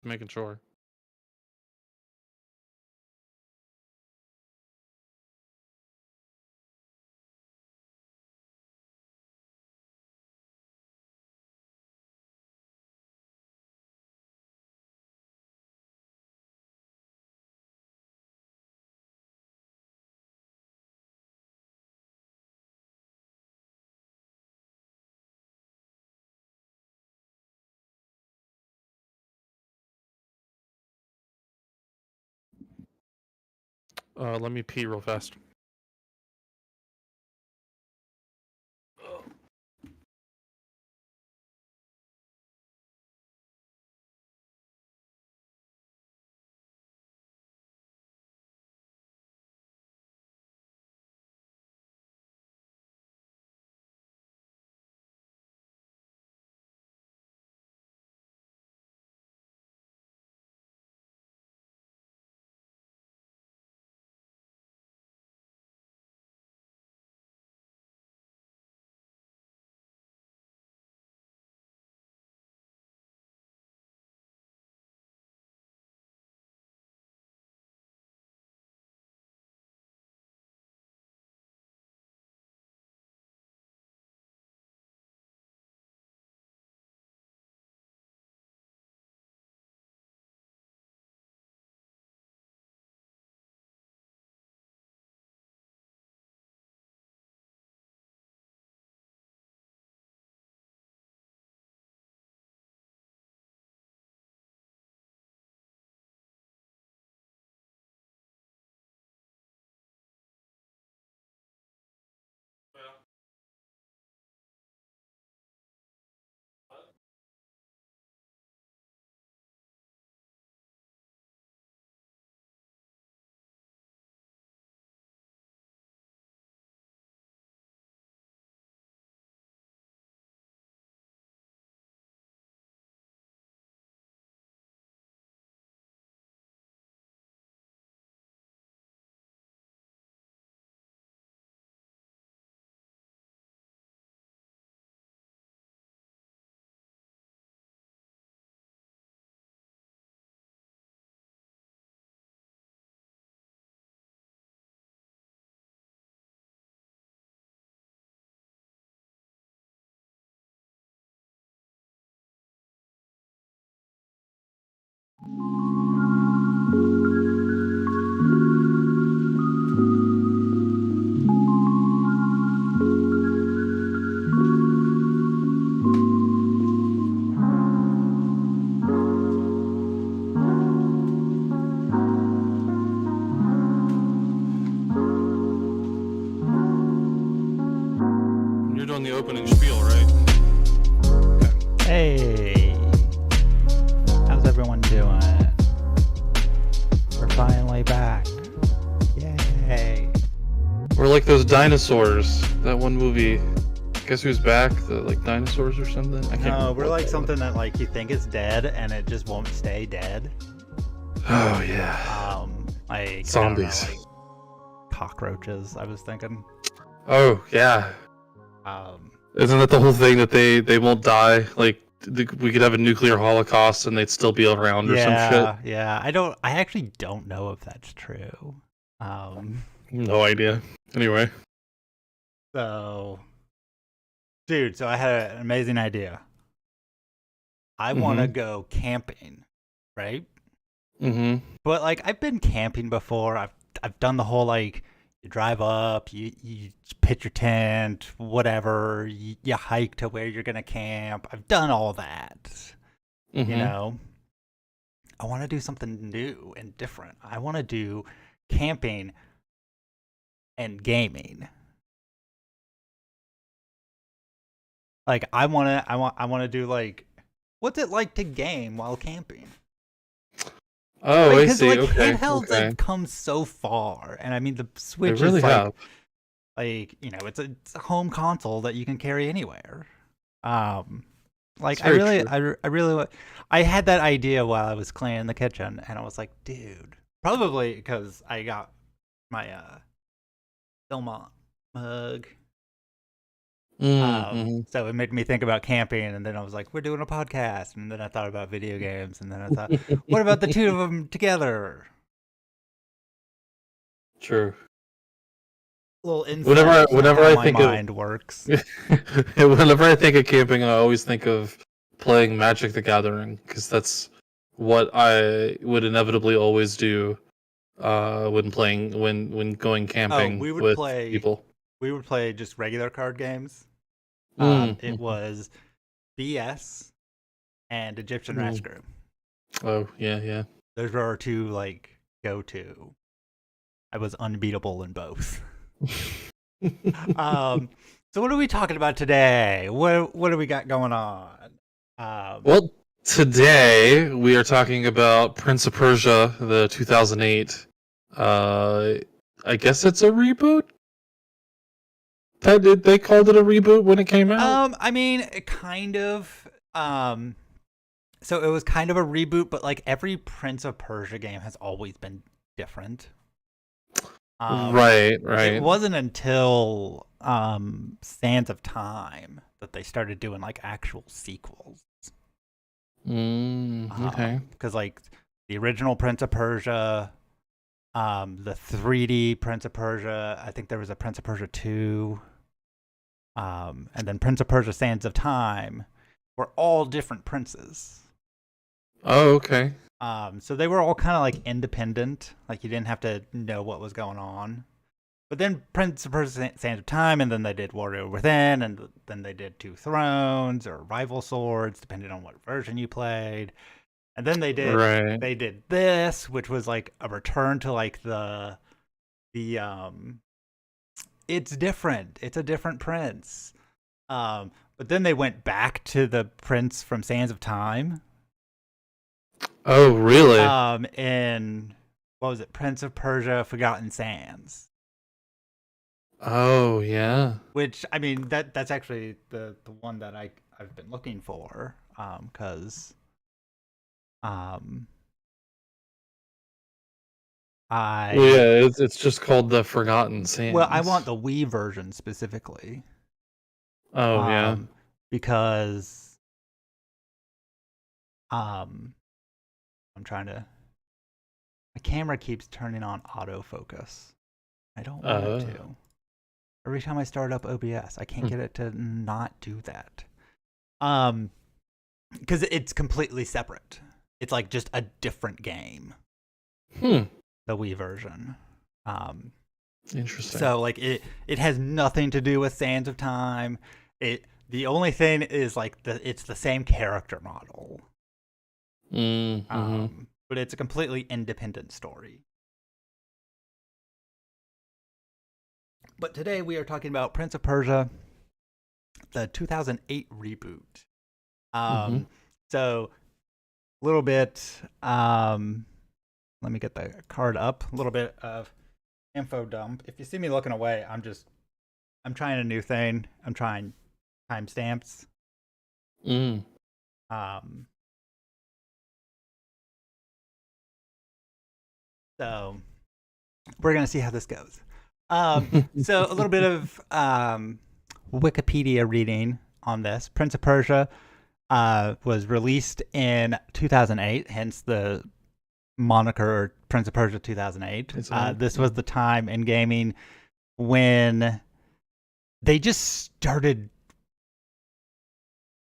Making sure. Let me pee real fast. You're doing the opening spiel, right? Hey, how's everyone doing? We're finally back. Yay. We're like those dinosaurs. That one movie. Guess who's back? The like dinosaurs or something? I can't No, remember we're what like that something that like you think is dead and it just won't stay dead. was. Oh yeah. Like Zombies. I don't know, like cockroaches. I was thinking. Oh yeah. Isn't that the whole thing that they won't die? Like we could have a nuclear holocaust and they'd still be around or some shit. Yeah. I actually don't know if that's true. No idea. Anyway. So, dude, so I had an amazing idea. I want to go camping, right? Mm-hmm. But like I've been camping before. I've done the whole like you drive up, you pitch your tent, whatever. You hike to where you're gonna camp. I've done all that. Mm-hmm. You know, I want to do something new and different. I want to do camping and gaming. Like I want to do like what's it like to game while camping? Oh, I Because see. like Okay. handhelds Okay. have come so far, and I mean the They Switch really is like have. you know it's a home console that you can carry anywhere. Like It's very true. I really I had that idea while I was cleaning the kitchen, and I was like, dude, probably because I got my Belmont mug. So it made me think about camping, and then I was like, we're doing a podcast, and then I thought about video games, and then I thought, what about the two of them together? True. Little insight whenever how I my think mind works. whenever I think of camping, I always think of playing Magic the Gathering, because that's what I would inevitably always do when going camping with people. We would play just regular card games. It was BS and Egyptian Rescue. Oh, yeah. Those were our two, like, go-to. I was unbeatable in both. So what are we talking about today? What do we got going on? Well, today we are talking about Prince of Persia, the 2008. I guess it's a reboot. They called it a reboot when it came out. I mean, kind of. So it was kind of a reboot, but like every Prince of Persia game has always been different. Right. It wasn't until Sands of Time that they started doing like actual sequels. Okay. Because like the original Prince of Persia, the 3D Prince of Persia, I think there was a Prince of Persia 2, and then Prince of Persia Sands of Time were all different princes. Oh, okay. So they were all kind of like independent, like you didn't have to know what was going on. But then Prince of Persia Sands of Time, and then they did Warrior Within, and then they did Two Thrones or Rival Swords, depending on what version you played. And then they did this, which was like a return to like the it's different. It's a different prince. But then they went back to the prince from Sands of Time. Oh, really? In what was it? Prince of Persia: Forgotten Sands. Oh, yeah. Which, I mean, that's actually the one that I've been looking for, because it's just called the Forgotten Sands. Well, I want the Wii version specifically. Oh, yeah. Because I'm trying to. My camera keeps turning on autofocus. I don't want it to. Every time I start up OBS, I can't get it to not do that. Because it's completely separate. It's like just a different game. The Wii version. Interesting. So like it has nothing to do with Sands of Time. The only thing is like it's the same character model. But it's a completely independent story. But today we are talking about Prince of Persia, the 2008 reboot. So a little bit, let me get the card up. A little bit of info dump. If you see me looking away, I'm trying a new thing. I'm trying timestamps. So we're going to see how this goes. So a little bit of Wikipedia reading on this. Prince of Persia was released in 2008, hence the moniker Prince of Persia 2008. This was the time in gaming when they just started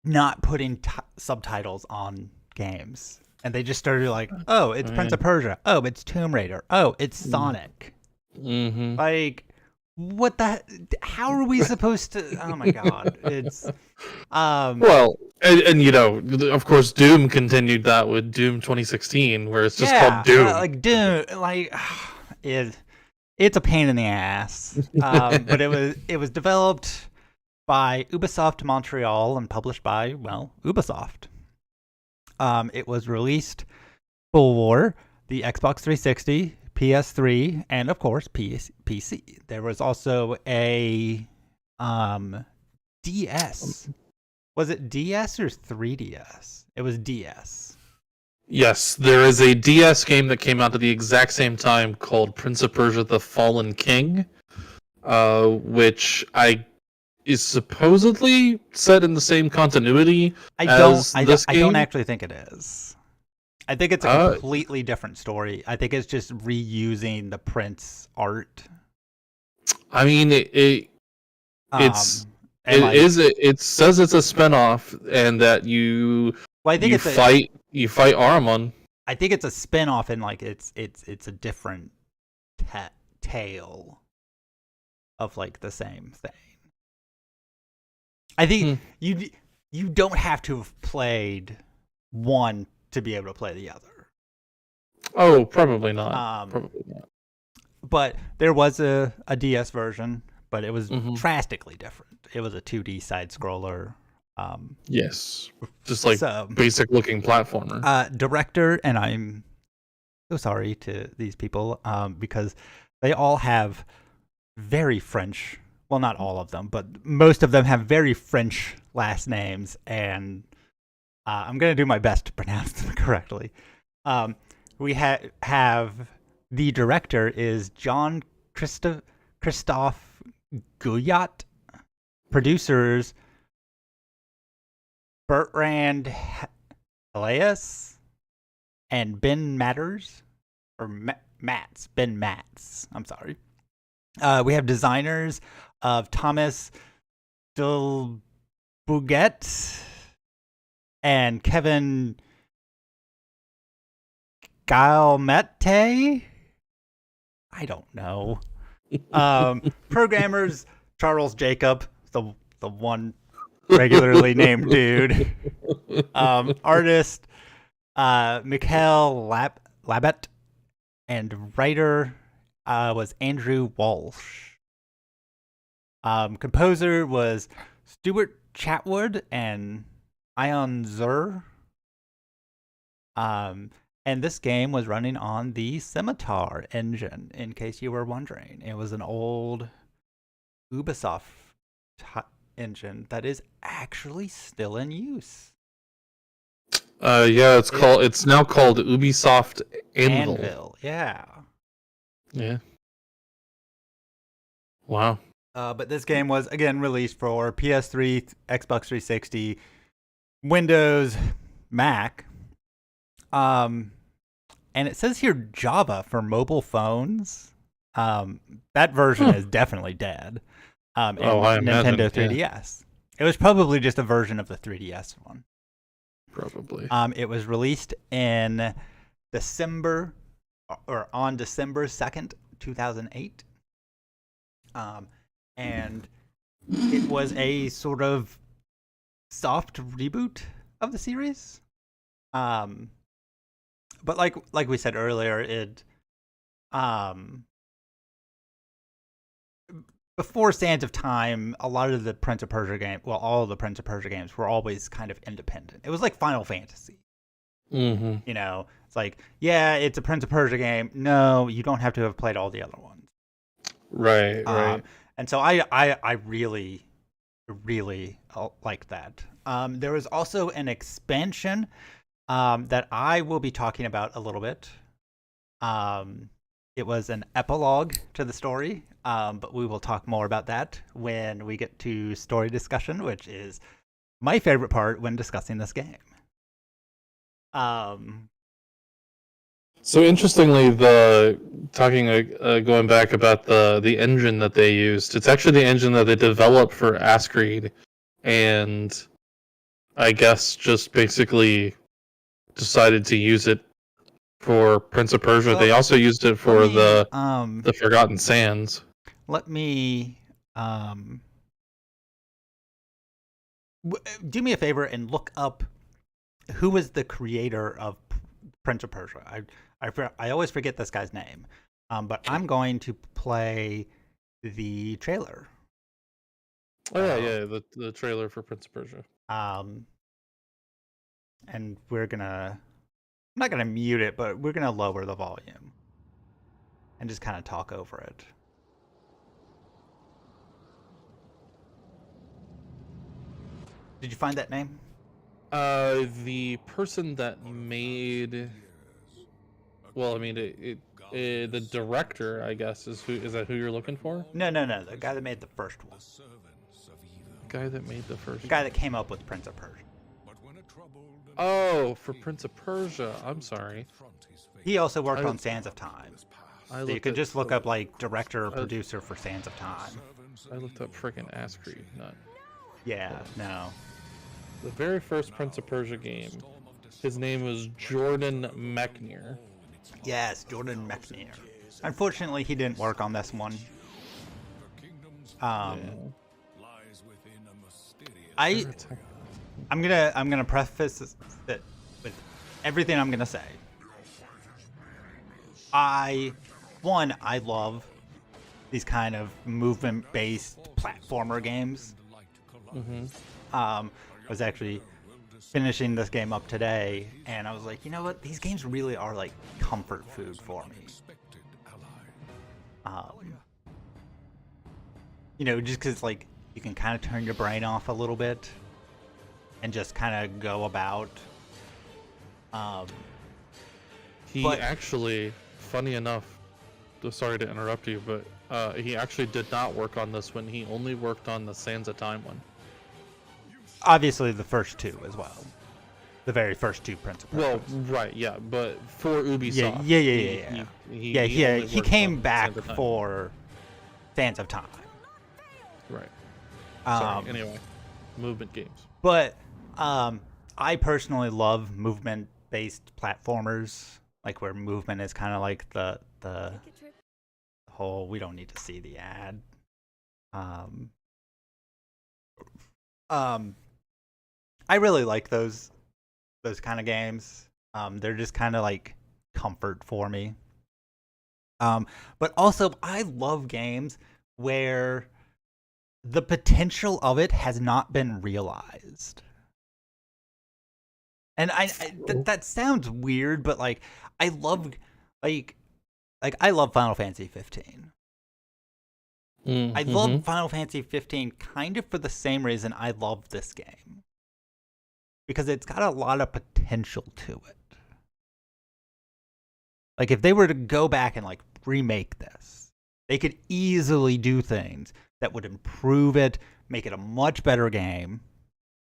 not putting subtitles on games. And they just started like, oh, it's Prince of Persia. Oh, it's Tomb Raider. Oh, it's Sonic. Like, what the? How are we supposed to? Oh my god! It's well, and you know, of course, Doom continued that with Doom 2016, where it's just called Doom. Like Doom, like it's a pain in the ass. But it was developed by Ubisoft Montreal and published by Ubisoft. It was released for the Xbox 360. PS3, and of course PC. There was also a DS. Was it DS or 3DS? It was DS. Yes, there is a DS game that came out at the exact same time called Prince of Persia: The Fallen King, which is supposedly set in the same continuity I as this game. I don't actually think it is. I think it's a completely different story. I think it's just reusing the Prince art. I mean, it says it's a spinoff, and that you fight Ahriman. I think it's a spinoff, and like it's a different tale of like the same thing. I think you don't have to have played one to be able to play the other. Oh, probably not. Probably not. But there was a DS version, but it was drastically different. It was a 2D side scroller. Yes, just like basic looking platformer. Director, and I'm so sorry to these people because they all have very French. Well, not all of them, but most of them have very French last names, and I'm going to do my best to pronounce them correctly. We have the director is John Christophe Guyot. Producers Bertrand Elias and Ben Matters, or Ben Matz. I'm sorry. We have designers of Thomas Delbouget and Kevin Guillemette. I don't know. Programmers Charles Jacob, the one regularly named dude. Artist Mikhail Labet, and writer was Andrew Walsh. Composer was Stuart Chatwood and Ion Zur. And this game was running on the Scimitar engine, in case you were wondering. It was an old Ubisoft engine that is actually still in use. Yeah, it's now called Ubisoft Anvil. Yeah. Yeah. Wow. But this game was again released for PS3, Xbox 360, Windows, Mac. And it says here Java for mobile phones. That version is definitely dead. I Nintendo imagine, 3DS. Yeah. It was probably just a version of the 3DS one. Probably. It was released in December 2nd, 2008. And it was a sort of soft reboot of the series. But like we said earlier, it before Sands of Time, a lot of the Prince of Persia all of the Prince of Persia games were always kind of independent. It was like Final Fantasy. Mm-hmm. You know, it's like, yeah, it's a Prince of Persia game. No, you don't have to have played all the other ones. Right, right. And so I really, really like that. There was also an expansion that I will be talking about a little bit. It was an epilogue to the story, but we will talk more about that when we get to story discussion, which is my favorite part when discussing this game. So interestingly, going back about the engine that they used, it's actually the engine that they developed for Ascreed, and I guess just basically decided to use it for Prince of Persia. They also used it for the Forgotten Sands. Let me do me a favor and look up who was the creator of Prince of Persia. I always forget this guy's name, but I'm going to play the trailer. Oh yeah, the trailer for Prince of Persia. And I'm not gonna mute it, but we're gonna lower the volume and just kind of talk over it. Did you find that name? The person that made. Well, I mean, the director, I guess, is that who you're looking for? No, the guy that made the first one. guy that made the first? The guy that came up with Prince of Persia. Oh, for Prince of Persia. I'm sorry. He also worked on Sands of Time. I So you could just look up like director or producer for Sands of Time. I looked up freaking Ascree, not. Yeah, no. The very first Prince of Persia game, his name was Jordan Mechnier. Yes, Jordan Mechnier. Unfortunately, he didn't work on this one. I'm gonna preface it with everything I'm gonna say. I love these kind of movement-based platformer games. I was actually finishing this game up today, and I was like, you know what? These games really are like comfort food for me. You know, just because like you can kind of turn your brain off a little bit and just kind of go about. Actually, funny enough, sorry to interrupt you, but he actually did not work on this one. He only worked on the Sands of Time one. Obviously, the first two as well. The very first two Prince of Persia. Well, right, yeah, but for Ubisoft. Yeah. He came back for Sands of Time. Right. Sorry, anyway, movement games. But I personally love movement-based platformers, like where movement is kind of like the whole. We don't need to see the ad. I really like those kind of games. They're just kind of like comfort for me. But also I love games where the potential of it has not been realized. And that sounds weird, but like I love I love Final Fantasy 15. I love Final Fantasy 15 kind of for the same reason I love this game. Because it's got a lot of potential to it. Like if they were to go back and like remake this, they could easily do things that would improve it, make it a much better game,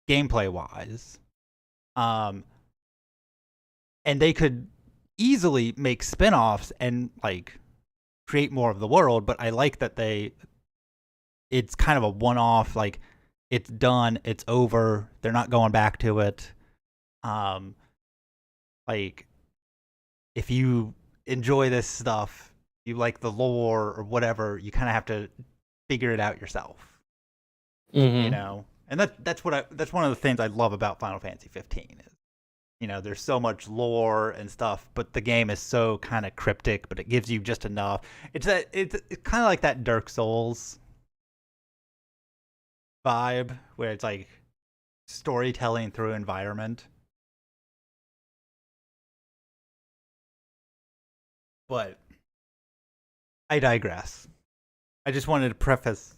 gameplay-wise. And they could easily make spin-offs and like create more of the world, but I like that it's kind of a one-off, like it's done, it's over, they're not going back to it. Like if you enjoy this stuff, you like the lore or whatever, you kind of have to figure it out yourself. You know? And that's one of the things I love about Final Fantasy 15 is, you know, there's so much lore and stuff, but the game is so kind of cryptic, but it gives you just enough. It's kind of like that Dark Souls vibe where it's like storytelling through environment. But I digress. I just wanted to preface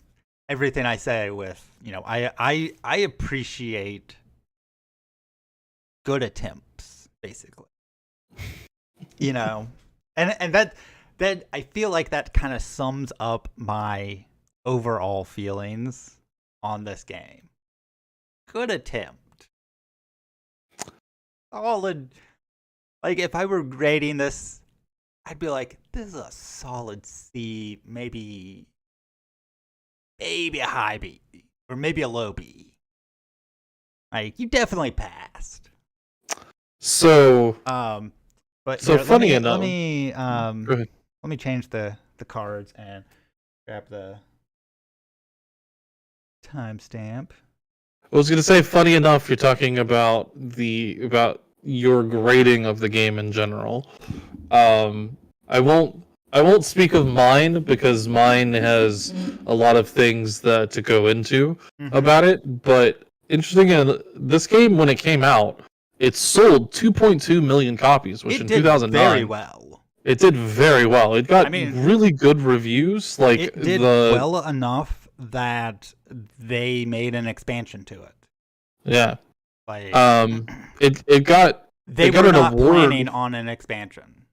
everything I say with, you know, I appreciate good attempts, basically. You know, and that I feel like that kind of sums up my overall feelings on this game. Good attempt. Solid. Like if I were grading this, I'd be like, this is a solid C, maybe a high B, or maybe a low B. Like you definitely passed. So, but so here, funny enough. Let me change the cards and grab the timestamp. I was gonna say, funny enough, you're talking about your grading of the game in general. I won't speak of mine because mine has a lot of things to go into about it. But interesting, this game when it came out, it sold 2.2 million copies, which in 2009 very well. It did very well. It got really good reviews. Like it did well enough that they made an expansion to it. Yeah. Like, it got were not an award. Planning on an expansion.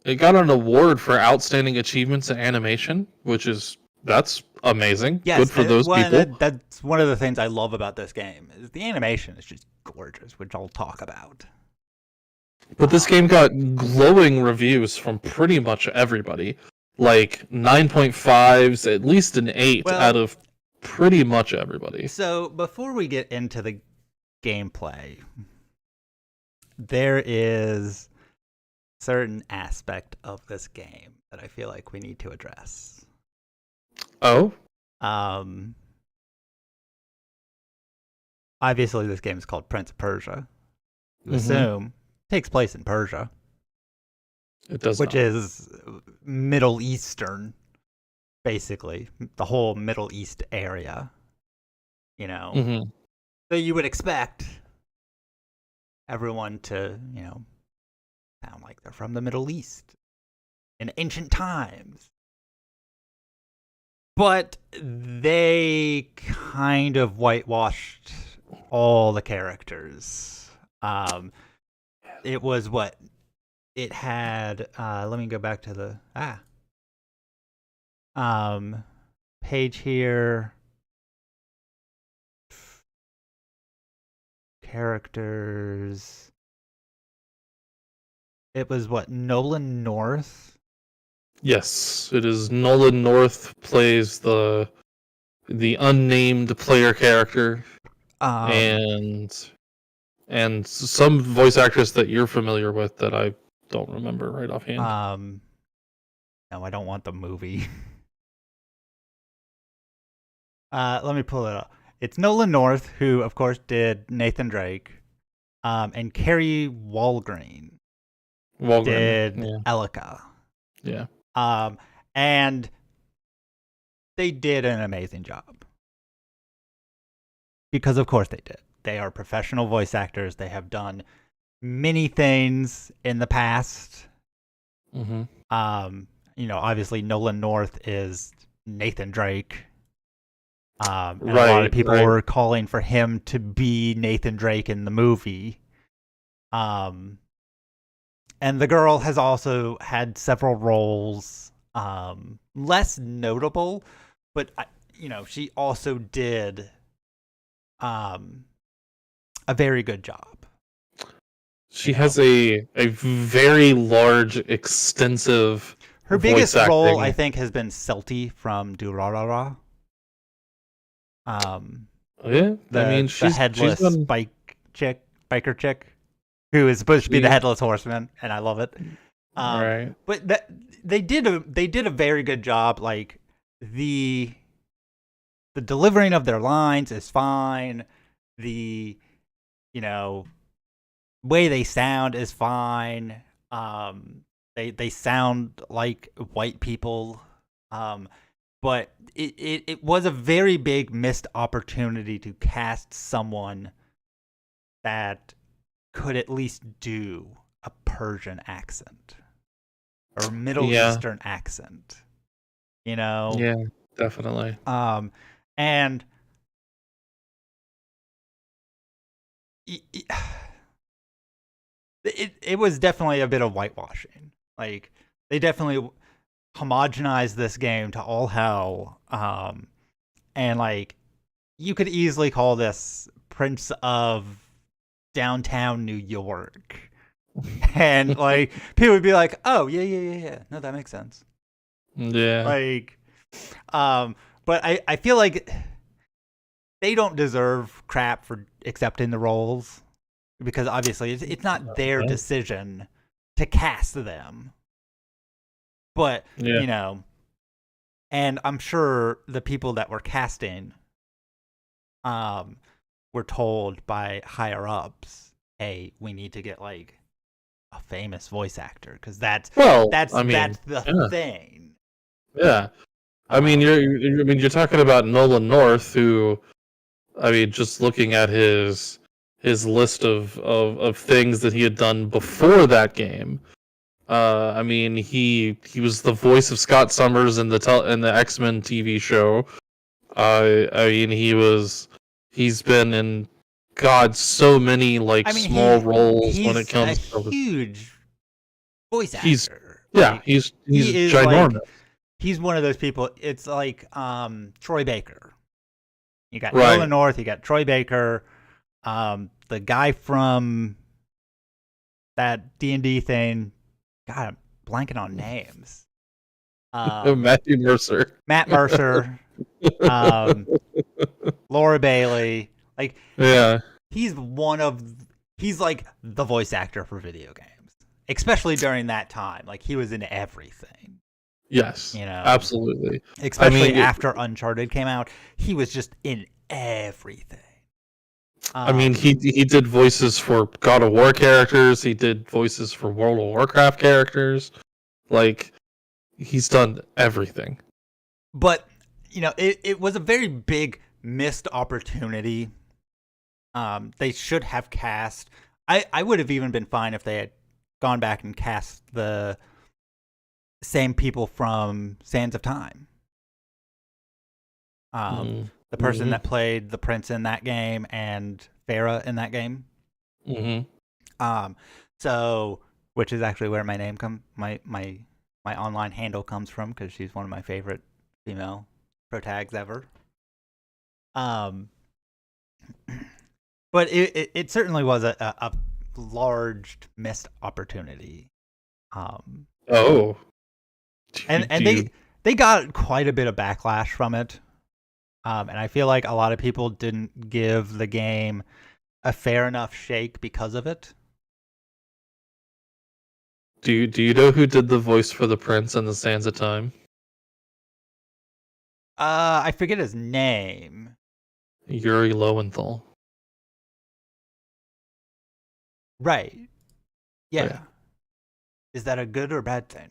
It got an award for outstanding achievements in animation, which is That's amazing. Yes, Good for those people. that's one of the things I love about this game. Is the animation is just gorgeous, which I'll talk about. But this game got glowing reviews from pretty much everybody. Like 9.5s, at least an 8 out of pretty much everybody. So before we get into the gameplay, there is a certain aspect of this game that I feel like we need to address. Oh? Obviously this game is called Prince of Persia. You assume it takes place in Persia. It does, which is Middle Eastern, basically the whole Middle East area. You know, so you would expect everyone to, you know, sound like they're from the Middle East in ancient times. But they kind of whitewashed all the characters. It was what it had. Let me go back to the page here. Characters. It was what, Nolan North? Yes, it is. Nolan North plays the unnamed player character, and some voice actress that you're familiar with that I don't remember right offhand. No, I don't want the movie. Let me pull it up. It's Nolan North, who of course did Nathan Drake, and Carrie Walgreen did Elika. Yeah. And they did an amazing job. Because of course they did. They are professional voice actors. They have done many things in the past. You know, obviously Nolan North is Nathan Drake. And a lot of people were calling for him to be Nathan Drake in the movie. And the girl has also had several roles, less notable, but you know, she also did a very good job. She has a very large, extensive. Her biggest role, I think, has been Celty from Durarara. Yeah, I mean, she's the headless biker chick, who is supposed to be the headless horseman, and I love it. Right. But they did a very good job. Like the delivering of their lines is fine. The, you know, way they sound is fine. They sound like white people. But it was a very big missed opportunity to cast someone that could at least do a Persian accent or Middle Eastern accent, you know? Yeah, definitely. And it was definitely a bit of whitewashing. Like, they definitely homogenized this game to all hell. And like, you could easily call this Prince of Downtown New York. And like, people would be like, oh yeah, no, that makes sense. Yeah. Like, but I feel like they don't deserve crap for accepting the roles, because obviously it's not their decision to cast them. But, you know, and I'm sure the people that were casting were told by higher ups, hey, we need to get like a famous voice actor, because that's the thing. Yeah. I mean, you're talking about Nolan North, who, I mean, just looking at his list of things that he had done before that game. I mean, he was the voice of Scott Summers in the X-Men TV show. I mean, he's been in so many small roles when it comes to huge voice actor. He's ginormous. he's one of those people. It's like Troy Baker. You got Right. Nolan North, you got Troy Baker, the guy from that D&D thing. God, I'm blanking on names. Matthew Mercer. Matt Mercer, Laura Bailey. Like, Yeah. he's like the voice actor for video games, especially during that time. Like, he was in everything. Yes. You know, absolutely. Especially after Uncharted came out, he was just in everything. I mean, he did voices for God of War characters. He did voices for World of Warcraft characters. Like, he's done everything. But, you know, it was a very big missed opportunity. They should have cast. I would have even been fine if they had gone back and cast the same people from Sands of Time. The person that played the prince in that game and Farah in that game. So, which is actually where my name my online handle comes from, because she's one of my favorite female protags ever. But it certainly was a large missed opportunity. And they got quite a bit of backlash from it. And I feel like a lot of people didn't give the game a fair enough shake because of it. Do you know who did the voice for the prince in the Sands of Time? I forget his name. Yuri Lowenthal. Right. Yeah. Yeah. Is that a good or bad thing?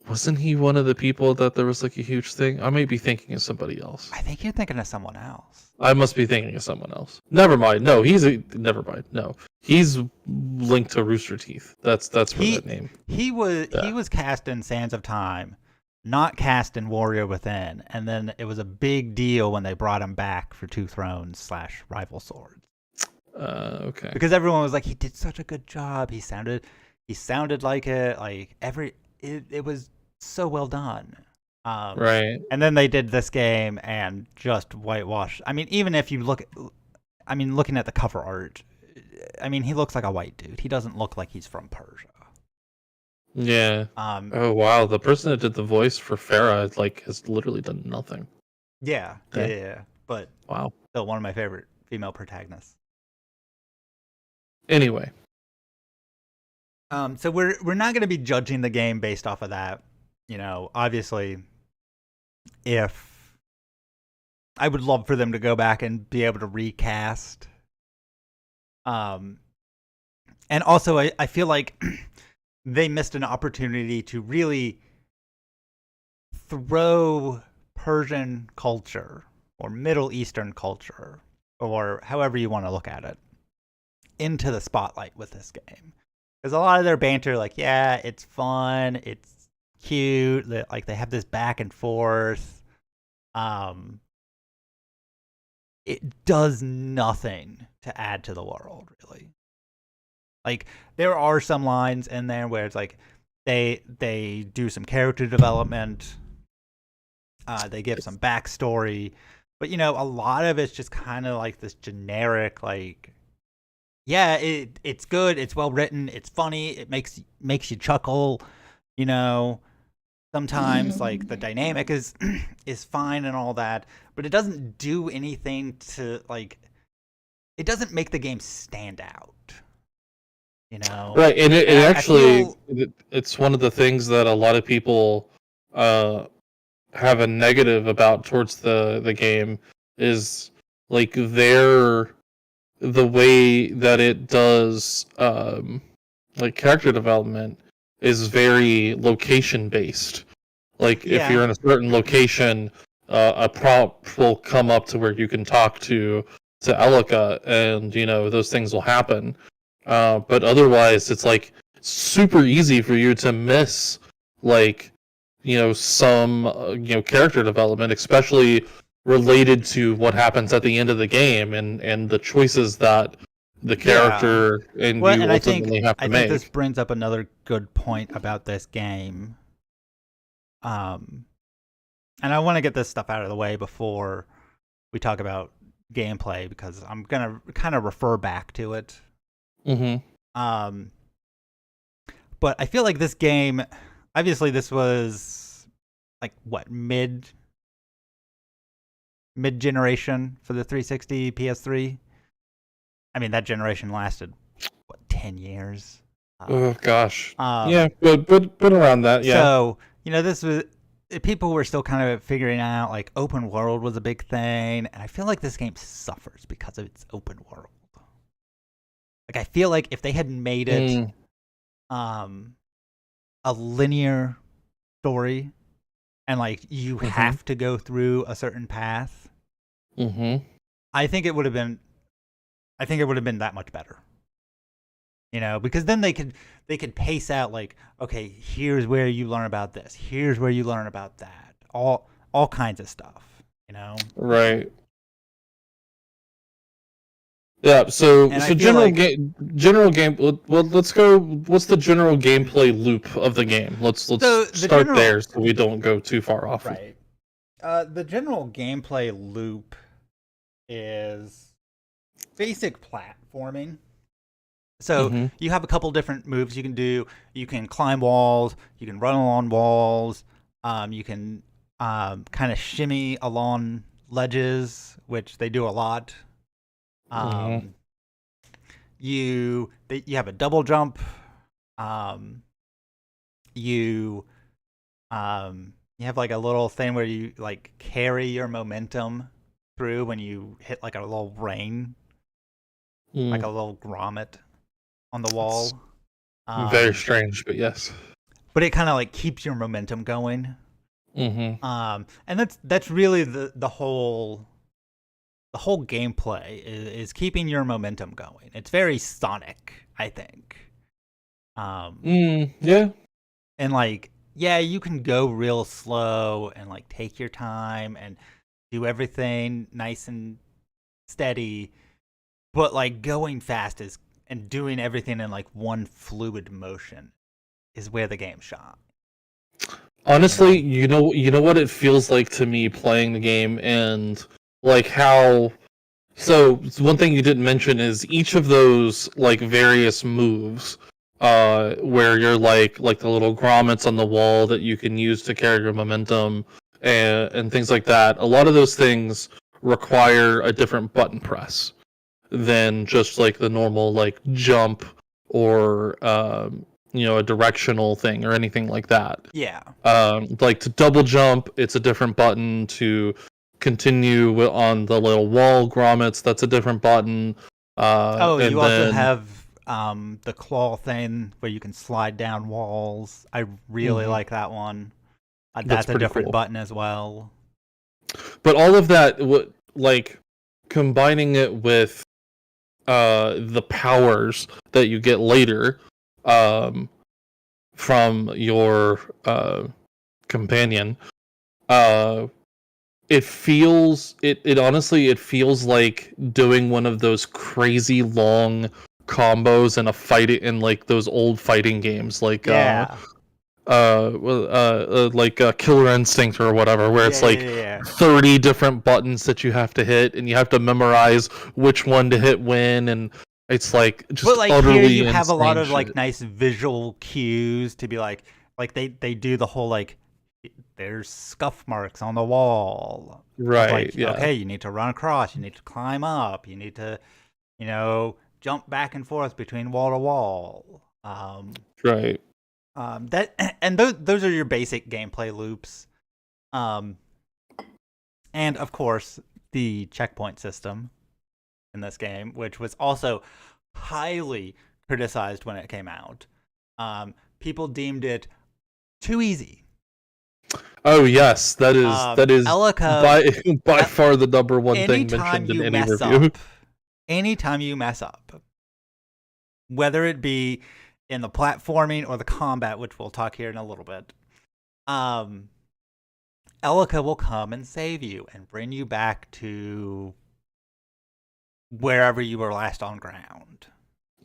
Wasn't he one of the people that there was like a huge thing? I may be thinking of somebody else. I think you're thinking of someone else. I must be thinking of someone else. Never mind. No, never mind. No, he's linked to Rooster Teeth. That's where that name. He was cast in Sands of Time, not cast in Warrior Within, and then it was a big deal when they brought him back for Two Thrones / Rival Swords. Okay. Because everyone was like, he did such a good job. He sounded like it. Like it was so well done. Right. And then they did this game and just whitewashed. I mean, even if you looking at the cover art, I mean, he looks like a white dude. He doesn't look like he's from Persia. Yeah. Oh wow, the person that did the voice for Farah has literally done nothing. Yeah. Okay. Yeah. But wow, still one of my favorite female protagonists. Anyway. So we're not going to be judging the game based off of that. You know, obviously, if I would love for them to go back and be able to recast. And also, I feel like they missed an opportunity to really throw Persian culture or Middle Eastern culture, or however you want to look at it, into the spotlight with this game. Because a lot of their banter, like, yeah, it's fun, it's cute, like they have this back and forth. It does nothing to add to the world, really. Like, there are some lines in there where it's like they do some character development, they give some backstory, but you know, a lot of it's just kind of like this generic, like, yeah, it's good, it's well written, it's funny, it makes you chuckle, you know. Sometimes like the dynamic is fine and all that, but it doesn't do anything to, like, it doesn't make the game stand out. You know? Right, and it actually it's one of the things that a lot of people have a negative about towards the game is like the way that it does like character development is very location based. Like if you're in a certain location, a prompt will come up to where you can talk to Elika, and you know those things will happen. But otherwise, it's like super easy for you to miss, like, you know, some character development, especially related to what happens at the end of the game and the choices that the character and you ultimately have to make. I think this brings up another good point about this game. And I want to get this stuff out of the way before we talk about gameplay, because I'm gonna kind of refer back to it. But I feel like this game, obviously, this was like what mid generation for the 360 PS3. I mean, that generation lasted what 10 years. Oh gosh, yeah, but around that, yeah. So this was. People were still kind of figuring out, like, open world was a big thing, and I feel like this game suffers because of its open world. Like, I feel like if they had made it a linear story, and like you have to go through a certain path, I think it would have been that much better. Because then they could pace out, like, okay, here's where you learn about this, here's where you learn about that, all kinds of stuff, Right. Yeah. So general game. Well, let's go. What's the general gameplay loop of the game? Let's start there, so we don't go too far off. Right. The general gameplay loop is basic platforming. So you have a couple different moves you can do. You can climb walls. You can run along walls. You can kind of shimmy along ledges, which they do a lot. You have a double jump. You have like a little thing where you like carry your momentum through when you hit like a little rain, like a little grommet on the wall. Very strange, but yes. But it kind of like keeps your momentum going. And that's really the whole gameplay is keeping your momentum going. It's very Sonic, I think. Yeah. And like, yeah, you can go real slow and like take your time and do everything nice and steady, but like going fast and doing everything in like one fluid motion is where the game shines. Honestly, you know what it feels like to me playing the game, and like how. So one thing you didn't mention is each of those like various moves, where you're like the little grommets on the wall that you can use to carry your momentum and things like that. A lot of those things require a different button press than just like the normal like jump or a directional thing or anything like that. Yeah. Like to double jump, it's a different button. To continue on the little wall grommets, that's a different button. You also have the claw thing where you can slide down walls. I really like that one. That's a different cool button as well. But all of that, like combining it with the powers that you get later from your companion, it honestly feels like doing one of those crazy long combos in a fight in like those old fighting games, like Killer Instinct or whatever, where it's 30 different buttons that you have to hit, and you have to memorize which one to hit when, and it's like just but like utterly here you have a lot of shit. like nice visual cues to be like they do the whole like there's scuff marks on the wall, right? Like, yeah. Okay, you need to run across, you need to climb up, you need to jump back and forth between wall to wall. Right. Those are your basic gameplay loops. And of course, the checkpoint system in this game, which was also highly criticized when it came out. People deemed it too easy. Oh yes, that is Elika, by far the number one thing mentioned in any review. Anytime you mess up, whether it be in the platforming or the combat, which we'll talk here in a little bit, Elika will come and save you and bring you back to wherever you were last on ground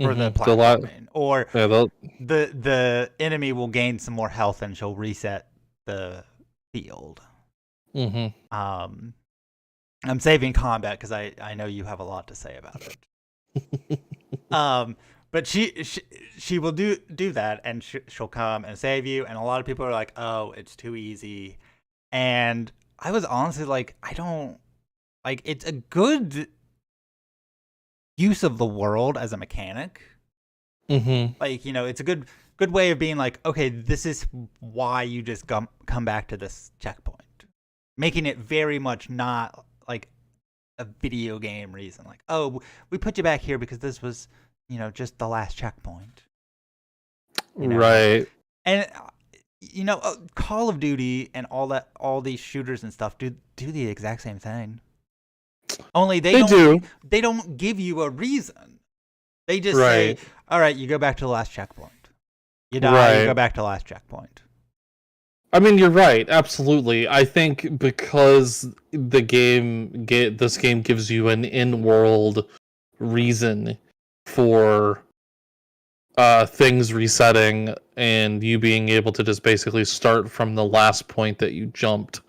for the platforming. The enemy will gain some more health and she'll reset the field. Mm-hmm. I'm saving combat because I know you have a lot to say about it. But she will do that, and she'll come and save you. And a lot of people are like, "Oh, it's too easy." And I was honestly like, I don't like. It's a good use of the world as a mechanic. Mm-hmm. Like, it's a good way of being like, okay, this is why you just come back to this checkpoint, making it very much not like a video game reason. Like, oh, we put you back here because this was, just the last checkpoint. Right. And Call of Duty and all these shooters and stuff do the exact same thing. Only they don't give you a reason. They just say, all right, you go back to the last checkpoint. You die, you go back to the last checkpoint. I mean, you're right. Absolutely. I think because this game gives you an in-world reason for things resetting and you being able to just basically start from the last point that you jumped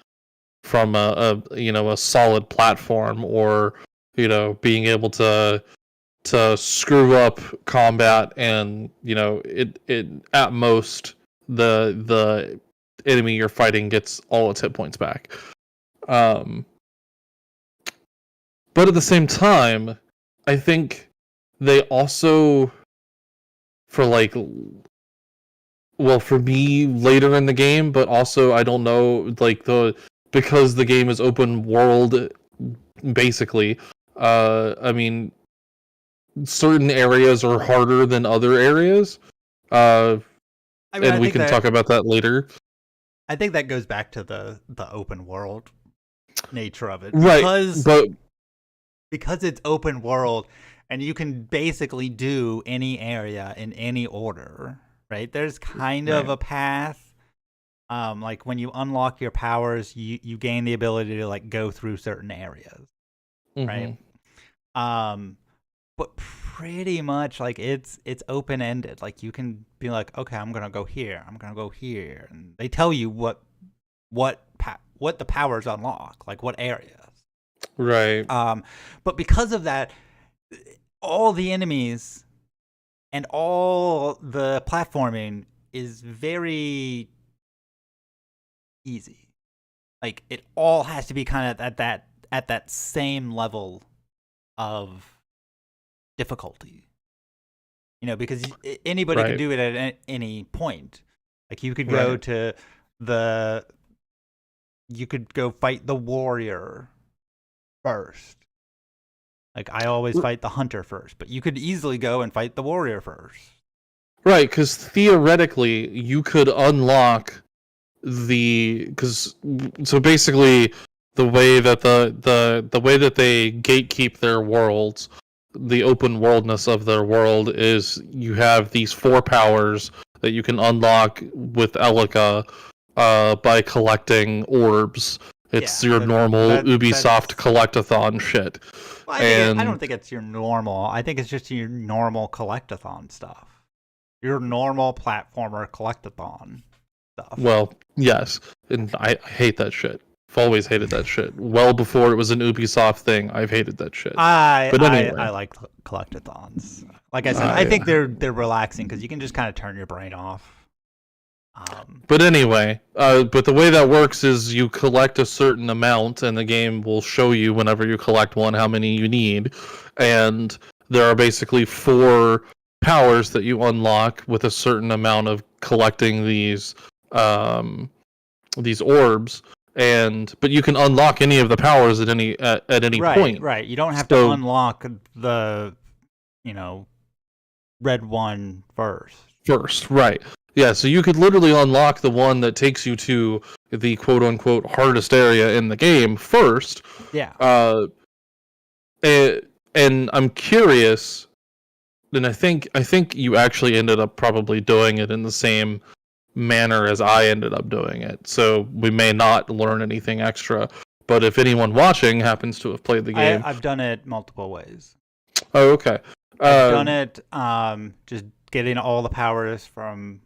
from a solid platform, or being able to screw up combat, and it at most the enemy you're fighting gets all its hit points back. But at the same time, I think they also, for me later in the game, but also I don't know, because the game is open world basically. I mean, certain areas are harder than other areas. And we can talk about that later. I think that goes back to the open world nature of it. Right. Because it's open world and you can basically do any area in any order, right? There's kind of a path. Like when you unlock your powers, you gain the ability to go through certain areas. Right? But pretty much it's open-ended. Like you can be like, okay, I'm gonna go here, I'm gonna go here, and they tell you what the powers unlock, like what areas. Right. But because of that, all the enemies and all the platforming is very easy. Like it all has to be kind of at that same level of difficulty, because anybody can do it at any point. Like you could go you could go fight the warrior first. Like I always fight the hunter first, but you could easily go and fight the warrior first. Right, because theoretically you could unlock so basically the way that the way that they gatekeep their worlds, the open worldness of their world, is you have these 4 powers that you can unlock with Elika by collecting orbs. It's your normal Ubisoft collectathon shit. Well, I don't think it's your normal. I think it's just your normal collectathon stuff. Your normal platformer collectathon stuff. Well, yes, and I hate that shit. I've always hated that shit. Well before it was an Ubisoft thing, I've hated that shit. I like collectathons. Like I said, I think they're relaxing because you can just kind of turn your brain off. But anyway, but the way that works is you collect a certain amount, and the game will show you whenever you collect one how many you need. And there are basically 4 powers that you unlock with a certain amount of collecting these orbs. But you can unlock any of the powers at any point. Right. You don't have to unlock the red one first. First, right. Yeah, so you could literally unlock the one that takes you to the quote-unquote hardest area in the game first. Yeah. And I'm curious, and I think you actually ended up probably doing it in the same manner as I ended up doing it. So we may not learn anything extra, but if anyone watching happens to have played the game... I've done it multiple ways. Oh, okay. I've done it just getting all the powers from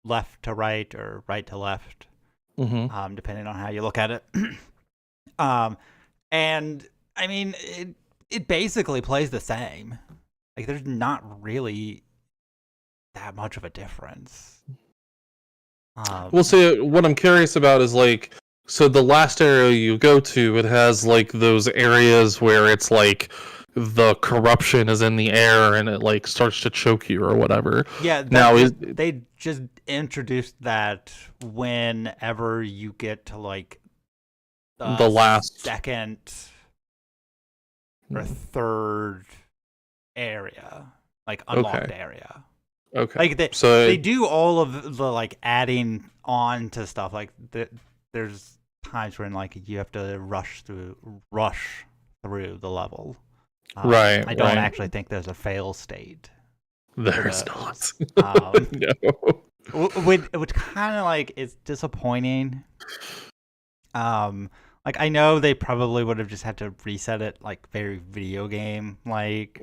left to right or right to left. depending on how you look at it. And I mean, it basically plays the same. Like, there's not really that much of a difference. Well, see, what I'm curious about is, like, so the last area you go to, it has, like, those areas where it's, like, the corruption is in the air and it, like, starts to choke you or whatever. Yeah, they just introduced that whenever you get to, like, the last second or third area, like, unlocked area. Okay. Like, they do all of the, like, adding on to stuff. Like, there's times when, like, you have to rush through the level. Right. I don't actually think there's a fail state. There's not. No. Which kind of, like, is disappointing. Like, I know they probably would have just had to reset it, like, very video game like.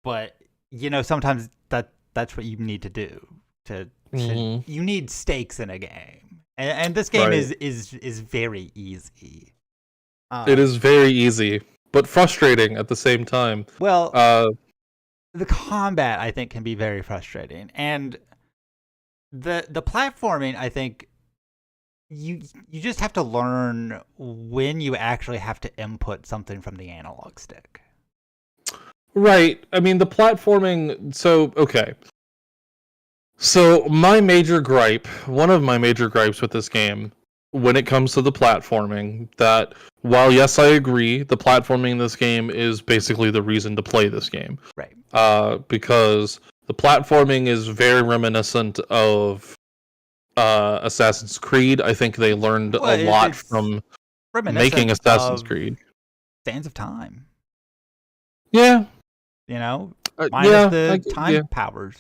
But you know, sometimes that's what you need to do to you need stakes in a game, and this game is very easy. It is very easy, but frustrating at the same time. Well, the combat, I think, can be very frustrating, and the platforming, I think, you just have to learn when you actually have to input something from the analog stick. Right. I mean, the platforming... So, okay. So, one of my major gripes with this game, when it comes to the platforming, that while, yes, I agree, the platforming in this game is basically the reason to play this game. Right. Because the platforming is very reminiscent of Assassin's Creed. I think they learned a lot from making Assassin's Creed. Sands of Time. Yeah. You know, minus the time powers.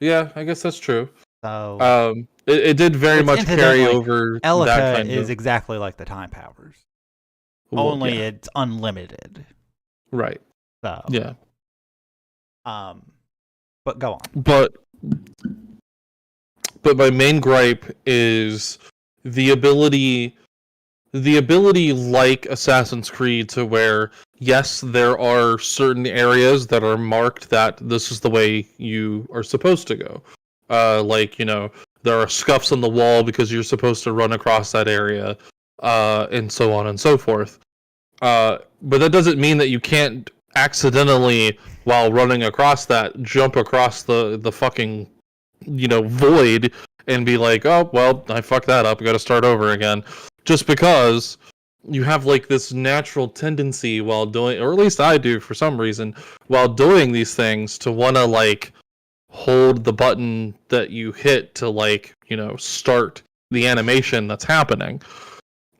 Yeah, I guess that's true. So it did very much carry over. Elika that kind is of... exactly like the time powers. Well, only it's unlimited. Right. So yeah. But go on. But my main gripe is the ability like Assassin's Creed to where, yes, there are certain areas that are marked that this is the way you are supposed to go. Like, you know, there are scuffs on the wall because you're supposed to run across that area, and so on and so forth. But that doesn't mean that you can't accidentally, while running across that, jump across the fucking, you know, void and be like, oh, well, I fucked that up, I gotta start over again. Just because you have, like, this natural tendency while doing, or at least I do for some reason, while doing these things, to want to, like, hold the button that you hit to, like, you know, start the animation that's happening.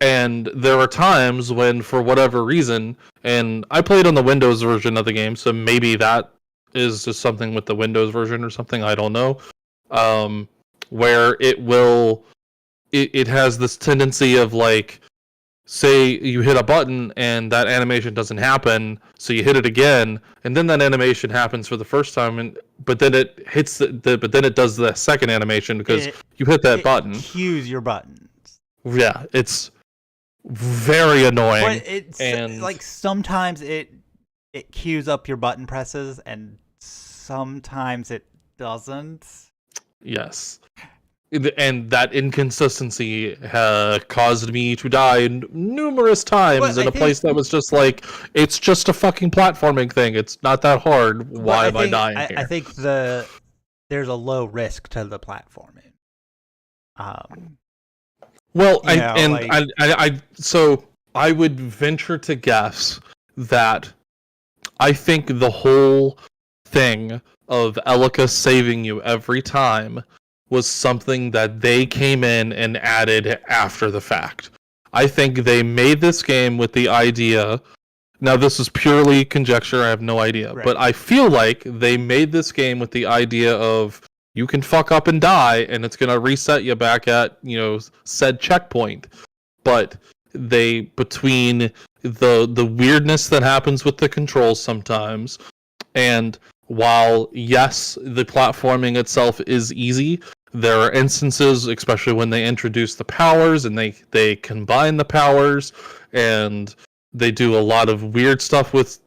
And there are times when, for whatever reason, and I played on the Windows version of the game, so maybe that is just something with the Windows version or something, I don't know, where it has this tendency of, like, say you hit a button and that animation doesn't happen, so you hit it again, and then that animation happens for the first time, but then it hits but then it does the second animation because you hit that button. Cues your buttons. Yeah, it's very annoying. But it's like sometimes it cues up your button presses and sometimes it doesn't. Yes. And that inconsistency caused me to die numerous times in a place that was just like, it's just a fucking platforming thing. It's not that hard. Why am I dying here? I think there's a low risk to the platforming. Well, so I would venture to guess that I think the whole thing of Elika saving you every time was something that they came in and added after the fact. I think they made this game with the idea, now this is purely conjecture, I have no idea, but I feel like they made this game with the idea of, you can fuck up and die, and it's going to reset you back at, you know, said checkpoint. But between the weirdness that happens with the controls sometimes, and while, yes, the platforming itself is easy, there are instances, especially when they introduce the powers and they combine the powers, and they do a lot of weird stuff with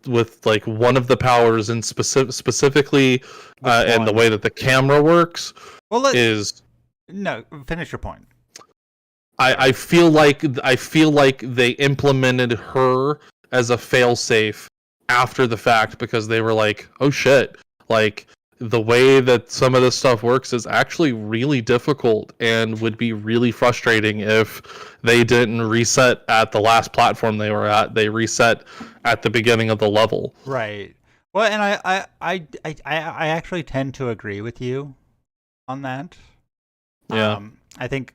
like one of the powers and specifically, and the way that the camera works Well, is. No, finish your point. I feel like they implemented her as a failsafe after the fact, because they were like, oh shit, like the way that some of this stuff works is actually really difficult and would be really frustrating if they didn't reset at the last platform they were at. They reset at the beginning of the level. Right. Well, and I actually tend to agree with you on that. Yeah. I think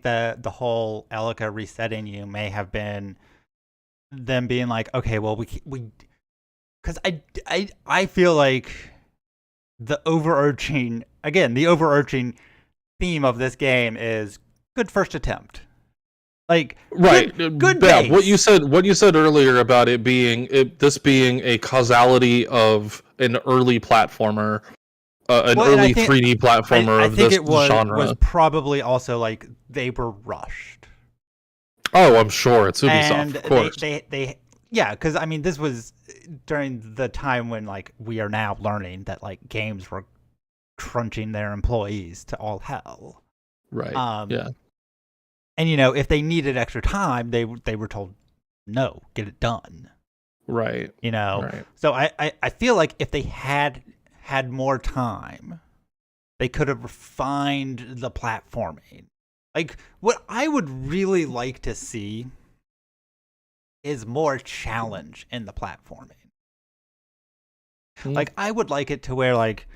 that the whole Elika resetting you may have been them being like, okay, well, we because I feel like the overarching theme of this game is good first attempt. Like, right, good yeah, base. what you said earlier about this being a causality of an early platformer, early 3D platformer of this genre. Was probably also like they were rushed. Oh, I'm sure it's Ubisoft, and of course. They yeah, because I mean, this was during the time when like we are now learning that like games were crunching their employees to all hell. Right. Yeah. And if they needed extra time, they were told, no, get it done. Right. Right. So I feel like if they had more time, they could have refined the platforming. Like, what I would really like to see is more challenge in the platforming. Like, I would like it to where, like,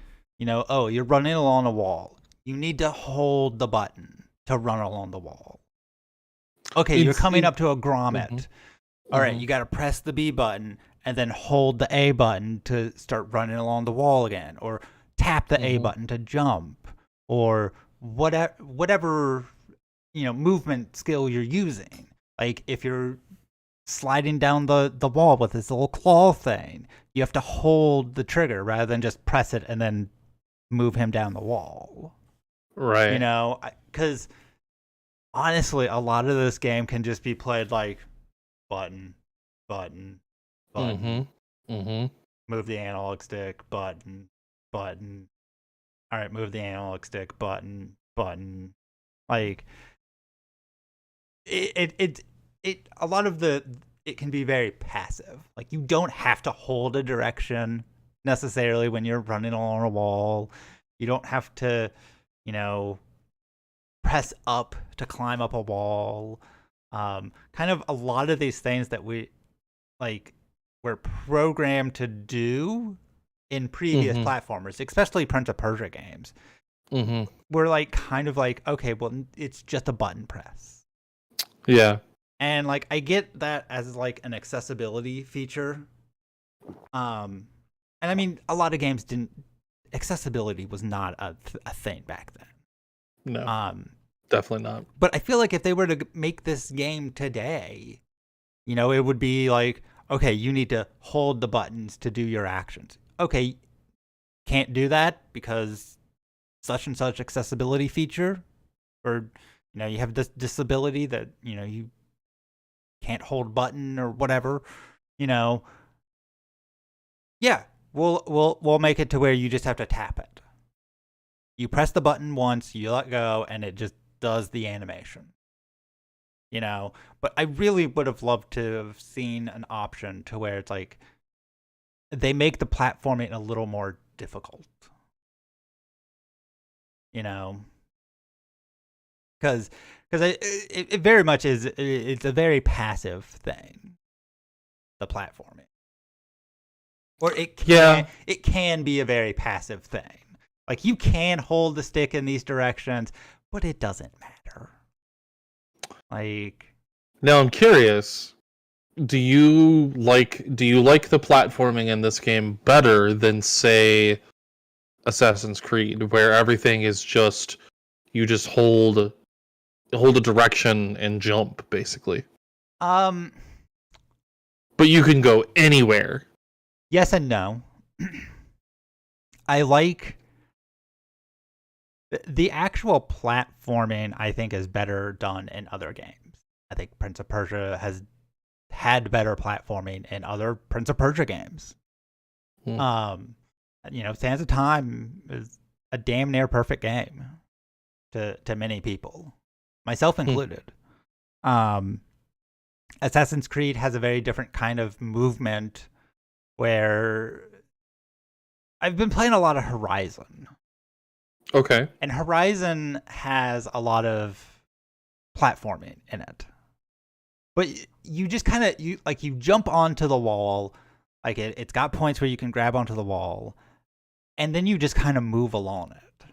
oh, you're running along a wall. You need to hold the button to run along the wall. Okay, you're coming up to a grommet. Mm-hmm. All right, you got to press the B button and then hold the A button to start running along the wall again, or tap the A button to jump, or whatever movement skill you're using. Like, if you're sliding down the wall with this little claw thing, you have to hold the trigger rather than just press it and then move him down the wall. Right. Because honestly, a lot of this game can just be played like button, button, button. Move the analog stick, button, button. All right, move the analog stick, button, button. Like, it a lot of it can be very passive. Like, you don't have to hold a direction necessarily when you're running along a wall. You don't have to, press up to climb up a wall. Kind of a lot of these things that we were programmed to do in previous platformers, especially Prince of Persia games. We're like kind of like, okay, well, it's just a button press. Yeah. And like, I get that as like an accessibility feature. And I mean, a lot of games accessibility was not a thing back then. No. Definitely not. But I feel like if they were to make this game today, it would be like, okay, you need to hold the buttons to do your actions. Okay, can't do that because such and such accessibility feature, or you have this disability that you can't hold button or whatever. Yeah, we'll make it to where you just have to tap it. You press the button once, you let go, and it just does the animation. But I really would have loved to have seen an option to where it's like they make the platforming a little more difficult. Because it very much is. It's a very passive thing, the platforming, or it can be a very passive thing. Like, you can hold the stick in these directions, but it doesn't matter. Like, now I'm curious. Do you like the platforming in this game better than, say, Assassin's Creed, where everything is just you just hold a direction and jump, basically? But you can go anywhere. Yes and no. I like The actual platforming, I think, is better done in other games. I think Prince of Persia has had better platforming in other Prince of Persia games. Hmm. Sands of Time is a damn near perfect game to many people, myself Hmm. included. Um, Assassin's Creed has a very different kind of movement where I've been playing a lot of Horizon. Okay. And Horizon has a lot of platforming in it. But you just kind of you jump onto the wall, like it's got points where you can grab onto the wall, and then you just kind of move along it.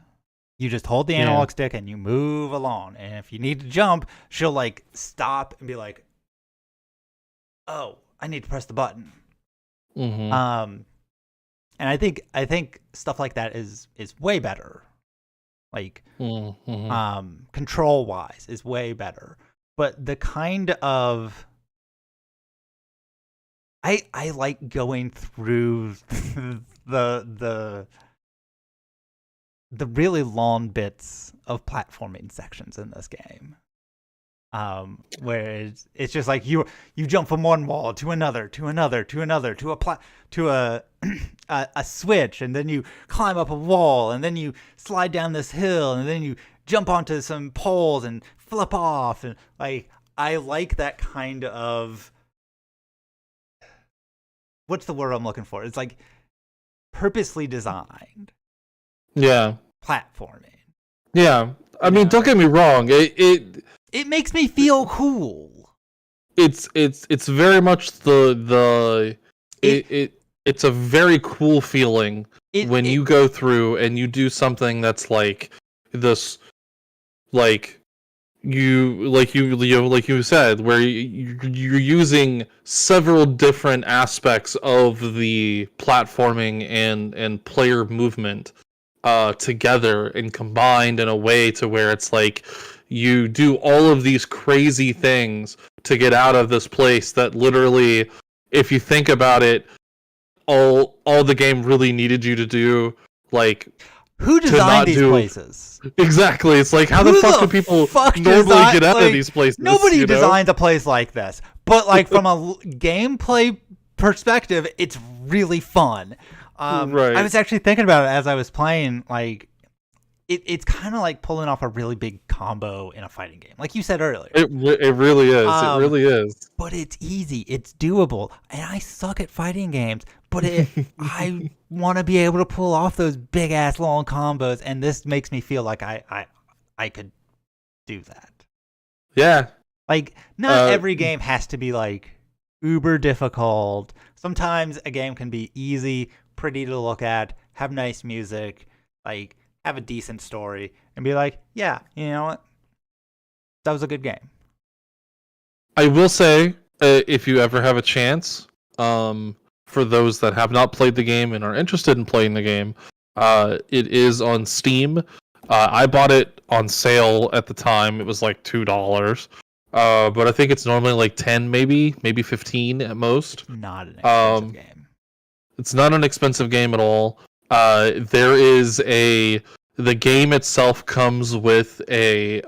You just hold the Yeah. analog stick and you move along. And if you need to jump, she'll like stop and be like, "Oh, I need to press the button." Hmm. Um, and I think stuff like that is way better. Like Hmm. control wise is way better. But the kind of I like going through the the really long bits of platforming sections in this game. Where it's just like you jump from one wall to another, to another, to another, to a a switch, and then you climb up a wall, and then you slide down this hill, and then you jump onto some poles and flip off, and like I like that kind of what's the word I'm looking for? It's like purposely designed Yeah. platforming. Yeah. I You mean, don't know, get me wrong. it makes me feel cool. It's very much It it's a very cool feeling when it you go through and you do something that's like this, like like you said, where you're using several different aspects of the platforming and player movement together and combined in a way to where it's like you do all of these crazy things to get out of this place that literally, if you think about it, all the game really needed you to do, like, who to designed not these do. places? Exactly. It's like, how the Who fuck the do people fuck normally design get out of like these places? nobody You know? designs a place like this. But like from a gameplay perspective, it's really fun. I Right. was actually thinking about it as I was playing. Like it's kind of like pulling off a really big combo in a fighting game, like you said earlier. It really is. It Um, really is. but it's easy, it's doable, and I suck at fighting games. But I want to be able to pull off those big ass long combos, and this makes me feel like I could do that. Yeah. Like, not Uh, every game has to be like uber difficult. Sometimes a game can be easy, pretty to look at, have nice music, like have a decent story, and be like, yeah, you know what? That was a good game. I will say, if you ever have a chance, for those that have not played the game and are interested in playing the game, it is on Steam. I bought it on sale at the time. It was like $2. But I think it's normally like 10, maybe 15 at most. It's not an expensive Um, game. it's not an expensive game at all. There is the game itself comes with a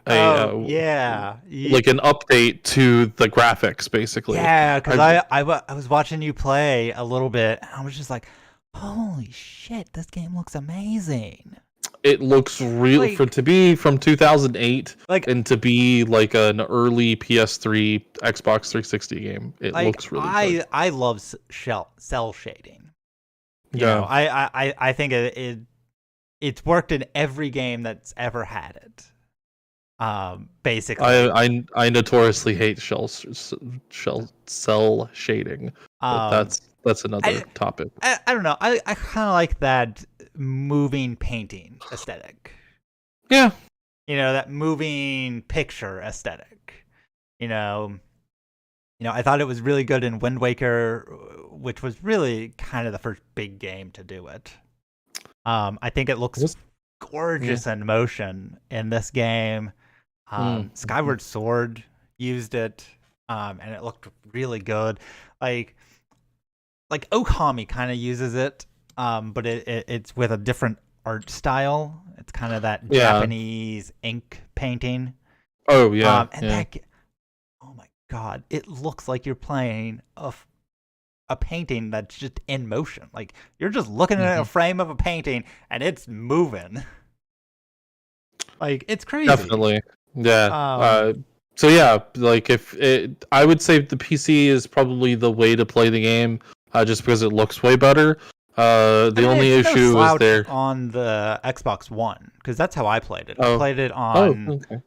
Oh yeah, like an update to the graphics, basically. yeah. Because I I was watching you play a little bit, and I was just like, holy shit, this game looks amazing. It looks real for Like to be from 2008 like and to be like an early PS3, Xbox 360 game. It like looks really good. I love cell shading. You know, Yeah. I think it's worked in every game that's ever had it. Basically. I notoriously hate shell cell shading, but Um, that's another I topic. I don't know. I kind of like that moving painting aesthetic. Yeah. That moving picture aesthetic. You know, I thought it was really good in Wind Waker, which was really kind of the first big game to do it. I think it looks Was- gorgeous in motion in this game. Skyward Sword used it, and it looked really good. Like Okami kind of uses it, but it's with a different art style. It's kind of that Yeah. Japanese ink painting. Oh yeah. And oh my god, it looks like you're playing a painting that's just in motion. Like you're just looking at a frame of a painting and it's moving. Like it's crazy. Definitely. Yeah. So yeah, like I would say the PC is probably the way to play the game, just because it looks way better. The only issue is there on the Xbox One, because that's how I played it. Oh. I played it on. Okay.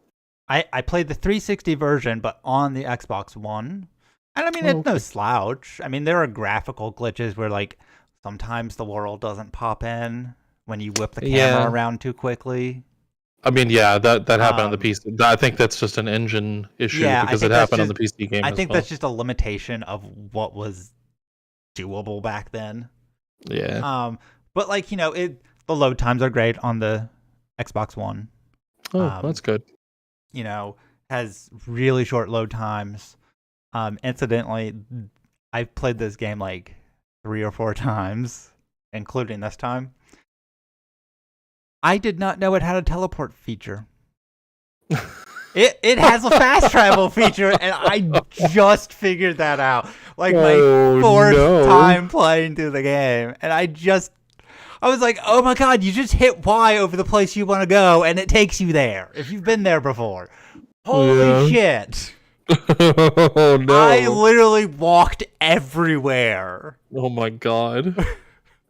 I played the 360 version, but on the Xbox One. And I mean, it's no slouch. I mean, there are graphical glitches where, like, sometimes the world doesn't pop in when you whip the camera around too quickly. I mean, yeah, that happened on the PC. I think that's just an engine issue because it happened on the PC game. I think that's just a limitation of what was doable back then. Yeah. But like the load times are great on the Xbox One. Oh, that's good. Has really short load times. Incidentally, I've played this game like 3 or 4 times, including this time. I did not know it had a teleport feature. It has a fast travel feature, and I just figured that out. Like my 4th time playing through the game, and I was like, oh my god, you just hit Y over the place you want to go, and it takes you there, if you've been there before. Holy shit. Oh no. I literally walked everywhere. Oh my god.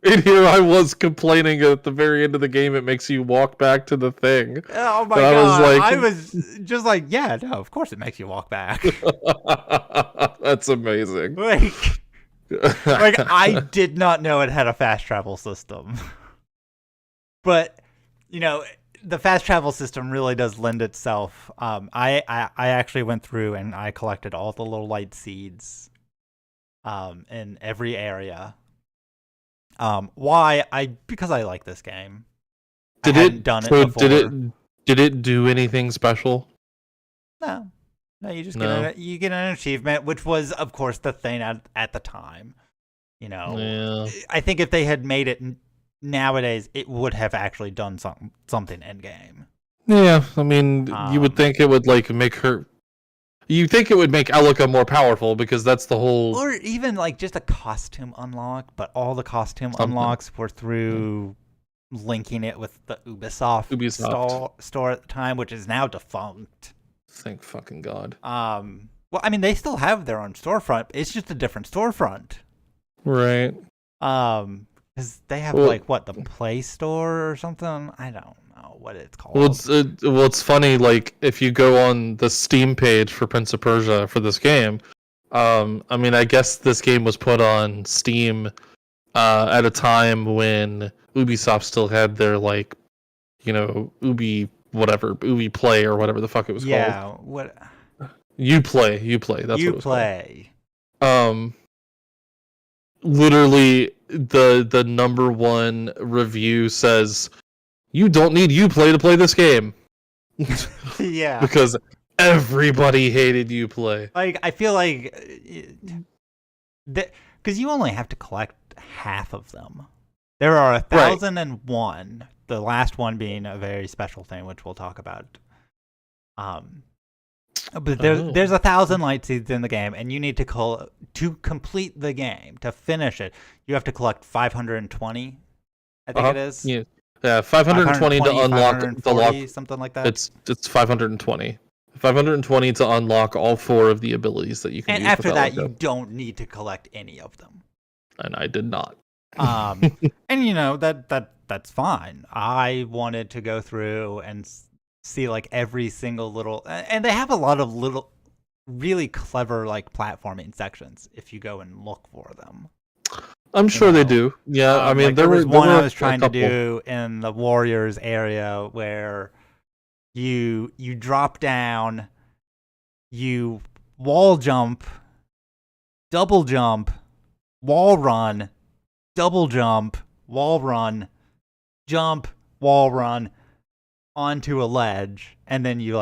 And here I was complaining at the very end of the game, it makes you walk back to the thing. Oh my god. I was just like, yeah, no, of course it makes you walk back. That's amazing. Like I did not know it had a fast travel system. But, the fast travel system really does lend itself. I actually went through and I collected all the little light seeds in every area. Because I like this game. Did it do anything special? No, you just get an achievement, which was, of course, the thing at the time. I think if they had made it nowadays, it would have actually done something in game. Yeah, I mean, you would think it would make her. You think it would make Elika more powerful because that's the whole. Or even just a costume unlock, but all the costume unlocks were through linking it with the Ubisoft. Store at the time, which is now defunct. Thank fucking God. Well, I mean, they still have their own storefront. It's just a different storefront. Right. Because they have the Play Store or something. I don't know what it's called. Well, it's funny. If you go on the Steam page for Prince of Persia for this game, I mean, I guess this game was put on Steam at a time when Ubisoft still had their Ubi Play or whatever the fuck it was called. Yeah, what? Uplay. That's what it was called. Literally, the number one review says, "You don't need Uplay to play this game." Yeah, because everybody hated Uplay. I feel because you only have to collect half of them. There are 1,001. The last one being a very special thing, which we'll talk about. But there's 1,000 light seeds in the game, and you need to complete the game, to finish it. You have to collect 520. I think it is. Yeah, 520 to unlock the lock. Something like that. It's 520. 520 to unlock all 4 of the abilities that you can use. And after that, you don't need to collect any of them. And I did not. And that's fine. I wanted to go through and see every single little, and they have a lot of little really clever platforming sections if you go and look for them. I'm sure they do. Yeah, I mean there was one I was trying to do in the Warriors area where you drop down, you wall jump, double jump, wall run, double jump, wall run, jump, wall run onto a ledge, and then you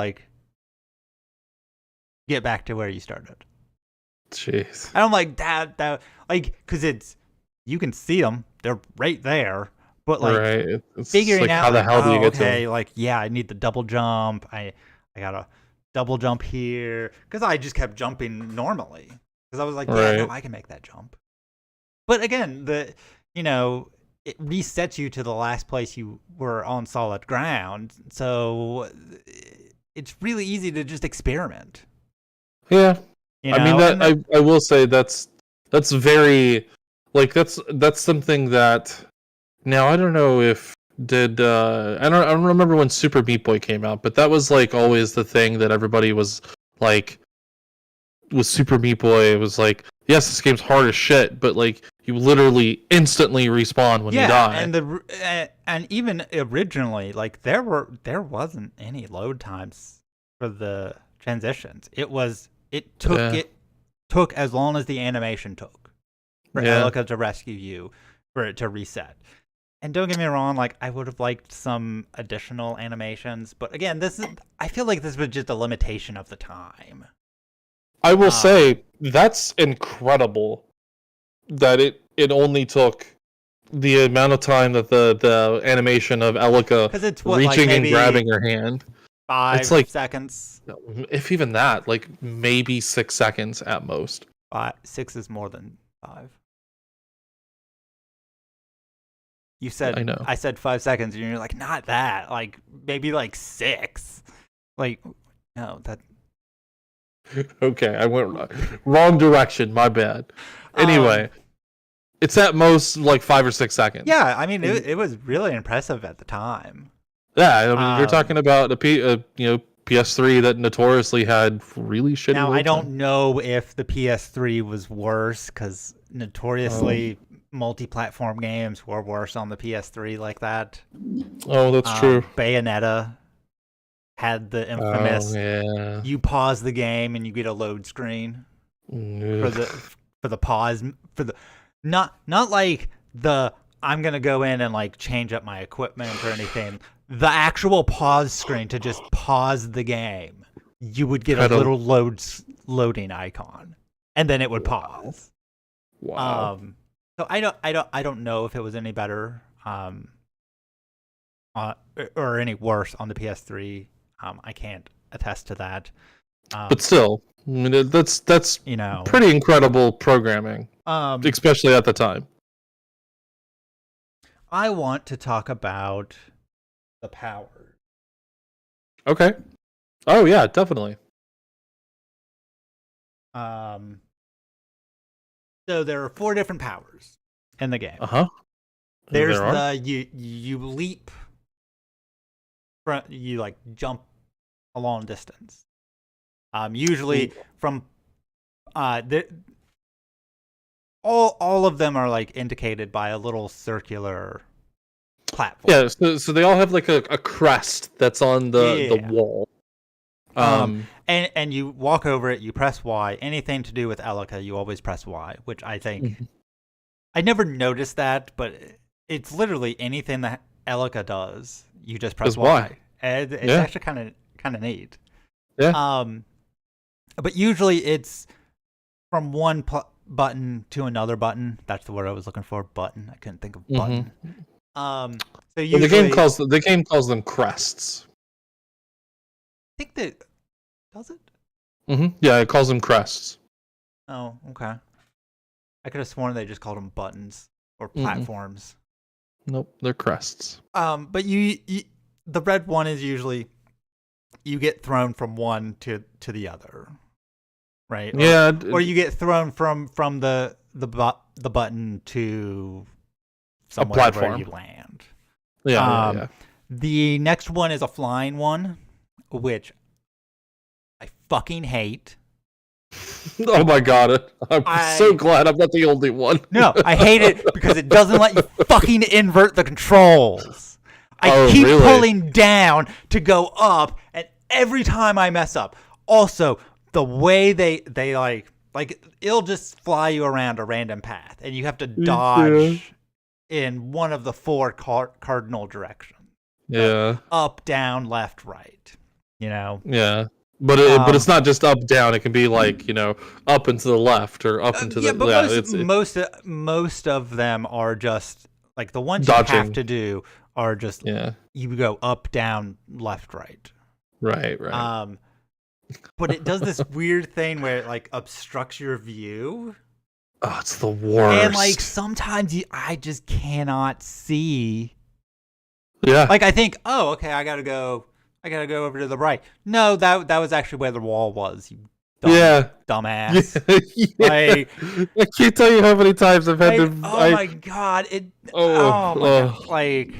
get back to where you started. Jeez. And I'm like, that because you can see them, they're right there, But like right. It's figuring like, out how the like, hell do you oh, get to okay, them? like yeah, I need the double jump. I gotta double jump here because I just kept jumping normally because I was like, yeah, no, Right. I can make that jump. But again, it resets you to the last place you were on solid ground, so it's really easy to just experiment. Yeah. I mean, And I will say that's very, like, that's something that, now I don't know if I don't remember when Super Meat Boy came out, but that was like always the thing that everybody was like, with Super Meat Boy. It was like, yes, this game's hard as shit, but like, you literally instantly respawn when you yeah, die. and even originally, like there wasn't any load times for the transitions. It took as long as the animation took for Yeah. Elika to rescue you, for it to reset. And don't get me wrong, like I would have liked some additional animations, but again, I feel like this was just a limitation of the time. I will say that's incredible that it only took the amount of time that the animation of Elika 'Cause it's what, like, reaching and maybe grabbing her hand. 5 It's like, seconds. if even that, like maybe 6 seconds at most. 6 is more than 5. I know. I said 5 seconds, and you're like, not that. Like maybe like 6. Like no, that. Okay, I went wrong direction. My bad. Anyway, it's at most like 5 or 6 seconds. Yeah, I mean it was really impressive at the time. Yeah, I mean, you're talking about a PS3 that notoriously had really shitty. Now load I don't time. know if the PS3 was worse because notoriously multi-platform games were worse on the PS3 like that. Oh, that's true. Bayonetta had the infamous. Oh, yeah. You pause the game and you get a load screen for the pause for the not like the I'm gonna go in and like change up my equipment or anything. The actual pause screen to just pause the game. You would get a little loading icon, and then it would pause. Wow. So I don't know if it was any better or any worse on the PS3. I can't attest to that. But still, I mean, that's pretty incredible programming, especially at the time. I want to talk about the power. Okay. Oh yeah, definitely. So there are 4 different powers in the game. There's you leap, you like jump a long distance. Usually from all of them are like indicated by a little circular platform. Yeah, so they all have like a crest that's on the wall. And you walk over it, you press Y. Anything to do with Elika, you always press Y, which I think I never noticed that, but it's literally anything that Elika does, you just press Y. And it's actually kind of neat. Yeah. But usually it's from one button to another button. That's the word I was looking for. Button. I couldn't think of button. So usually the game calls them crests. I think that does it. Yeah, it calls them crests. Oh, okay. I could have sworn they just called them buttons or platforms. Nope, they're crests. But you the red one is usually you get thrown from one to the other, right? Or you get thrown from the button to somewhere where you land. Yeah. The next one is a flying one, which I fucking hate. Oh my god, I'm so glad I'm not the only one. No, I hate it because it doesn't let you fucking invert the controls. I keep pulling down to go up, and every time I mess up. Also, the way they like it'll just fly you around a random path, and you have to dodge in one of the 4 cardinal directions. Yeah. Up, down, left, right. Yeah. But it's not just up down. It can be like up and to the left or up and to the but most of them are just Like the ones you Dodging. have to do are just Yeah. you go up, down, left, right. Right. But it does this weird thing where it like obstructs your view. Oh, it's the worst. And like sometimes I just cannot see. Yeah. Like I think, oh, okay, I gotta go over to the right. No, that was actually where the wall was. You dumbass. Yeah. Like, I can't tell you how many times I've had like, to. my god! Oh my god! Like,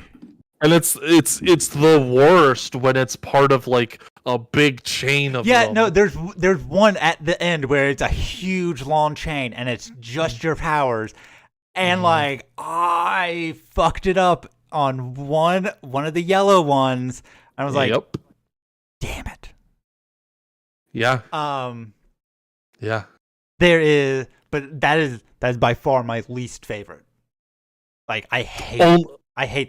and it's the worst when it's part of like a big chain of them. no, there's one at the end where it's a huge long chain and it's just your powers, and like I fucked it up on one of the yellow ones. I was like, yep. Damn it. Yeah. Yeah. There is, but that is by far my least favorite. Like I hate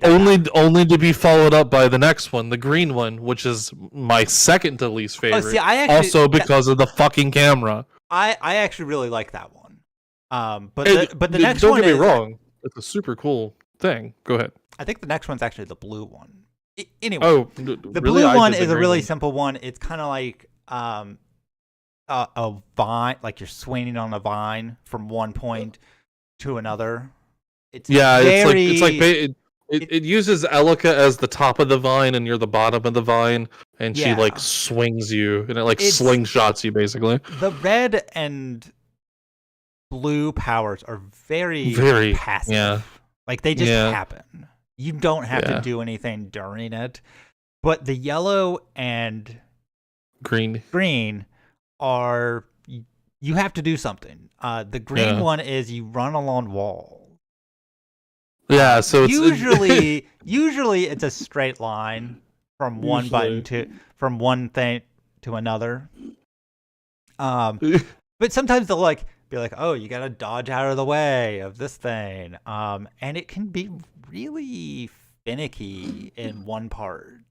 that. Only to be followed up by the next one, the green one, which is my second to least favorite. Oh, see, I actually, also because of the fucking camera. I actually really like that one. But the next don't one get me is wrong. It's a super cool thing. Go ahead. I think the next one's actually the blue one. Anyway, the blue one is a really simple one. It's kind of like a vine, like you're swinging on a vine from one point to another. It uses Elika as the top of the vine and you're the bottom of the vine, and she like swings you and it like slingshots you basically. The red and blue powers are very passive. Yeah. Like they just happen. You don't have to do anything during it. But the yellow and green are you have to do something. The green one is you run along walls. Yeah, so it's usually it's a straight line from one from one thing to another. But sometimes they'll like be like, oh, you gotta dodge out of the way of this thing. And it can be really finicky in one part.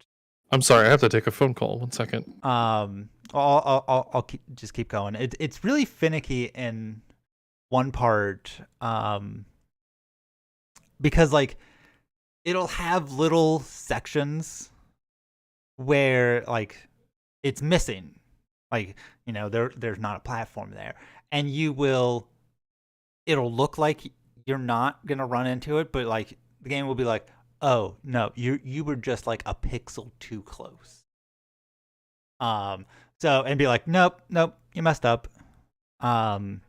I'm sorry, I have to take a phone call. 1 second. I'll keep going. It's really finicky in one part. Because like it'll have little sections where like it's missing. Like, there's not a platform there. And it'll look like you're not gonna run into it, but like the game will be like, oh no, you were just like a pixel too close. And be like, nope, you messed up. I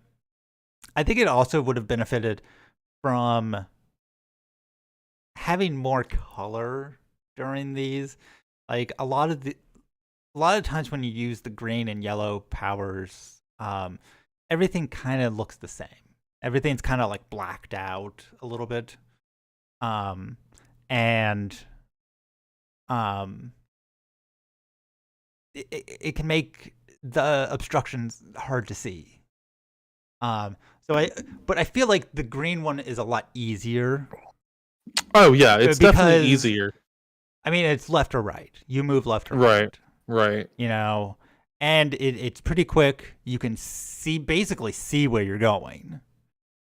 think it also would have benefited from having more color during these. Like a lot of times when you use the green and yellow powers, everything kind of looks the same. Everything's kind of like blacked out a little bit. It can make the obstructions hard to see. But I feel like the green one is a lot easier. Oh yeah, it's definitely easier. I mean, it's left or right. You move left or right. Right. And it's pretty quick. You can basically see where you're going.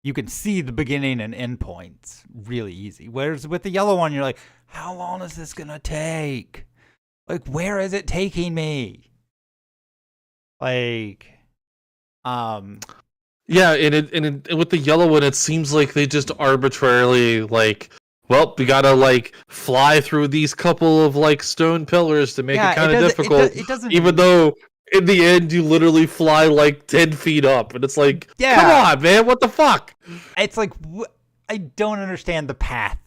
You can see the beginning and end points really easy. Whereas with the yellow one, you're like, how long is this gonna take? Like, where is it taking me? Like, yeah, and with the yellow one, it seems like they just arbitrarily like, well, we gotta like fly through these couple of like stone pillars to make it kind of difficult. It doesn't, even though in the end you literally fly like 10 feet up, and it's like, come on, man, what the fuck? It's like I don't understand the path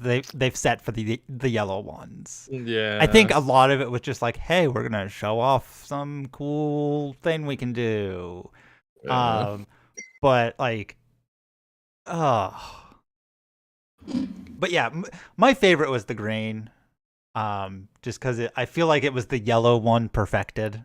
they've set for the yellow ones. Yeah, I think a lot of it was just like, hey, we're gonna show off some cool thing we can do. But like, but yeah, my favorite was the green, just because I feel like it was the yellow one perfected.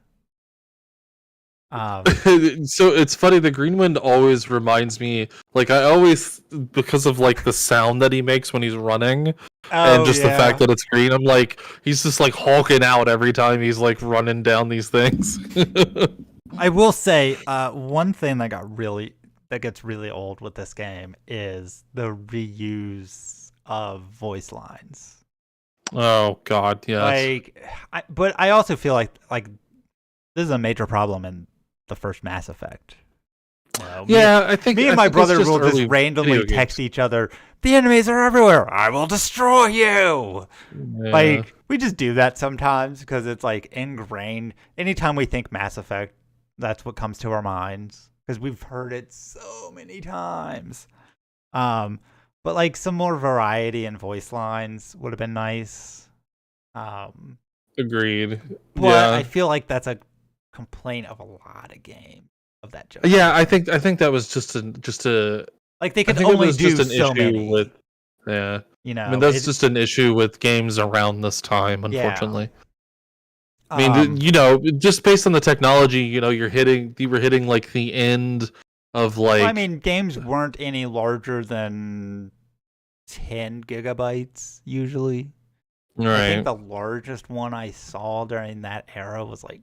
So it's funny, the green one always reminds me, like I always, because of like the sound that he makes when he's running, and just the fact that it's green, I'm like, he's just like hulking out every time he's like running down these things. I will say, one thing that that gets really old with this game is the reuse of voice lines. Oh God, yes. But I also feel like this is a major problem in the first Mass Effect. Yeah, I think me and I my think it's brother will just early randomly video text games. each other, "The enemies are everywhere. I will destroy you." Yeah. Like, we just do that sometimes because it's like ingrained. Anytime we think Mass Effect, that's what comes to our minds because we've heard it so many times. But like some more variety in voice lines would have been nice. Agreed. But Yeah. I feel like that's a complaint of a lot of games of that Yeah, generation. I think that was just a Like they I could think it only was just do an so issue many. with yeah. You I mean, know, that's just an issue with games around this time, yeah. unfortunately. I mean, you know, just based on the technology, you know, you were hitting like the end of Well, I like mean, games weren't any larger than 10 gigabytes usually. I think right. the largest one I saw during that era was like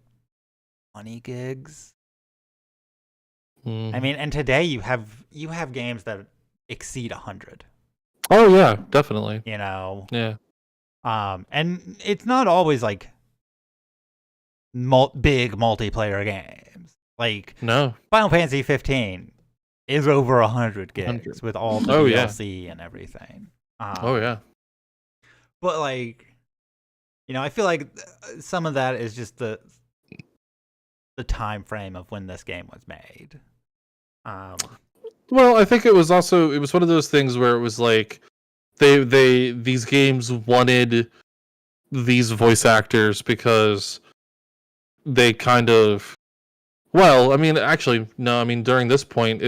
20 gigs. I mean, and today you have games that exceed 100. Oh yeah, definitely. You know, Yeah. and it's not always like big multiplayer games. Like No. Final Fantasy 15 is over 100 gigs 100. with all the Oh yeah. DLC and everything. Oh yeah. But like, you know, I feel like some of that is just the time frame of when this game was made. Well, I think it was one of those things where it was like these games wanted these voice actors because they kind of well, I mean, actually, no, I mean during this point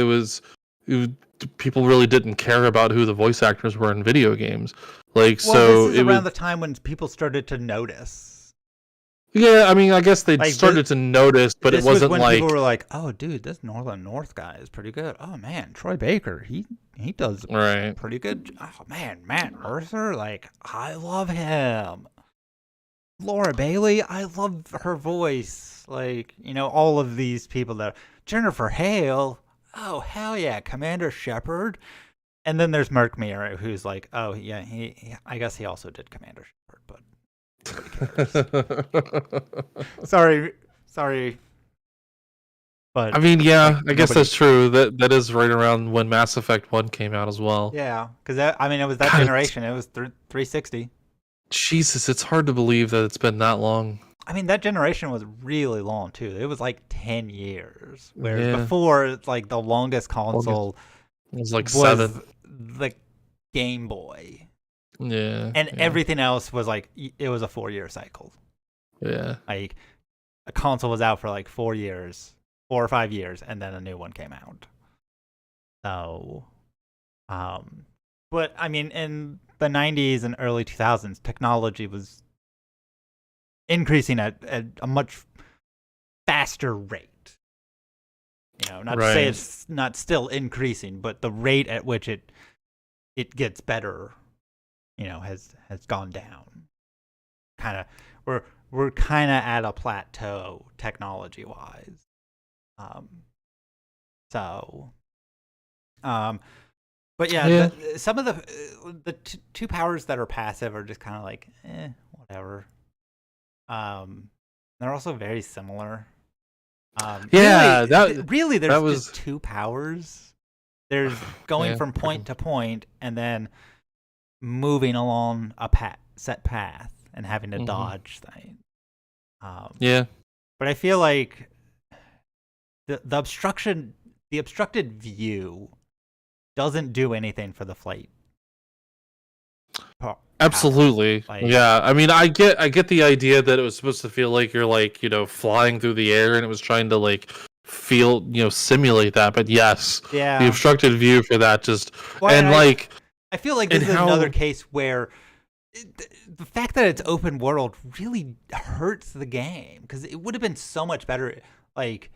people really didn't care about who the voice actors were in video games. Like well, so this is it was around the time when people started to notice. yeah, I mean, I guess they Like started to notice, but it this was wasn't when people like were like, "Oh, dude, this Northern North guy is pretty good. Oh man, Troy Baker, he does right. pretty good. Oh man, Matt Mercer, like I love him. Laura Bailey, I love her voice. Like, you know, all of these people that Jennifer Hale, oh hell yeah, Commander Shepard." And then there's Mark Mir, who's like, "Oh yeah, he I guess he also did Commander Shepard, but nobody cares." sorry, but I mean, yeah, like I guess nobody. that's true. That is right around when Mass Effect 1 came out as well. Yeah, because I mean, it was that God, generation. It was 360. Jesus, it's hard to believe that it's been that long. I mean, that generation was really long too. It was like 10 years, whereas Yeah, before, like the longest console it was like was 7. the Game Boy, Yeah, and yeah, everything else was like it was a 4-year cycle. yeah. Like a console was out for like 4 or 5 years, and then a new one came out. So, but I mean, in the 90s and early 2000s, technology was increasing at a much faster rate. You know, not to say Right. it's not still increasing, but the rate at which it gets better, you know, has gone down. Kind of, we're kind of at a plateau technology wise. So, but yeah, Yeah. some of the two powers that are passive are just kind of like, whatever. They're also very similar. Yeah, really, there's that was just two powers. There's going yeah, from pretty point to point and then moving along a set path and having to Mhm. dodge things. Yeah. But I feel like the obstructed view doesn't do anything for the flight. Absolutely. Like, Yeah. I mean, I get the idea that it was supposed to feel like you're like, you know, flying through the air and it was trying to like feel, you know, simulate that. But yes, the yeah. obstructed view for that just Well, and like I feel like and this is how another case where the fact that it's open world really hurts the game because it would have been so much better, like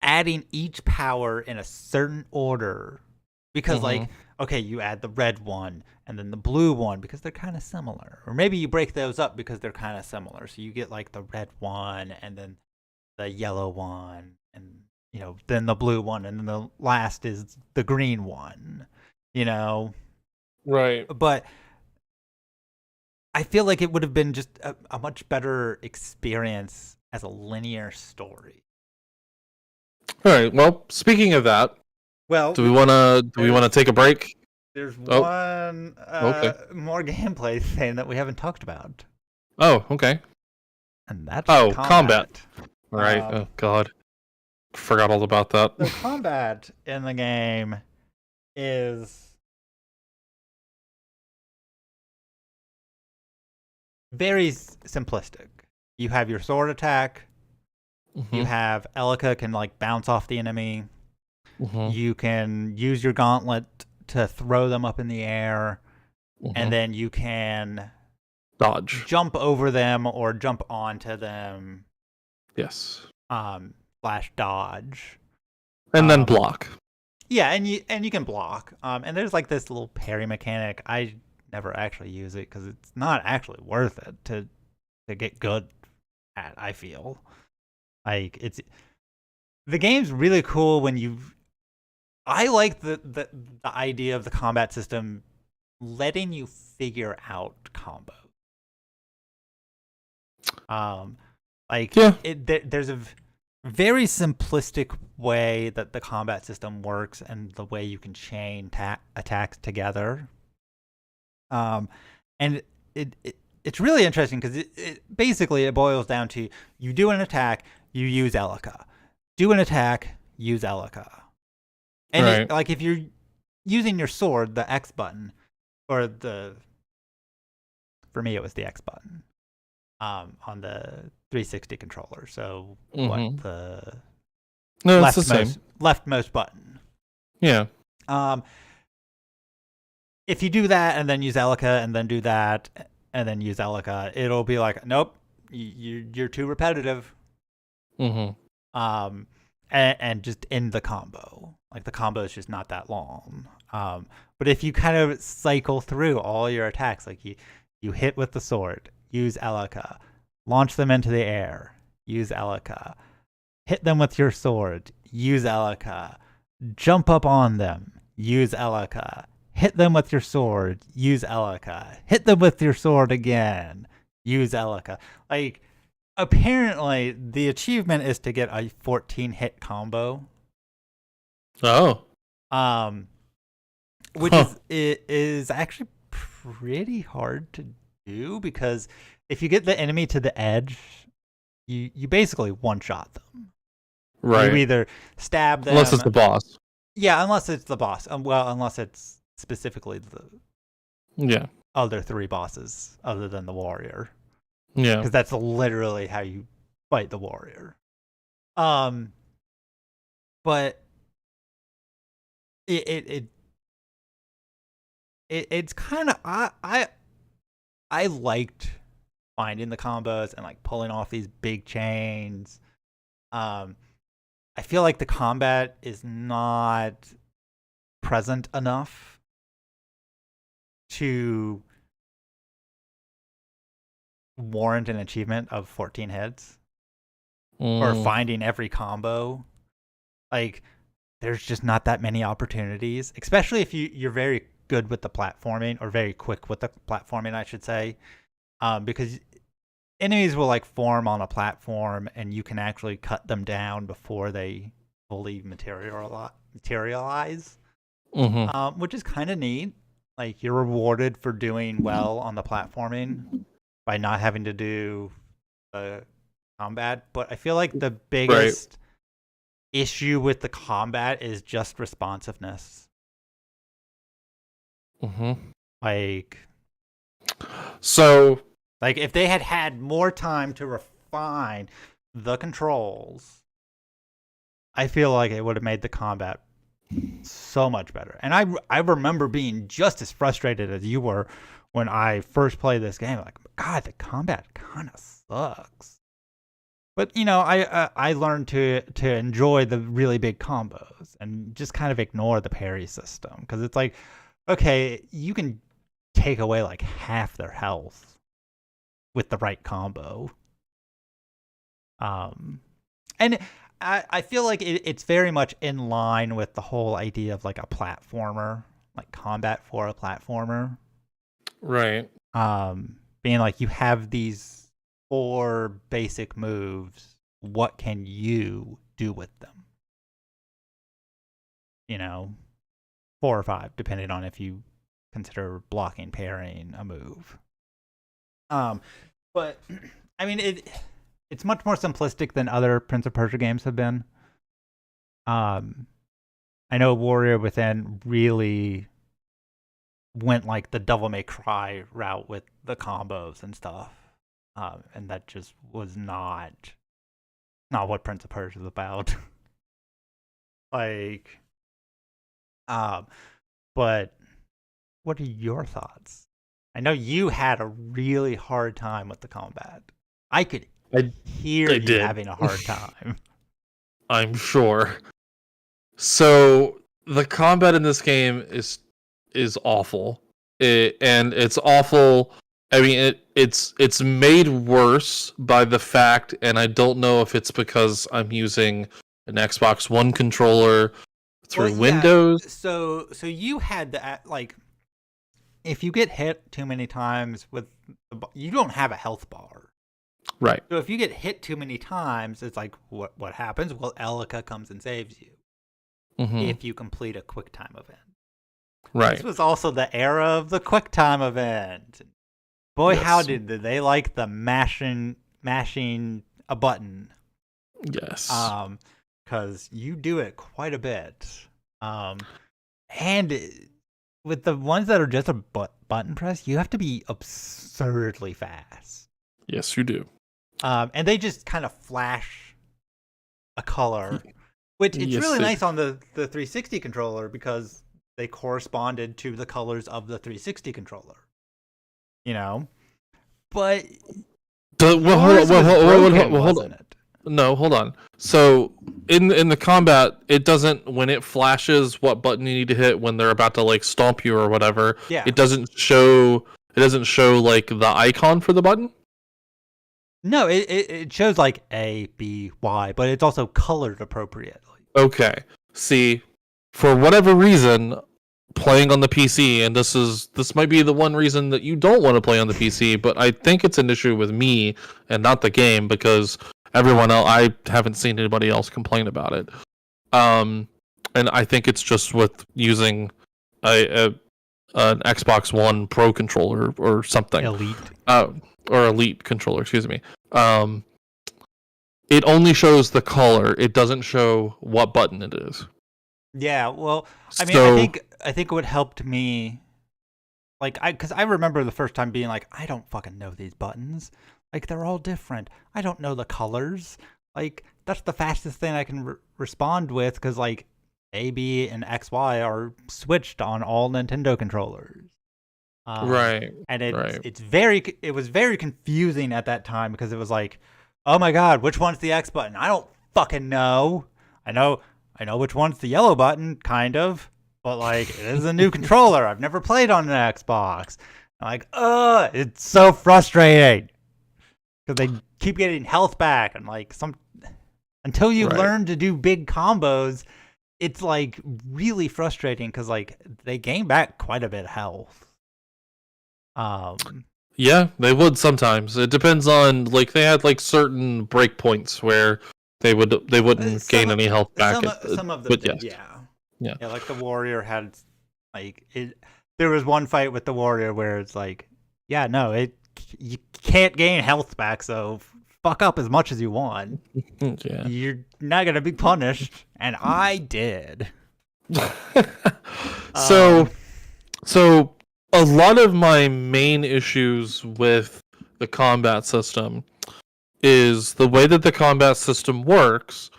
adding each power in a certain order. Because like, okay, you add the red one and then the blue one because they're kind of similar, or maybe you break those up because they're kind of similar. So you get like the red one and then the yellow one and then the blue one, and then the last is the green one, Right. But I feel like it would have been just a much better experience as a linear story. All right. Well, speaking of that, Well, do we want to take a break? There's Oh, one okay. more gameplay thing that we haven't talked about, Oh, okay. and that's combat. All right. Um, Oh God, forgot all about that. The combat in the game is very simplistic. You have your sword attack. You have Elika can bounce off the enemy. You can use your gauntlet to throw them up in the air, and then you can dodge, jump over them or jump onto them. Yes. / dodge, and then block. Yeah, and you can block. And there's this little parry mechanic. I never actually use it because it's not actually worth it to get good at. I feel the game's really cool when I like the idea of the combat system letting you figure out combos. There's a very simplistic way that the combat system works and the way you can chain attacks together. And it's really interesting because it basically boils down to you do an attack, you use Elika. Do an attack, use Elika. And if you're using your sword, the X button, or for me it was the X button, on the 360 controller. So what the leftmost button? Yeah. If you do that and then use Elika and then do that and then use Elika, it'll be like, nope, you're too repetitive. And just end the combo. The combo is just not that long. But if you kind of cycle through all your attacks, you hit with the sword, use Elika, launch them into the air, use Elika, hit them with your sword, use Elika, jump up on them, use Elika, hit them with your sword, use Elika, hit them with your sword again, use Elika. Apparently, the achievement is to get a 14-hit combo. Oh. Which is actually pretty hard to do because if you get the enemy to the edge, you basically one-shot them. Right. You either stab them... Unless it's the boss. Yeah, unless it's the boss. Unless it's specifically the other 3 bosses other than the warrior. Yeah. Because that's literally how you fight the warrior. But it's kind of I liked finding the combos and pulling off these big chains. I feel like the combat is not present enough to warrant an achievement of 14 hits or finding every combo. There's just not that many opportunities, especially if you're very good with the platforming or very quick with the platforming, I should say, because enemies will form on a platform and you can actually cut them down before they fully materialize, which is kind of neat. You're rewarded for doing well on the platforming by not having to do the combat. But I feel like the biggest issue with the combat is just responsiveness. So if they had more time to refine the controls, I feel like it would have made the combat so much better. And I remember being just as frustrated as you were when I first played this game. God, the combat kind of sucks. But I learned to enjoy the really big combos and just kind of ignore the parry system because it's okay, you can take away half their health with the right combo. And I feel like it's very much in line with the whole idea of like a platformer, like combat for a platformer. Right. Being like you have these 4 basic moves. What can you do with them? 4 or 5, depending on if you consider blocking, parrying a move. But I mean it's much more simplistic than other Prince of Persia games have been. I know Warrior Within really went like the Devil May Cry route with the combos and stuff. And that just was not what Prince of Persia is about. Like, but what are your thoughts? I know you had a really hard time with the combat. I could hear you having a hard time. I'm sure. So the combat in this game is awful, and it's awful. I mean, it's made worse by the fact, and I don't know if it's because I'm using an Xbox One controller through Windows. So you had to like, if you get hit too many times with, you don't have a health bar. Right. So if you get hit too many times, it's like, what happens? Well, Elika comes and saves you if you complete a quick time event. Right. This was also the era of the quick time event. Boy, yes. How did they like the mashing a button? Yes. Because you do it quite a bit. And with the ones that are just a button press, you have to be absurdly fast. Yes, you do. And they just kind of flash a color, which it's really nice on the 360 controller because they corresponded to the colors of the 360 controller. But hold on. No, hold on. So in the combat, it doesn't, when it flashes what button you need to hit when they're about to like stomp you or whatever. Yeah. It doesn't show like the icon for the button. No, it shows like A, B, Y, but it's also colored appropriately. Okay. See, for whatever reason, playing on the PC, and this might be the one reason that you don't want to play on the PC, but I think it's an issue with me and not the game because everyone else, I haven't seen anybody else complain about it. And I think it's just with using an Xbox One Pro controller or something. Elite. Or Elite controller, excuse me. It only shows the color. It doesn't show what button it is. Yeah, well, I mean, I think what helped me, like, because I remember the first time being like, I don't fucking know these buttons. Like, they're all different. I don't know the colors. Like, that's the fastest thing I can respond with, because, like, A, B, and X, Y are switched on all Nintendo controllers. Right. And it was very confusing at that time, because it was like, oh my god, which one's the X button? I don't fucking know. I know which one's the yellow button, kind of, but like it is a new controller. I've never played on an Xbox. I'm like, it's so frustrating because they keep getting health back, and like until you learn to do big combos, it's like really frustrating because like they gain back quite a bit of health. Yeah, they would sometimes. It depends on, like, they had like certain breakpoints where they wouldn't gain any health back. Some of them did, yeah. Like the warrior had, like, there was one fight with the warrior where it's like, yeah, no, you can't gain health back, so fuck up as much as you want. Yeah. You're not gonna be punished, and I did. So a lot of my main issues with the combat system is the way that the combat system works.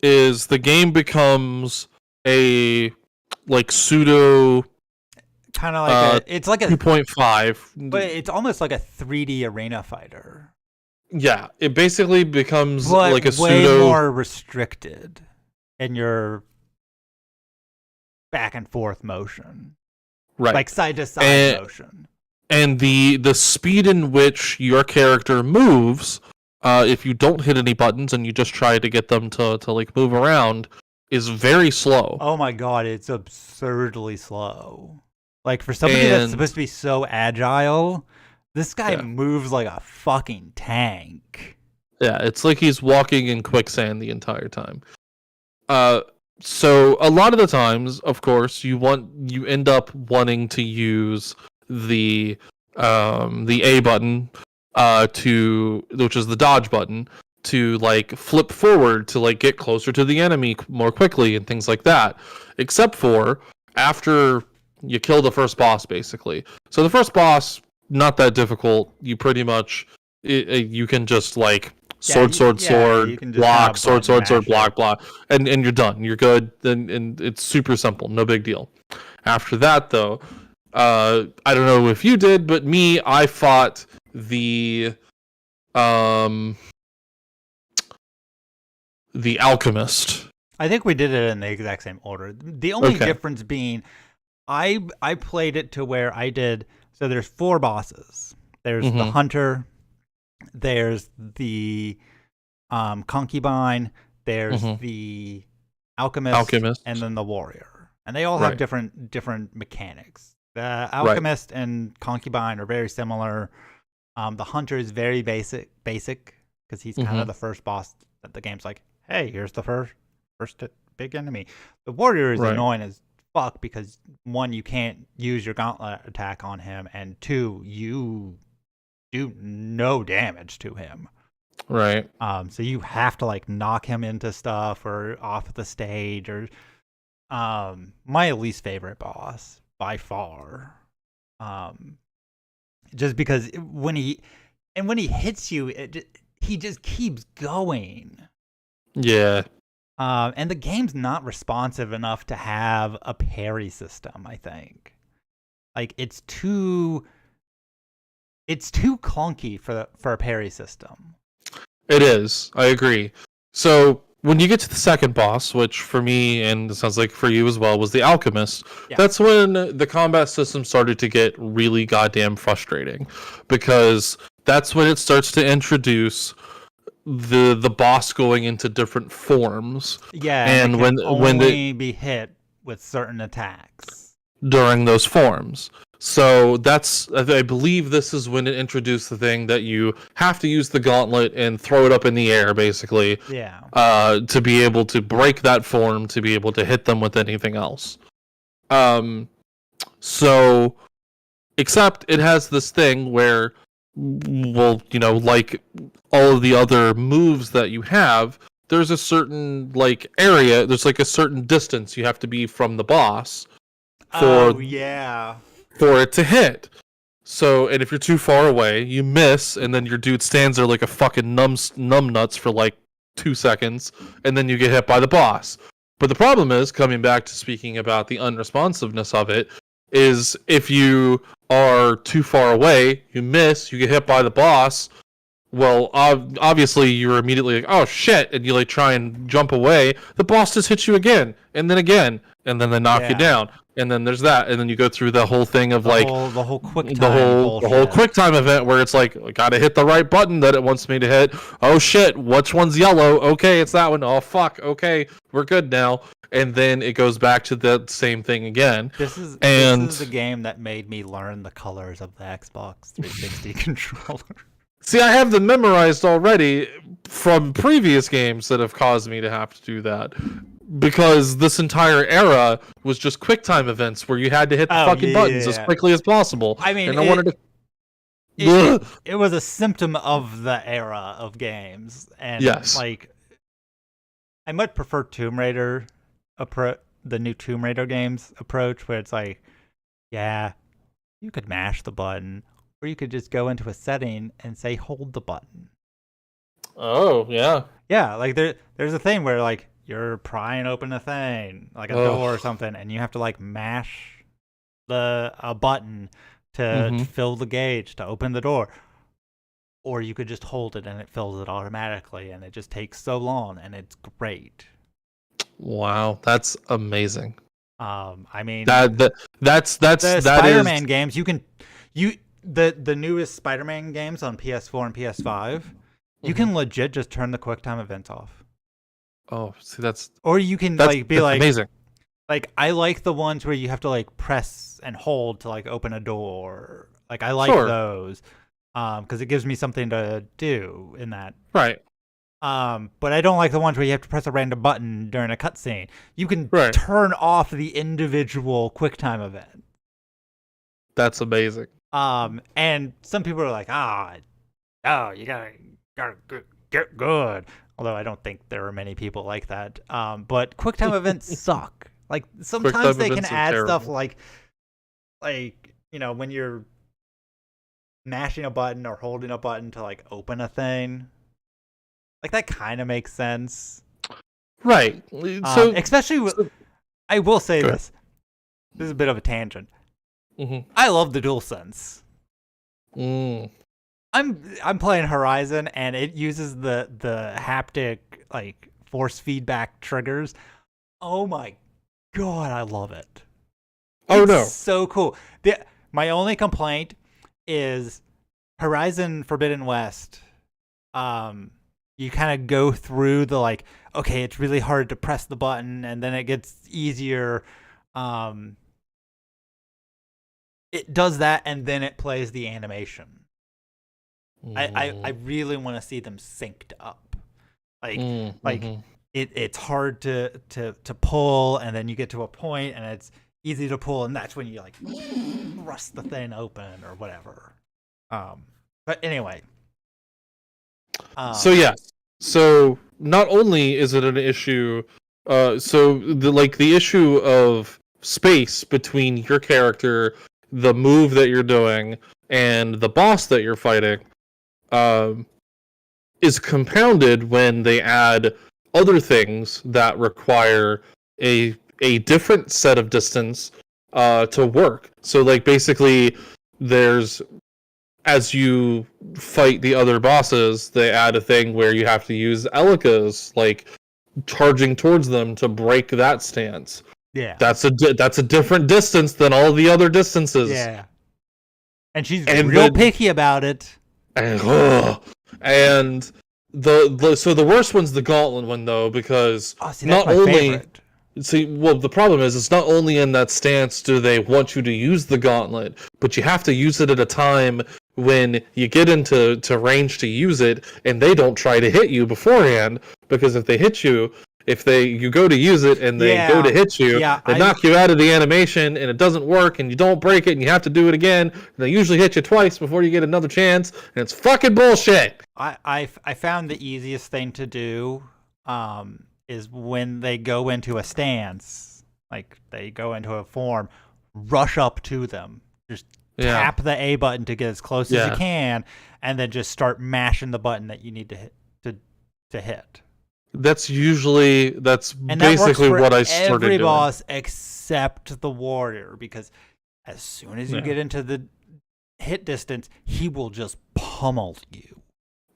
Is the game becomes a like pseudo kind of like it's like a 2.5, but it's almost like a 3D arena fighter. Yeah, it basically becomes but like a way pseudo more restricted in your back and forth motion. Right. Like side to side motion. And the speed in which your character moves if you don't hit any buttons and you just try to get them to like move around, is very slow. Oh my god, it's absurdly slow. Like, for somebody that's supposed to be so agile, this guy moves like a fucking tank. Yeah, it's like he's walking in quicksand the entire time. So a lot of the times, of course, you end up wanting to use the A button, which is the dodge button, to like flip forward to like get closer to the enemy more quickly and things like that. Except for after you kill the first boss, basically. So the first boss, not that difficult. You pretty much you can just like sword, block, sword, block, and you're done. You're good. And it's super simple, no big deal. After that, though, I don't know if you did, but I fought the alchemist. I think we did it in the exact same order. The only difference being, I played it to where I did. So there's 4 bosses. There's the hunter. There's the concubine. There's the alchemist, and then the warrior. And they all have different mechanics. The alchemist and concubine are very similar. The hunter is very basic because he's kind of the first boss that the game's like, hey, here's the first big enemy. The warrior is annoying as fuck because 1, you can't use your gauntlet attack on him, and 2, you do no damage to him. Right. So you have to like knock him into stuff or off the stage, or my least favorite boss by far. Just because when he hits you, he just keeps going. Yeah. And the game's not responsive enough to have a parry system, I think. Like, it's too clunky for a parry system. It is. I agree. So when you get to the second boss, which for me, and it sounds like for you as well, was the alchemist, that's when the combat system started to get really goddamn frustrating, because that's when it starts to introduce the boss going into different forms. Yeah, and when they be hit with certain attacks during those forms. So I believe this is when it introduced the thing that you have to use the gauntlet and throw it up in the air, basically. Yeah. To be able to break that form, to be able to hit them with anything else. So, except it has this thing where, well, like all of the other moves that you have, there's a certain like area, there's like a certain distance you have to be from the boss for it to hit. So, and if you're too far away, you miss, and then your dude stands there like a fucking numbnuts for like 2 seconds, and then you get hit by the boss. But the problem is, coming back to speaking about the unresponsiveness of it, is if you are too far away, you miss, you get hit by the boss, well, obviously you're immediately like, oh shit, and you like try and jump away, the boss just hits you again, and then they knock you down. And then there's that, and then you go through the whole thing of the whole quick time the whole quick time event where it's like, I gotta hit the right button that it wants me to hit. Oh shit, which one's yellow? Okay, it's that one. Oh fuck, okay, we're good now. And then it goes back to the same thing again. This is the game that made me learn the colors of the Xbox 360 controller. See, I have them memorized already from previous games that have caused me to have to do that. Because this entire era was just QuickTime events where you had to hit the fucking buttons as quickly as possible. I mean, and I wanted to. It was a symptom of the era of games, and like, I might prefer Tomb Raider the new Tomb Raider games approach, where it's like, yeah, you could mash the button, or you could just go into a setting and say hold the button. Oh yeah, yeah. Like there's a thing where like, you're prying open a thing, like a door or something, and you have to like mash a button to fill the gauge to open the door. Or you could just hold it and it fills it automatically, and it just takes so long, and it's great. Wow, that's amazing. I mean, that's Spider-Man games. The newest Spider-Man games on PS4 and PS5. You can legit just turn the QuickTime events off. Oh, see, that's Or you can that's amazing. Like, I like the ones where you have to like press and hold to like open a door. Like, I like Sure. those because it gives me something to do in that. Right. But I don't like the ones where you have to press a random button during a cutscene. You can Right. turn off the individual QuickTime event. That's amazing. And some people are like, you gotta get good. Although I don't think there are many people like that. But QuickTime events suck. Like, sometimes they can add stuff like when you're mashing a button or holding a button to like open a thing. Like, that kind of makes sense. Right. So especially I will say this. This is a bit of a tangent. Mm-hmm. I love the DualSense. Mm. I'm playing Horizon, and it uses the haptic like force feedback triggers. Oh my god, I love it. Oh, it's no. So cool. My only complaint is Horizon Forbidden West. You kind of go through the like, okay, it's really hard to press the button, and then it gets easier. It does that, and then it plays the animation. I really want to see them synced up. It's hard to pull, and then you get to a point, and it's easy to pull, and that's when you like thrust the thing open or whatever. But anyway. So not only is it an issue, the issue of space between your character, the move that you're doing, and the boss that you're fighting, is compounded when they add other things that require a different set of distance to work. So, like, basically, as you fight the other bosses, they add a thing where you have to use Elikah's, like, charging towards them to break that stance. Yeah. That's a different distance than all the other distances. Yeah. And she's real picky about it. And the worst one's the Gauntlet one, though, because not only favorite. The problem is it's not only in that stance do they want you to use the Gauntlet, but you have to use it at a time when you get into range to use it, and they don't try to hit you beforehand, because if they hit you, you go to use it and they go to hit you, they knock you out of the animation, and it doesn't work, and you don't break it, and you have to do it again, and they usually hit you twice before you get another chance, and it's fucking bullshit. I found the easiest thing to do is when they go into a stance, like they go into a form, rush up to them, just tap the A button to get as close as you can, and then just start mashing the button that you need to hit. That's basically what I started every doing. Boss except the warrior, because as soon as you get into the hit distance, he will just pummel you.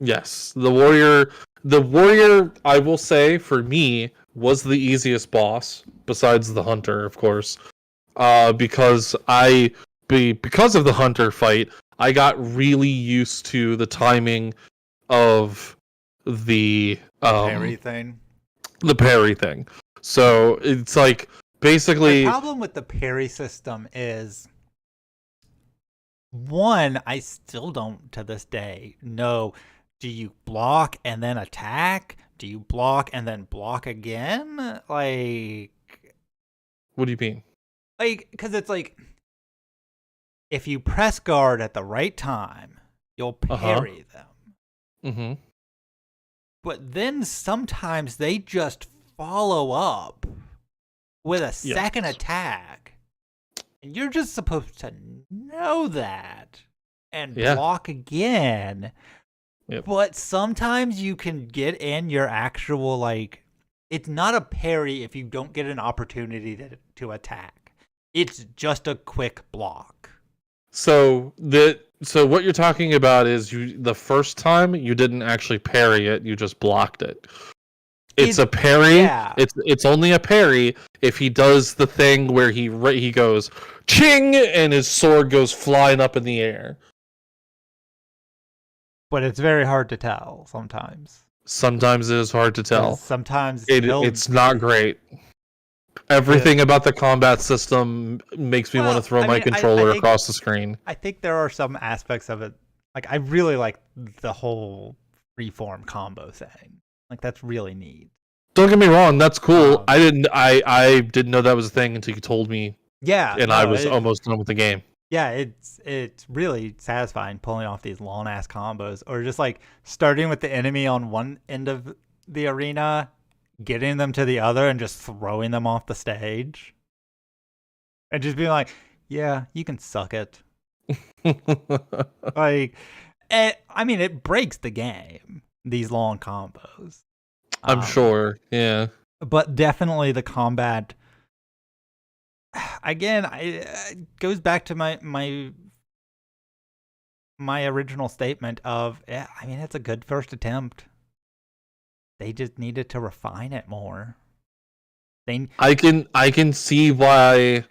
Yes, the warrior, I will say, for me, was the easiest boss, besides the hunter, of course. Because of the hunter fight, I got really used to the timing of the parry thing. The parry thing. So it's like basically the problem with the parry system is, one, I still don't to this day know, do you block and then attack? Do you block and then block again? Like, what do you mean? Like, because it's like, if you press guard at the right time, you'll parry them. Mm-hmm. But then sometimes they just follow up with a second attack. And you're just supposed to know that and block again. Yep. But sometimes you can get in your actual, like, it's not a parry if you don't get an opportunity to attack. It's just a quick block. So what you're talking about is the first time you didn't actually parry it, you just blocked it. It's a parry. Yeah. It's only a parry if he does the thing where he goes ching and his sword goes flying up in the air. But it's very hard to tell sometimes. Sometimes it is hard to tell. Sometimes It's not great. Everything about the combat system makes me want to throw my controller across the screen. I think there are some aspects of it. Like, I really like the whole freeform combo thing. Like, that's really neat. Don't get me wrong, that's cool. I didn't know that was a thing until you told me. Yeah. And I was almost done with the game. Yeah, it's really satisfying pulling off these long ass combos, or just like starting with the enemy on one end of the arena, getting them to the other, and just throwing them off the stage, and just being like, "Yeah, you can suck it." Like, I mean, it breaks the game. These long combos. I'm sure. Yeah. But definitely the combat. Again, it goes back to my original statement of, yeah, I mean, it's a good first attempt. They just needed to refine it more. I can see why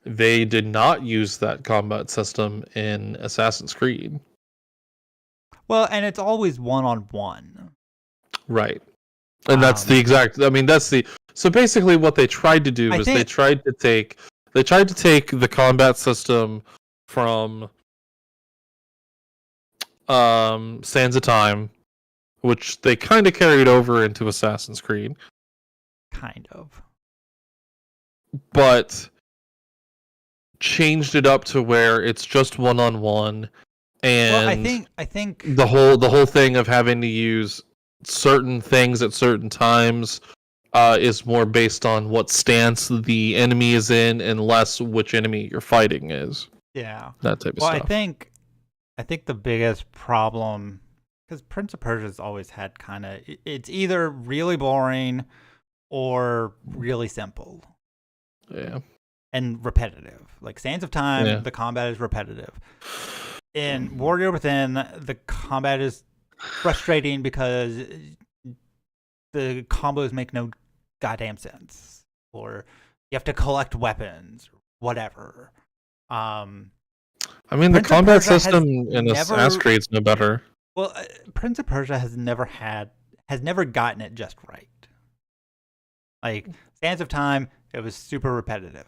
they did not use that combat system in Assassin's Creed. Well, and it's always one-on-one. Right. And that's the exact, I mean, that's the, so basically what they tried to do was they tried to take the combat system from Sands of Time, which they kind of carried over into Assassin's Creed. Kind of. But changed it up to where it's just one-on-one, and well, I think the whole thing of having to use certain things at certain times is more based on what stance the enemy is in, and less which enemy you're fighting is. Yeah, that type of stuff. I think the biggest problem, because Prince of Persia's always had kind of, it's either really boring or really simple. Yeah. And repetitive. Like Sands of Time, the combat is repetitive. In Warrior Within, the combat is frustrating because the combos make no goddamn sense. Or you have to collect weapons, whatever. I mean, the combat system in Assassin's Creed is no better. Well, Prince of Persia has never gotten it just right. Like, Sands of Time, it was super repetitive.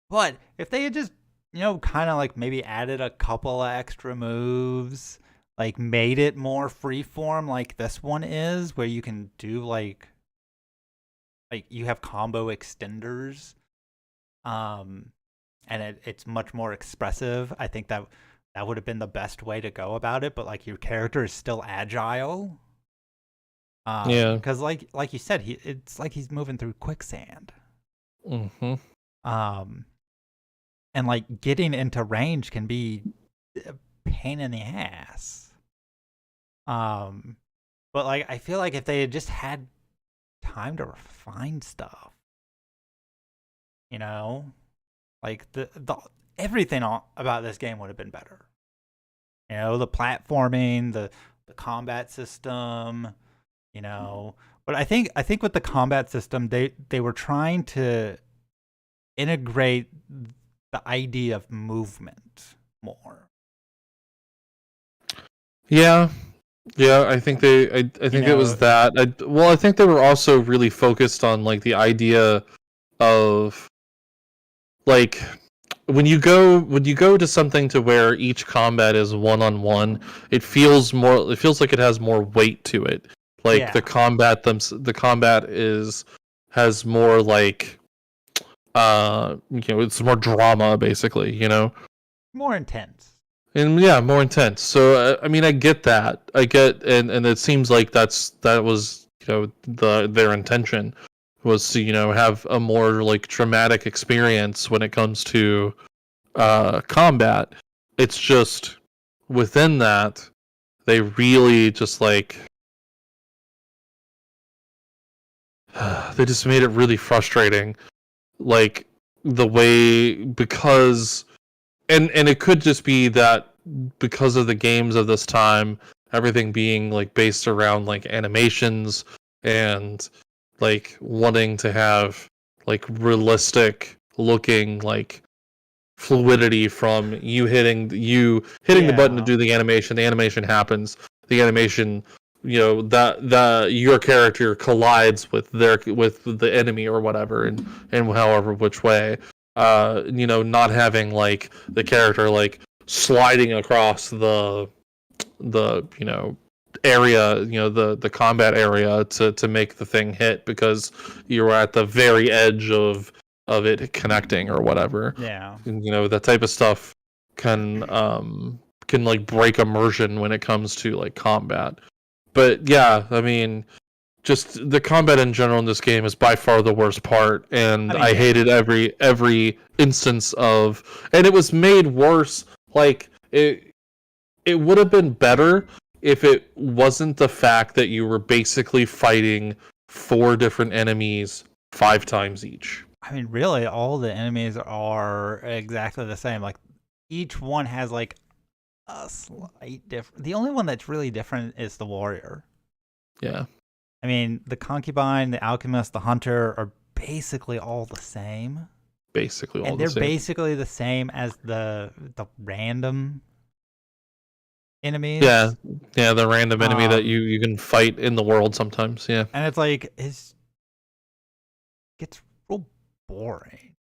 But if they had just, kind of like maybe added a couple of extra moves, like made it more freeform like this one is, where you can do like you have combo extenders, and it's much more expressive. I think that would have been the best way to go about it. But like, your character is still agile. Because like you said, it's like he's moving through quicksand. Mm-hmm. And like getting into range can be a pain in the ass. But like, I feel like if they had just had time to refine stuff, like the everything about this game would have been better. The platforming, the combat system, But I think with the combat system, they were trying to integrate the idea of movement more. Yeah, I think it was that. I think they were also really focused on like the idea of like when you go to something to where each combat is one-on-one, it feels like it has more weight to it. Like the combat has more like it's more drama, basically, more intense. And more intense. So I mean, I get that. And it seems like that was their intention was to have a more like traumatic experience when it comes to combat. It's just within that they really just like they just made it really frustrating, like the way, because and it could just be that because of the games of this time, everything being like based around like animations and like wanting to have like realistic looking like fluidity from you hitting the button to do the animation happens. the animation, that your character collides with the enemy or whatever, and however which way. Not having like the character like sliding across the area, the combat area to make the thing hit because you're at the very edge of it connecting or whatever. Yeah. And, that type of stuff can like break immersion when it comes to like combat. But yeah, I mean, just the combat in general in this game is by far the worst part, and I hated every instance of, and it was made worse. Like it would have been better if it wasn't the fact that you were basically fighting 4 different enemies 5 times each. I mean, really, all the enemies are exactly the same. Like, each one has like a slight difference. The only one that's really different is the warrior. Yeah. I mean, the concubine, the alchemist, the hunter are basically all the same. Basically all the same. And they're basically the same as the random enemies. Yeah, the random enemy that you can fight in the world sometimes. Yeah, and it's like it gets real boring.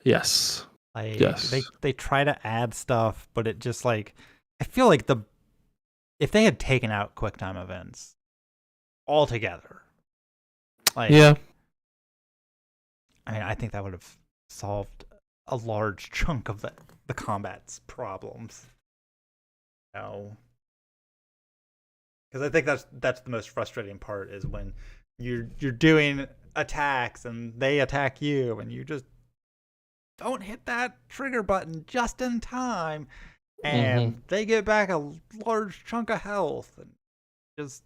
Yes. Like yes. They try to add stuff, but it just like I feel like if they had taken out QuickTime events altogether, like yeah, I mean I think that would have solved a large chunk of the combat's problems. No, because I think that's the most frustrating part is when you're doing attacks and they attack you and you just don't hit that trigger button just in time, and they get back a large chunk of health, and just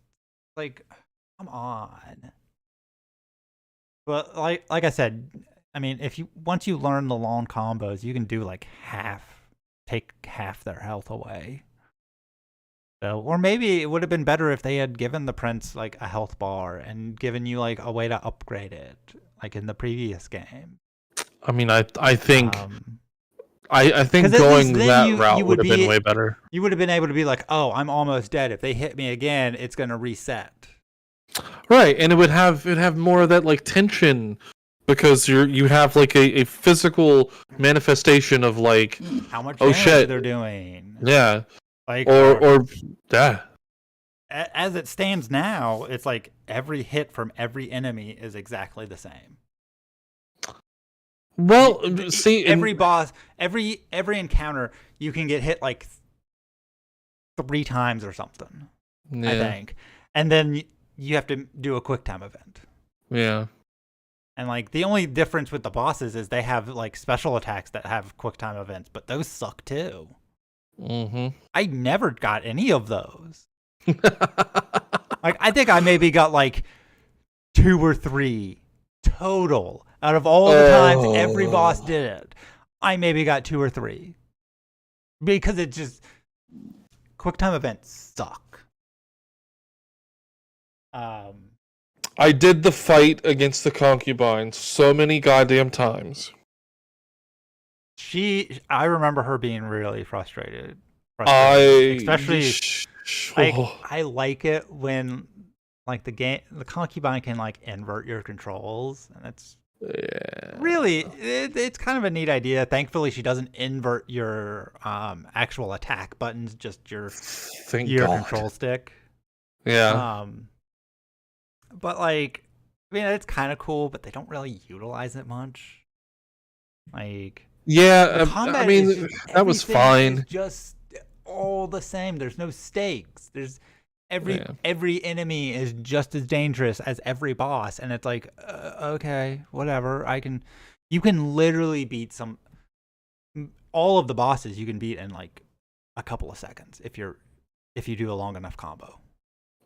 like, come on. But like I said, I mean, once you learn the long combos, you can do like take half their health away. So, or maybe it would have been better if they had given the prince like a health bar and given you like a way to upgrade it, like in the previous game. I mean, I think I think going that route would have been way better. You would have been able to be like, oh, I'm almost dead. If they hit me again, it's gonna reset. Right, and it would have more of that like tension because you have like a physical manifestation of like how much damage shit they're doing. Yeah. Like or yeah. As it stands now, it's like every hit from every enemy is exactly the same. Well, see, every boss, every encounter, you can get hit like 3 times or something. Yeah. I think, and then you have to do a QuickTime event. Yeah. And like the only difference with the bosses is they have like special attacks that have QuickTime events, but those suck too. I never got any of those. Like I think I maybe got like 2 or 3 total out of all the times every boss did it. I maybe got 2 or 3 because it just QuickTime events suck. I did the fight against the concubine so many goddamn times. I remember her being really frustrated. Especially I like it when like the concubine can like invert your controls, and it's really it's kind of a neat idea. Thankfully, she doesn't invert your actual attack buttons, just your control stick. Yeah. But like, I mean, it's kind of cool, but they don't really utilize it much. Like, yeah, I mean, that was fine. It's just all the same. There's no stakes. There's every enemy is just as dangerous as every boss, and it's like, okay, whatever. You can literally beat all of the bosses. You can beat in like a couple of seconds if you do a long enough combo.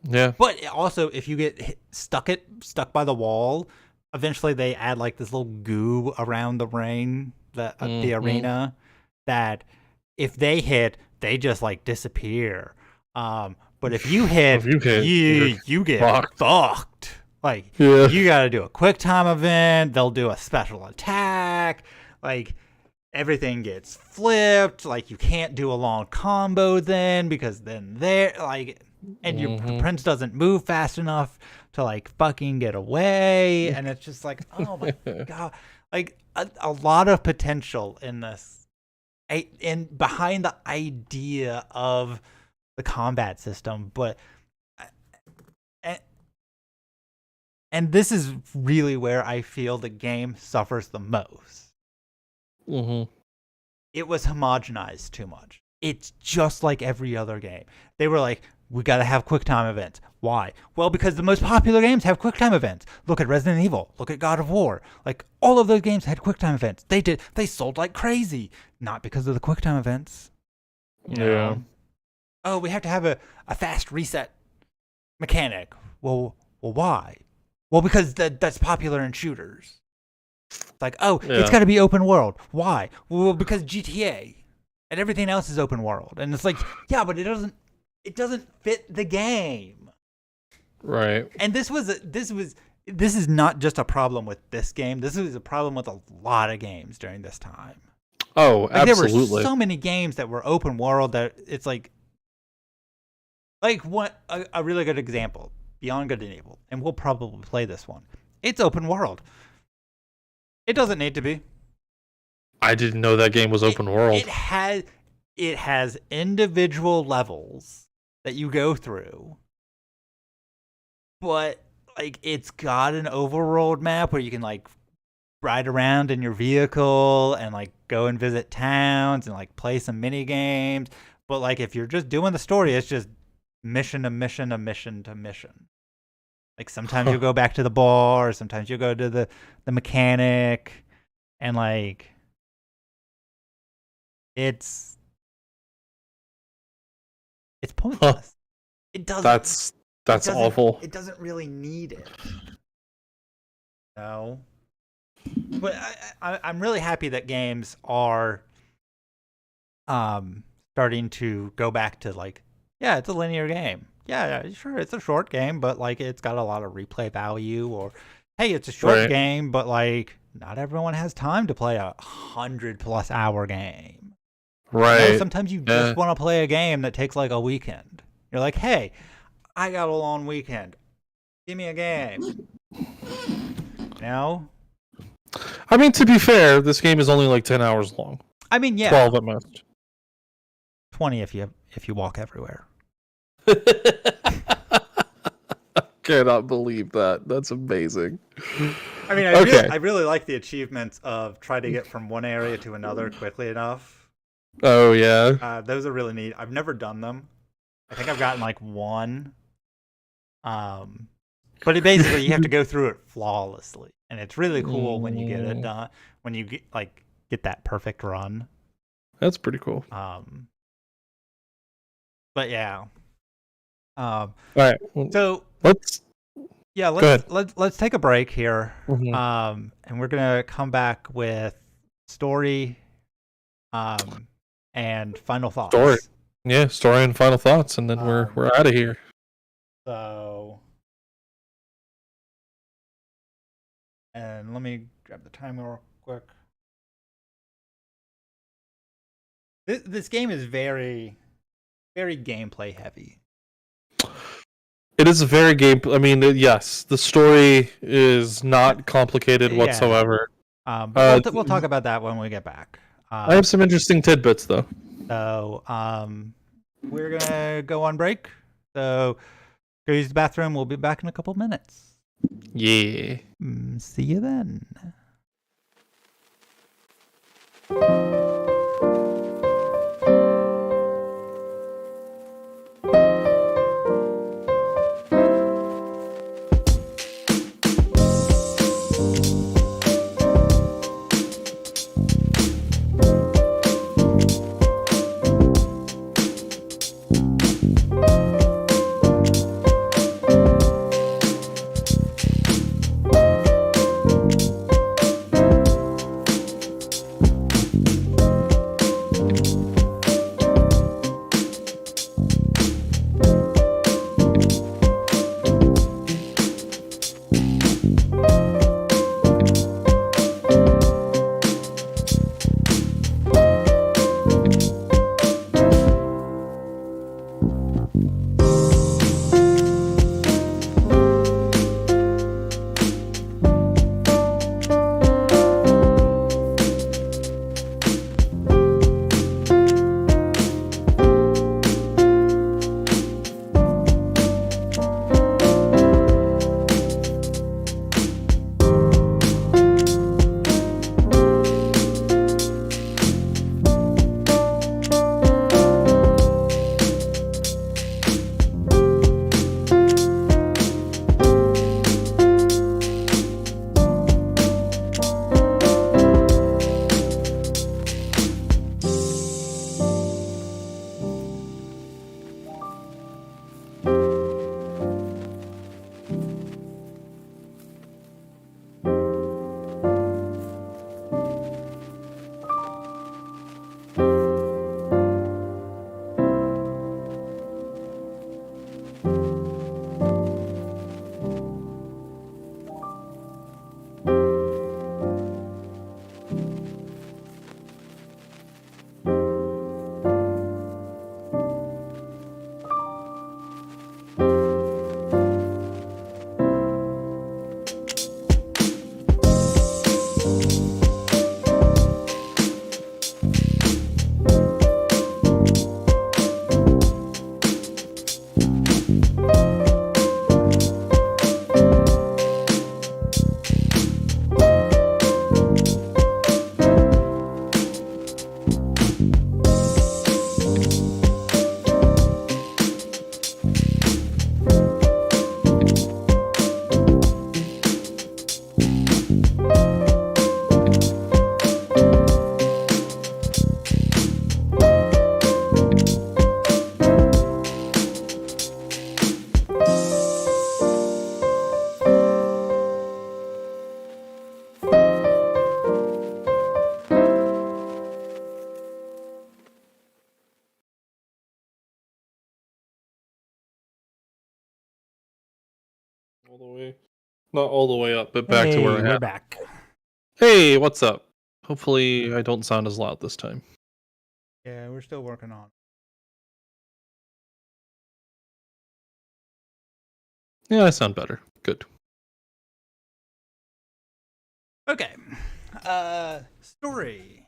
Yeah. But also, if you get stuck by the wall, eventually they add like this little goo around the ring, the arena, that if they hit, they just like disappear. But if you hit, you get fucked. Like you got to do a QuickTime event. They'll do a special attack. Like everything gets flipped. Like, you can't do a long combo then, because then and your prince doesn't move fast enough to like fucking get away. And it's just like, oh my god, like a lot of potential in this, behind the idea of the combat system. But and this is really where I feel the game suffers the most. It was homogenized too much. It's just like every other game. They were like, we got to have QuickTime events. Why? Well, because the most popular games have QuickTime events. Look at Resident Evil. Look at God of War. Like, all of those games had QuickTime events. They sold like crazy. Not because of the QuickTime events. You know? Oh, we have to have a fast reset mechanic. Well, why? Well, because that's popular in shooters. It's like, it's got to be open world. Why? Well, because GTA and everything else is open world. And it's like, yeah, but it doesn't fit the game. Right. And this is not just a problem with this game. This is a problem with a lot of games during this time. Oh, absolutely. There were so many games that were open world that it's like what a really good example, Beyond Good and Evil, and we'll probably play this one. It's open world. It doesn't need to be. I didn't know that game was open world. It has individual levels that you go through, but like it's got an overworld map where you can like ride around in your vehicle and like go and visit towns and like play some mini games. But like if you're just doing the story, it's just mission to mission to mission to mission. Like sometimes you'll go back to the bar, sometimes you'll go to the mechanic, and like it's pointless. It doesn't. That's awful. It doesn't really need it. No. But I'm really happy that games are starting to go back to like, yeah, it's a linear game. Yeah, sure, it's a short game, but like it's got a lot of replay value. Or, hey, it's a short game, but like not everyone has time to play 100+ hour game. Right. You know, sometimes you just want to play a game that takes like a weekend. You're like, hey, I got a long weekend. Give me a game. No? I mean, to be fair, this game is only like 10 hours long. I mean, yeah. 12 at most. 20 if you walk everywhere. Cannot believe that. That's amazing. I mean, I really like the achievements of trying to get from one area to another quickly enough. Oh, yeah. Those are really neat. I've never done them. I think I've gotten like one. But basically you have to go through it flawlessly. And it's really cool when you get it done, when you get that perfect run. That's pretty cool. But yeah. All right. So let's take a break here. Mm-hmm. And we're gonna come back with story, and final thoughts. Story and final thoughts, and then we're out of here. So, and let me grab the timer real quick. This game is very, very gameplay heavy. It is a very I mean, yes, the story is not complicated whatsoever. But we'll talk about that when we get back. I have some interesting tidbits, though. So, we're gonna go on break. So, go use the bathroom. We'll be back in a couple minutes. Yeah. See you then. All the way, not all the way up, but back to where I we're have. back. Hey, what's up? Hopefully, I don't sound as loud this time. Yeah, we're still working on. Yeah, I sound better. Good. Okay. Story.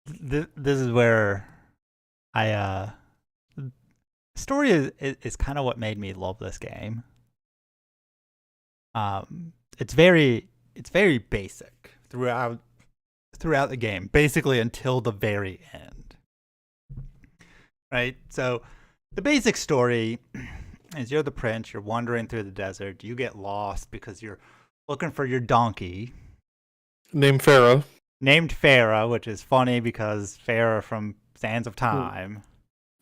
This is where I story is kind of what made me love this game. It's very basic throughout the game, basically until the very end. Right? So the basic story is you're the prince, you're wandering through the desert, you get lost because you're looking for your donkey. Named Farah. Named Farah, which is funny because Farah from Sands of Time.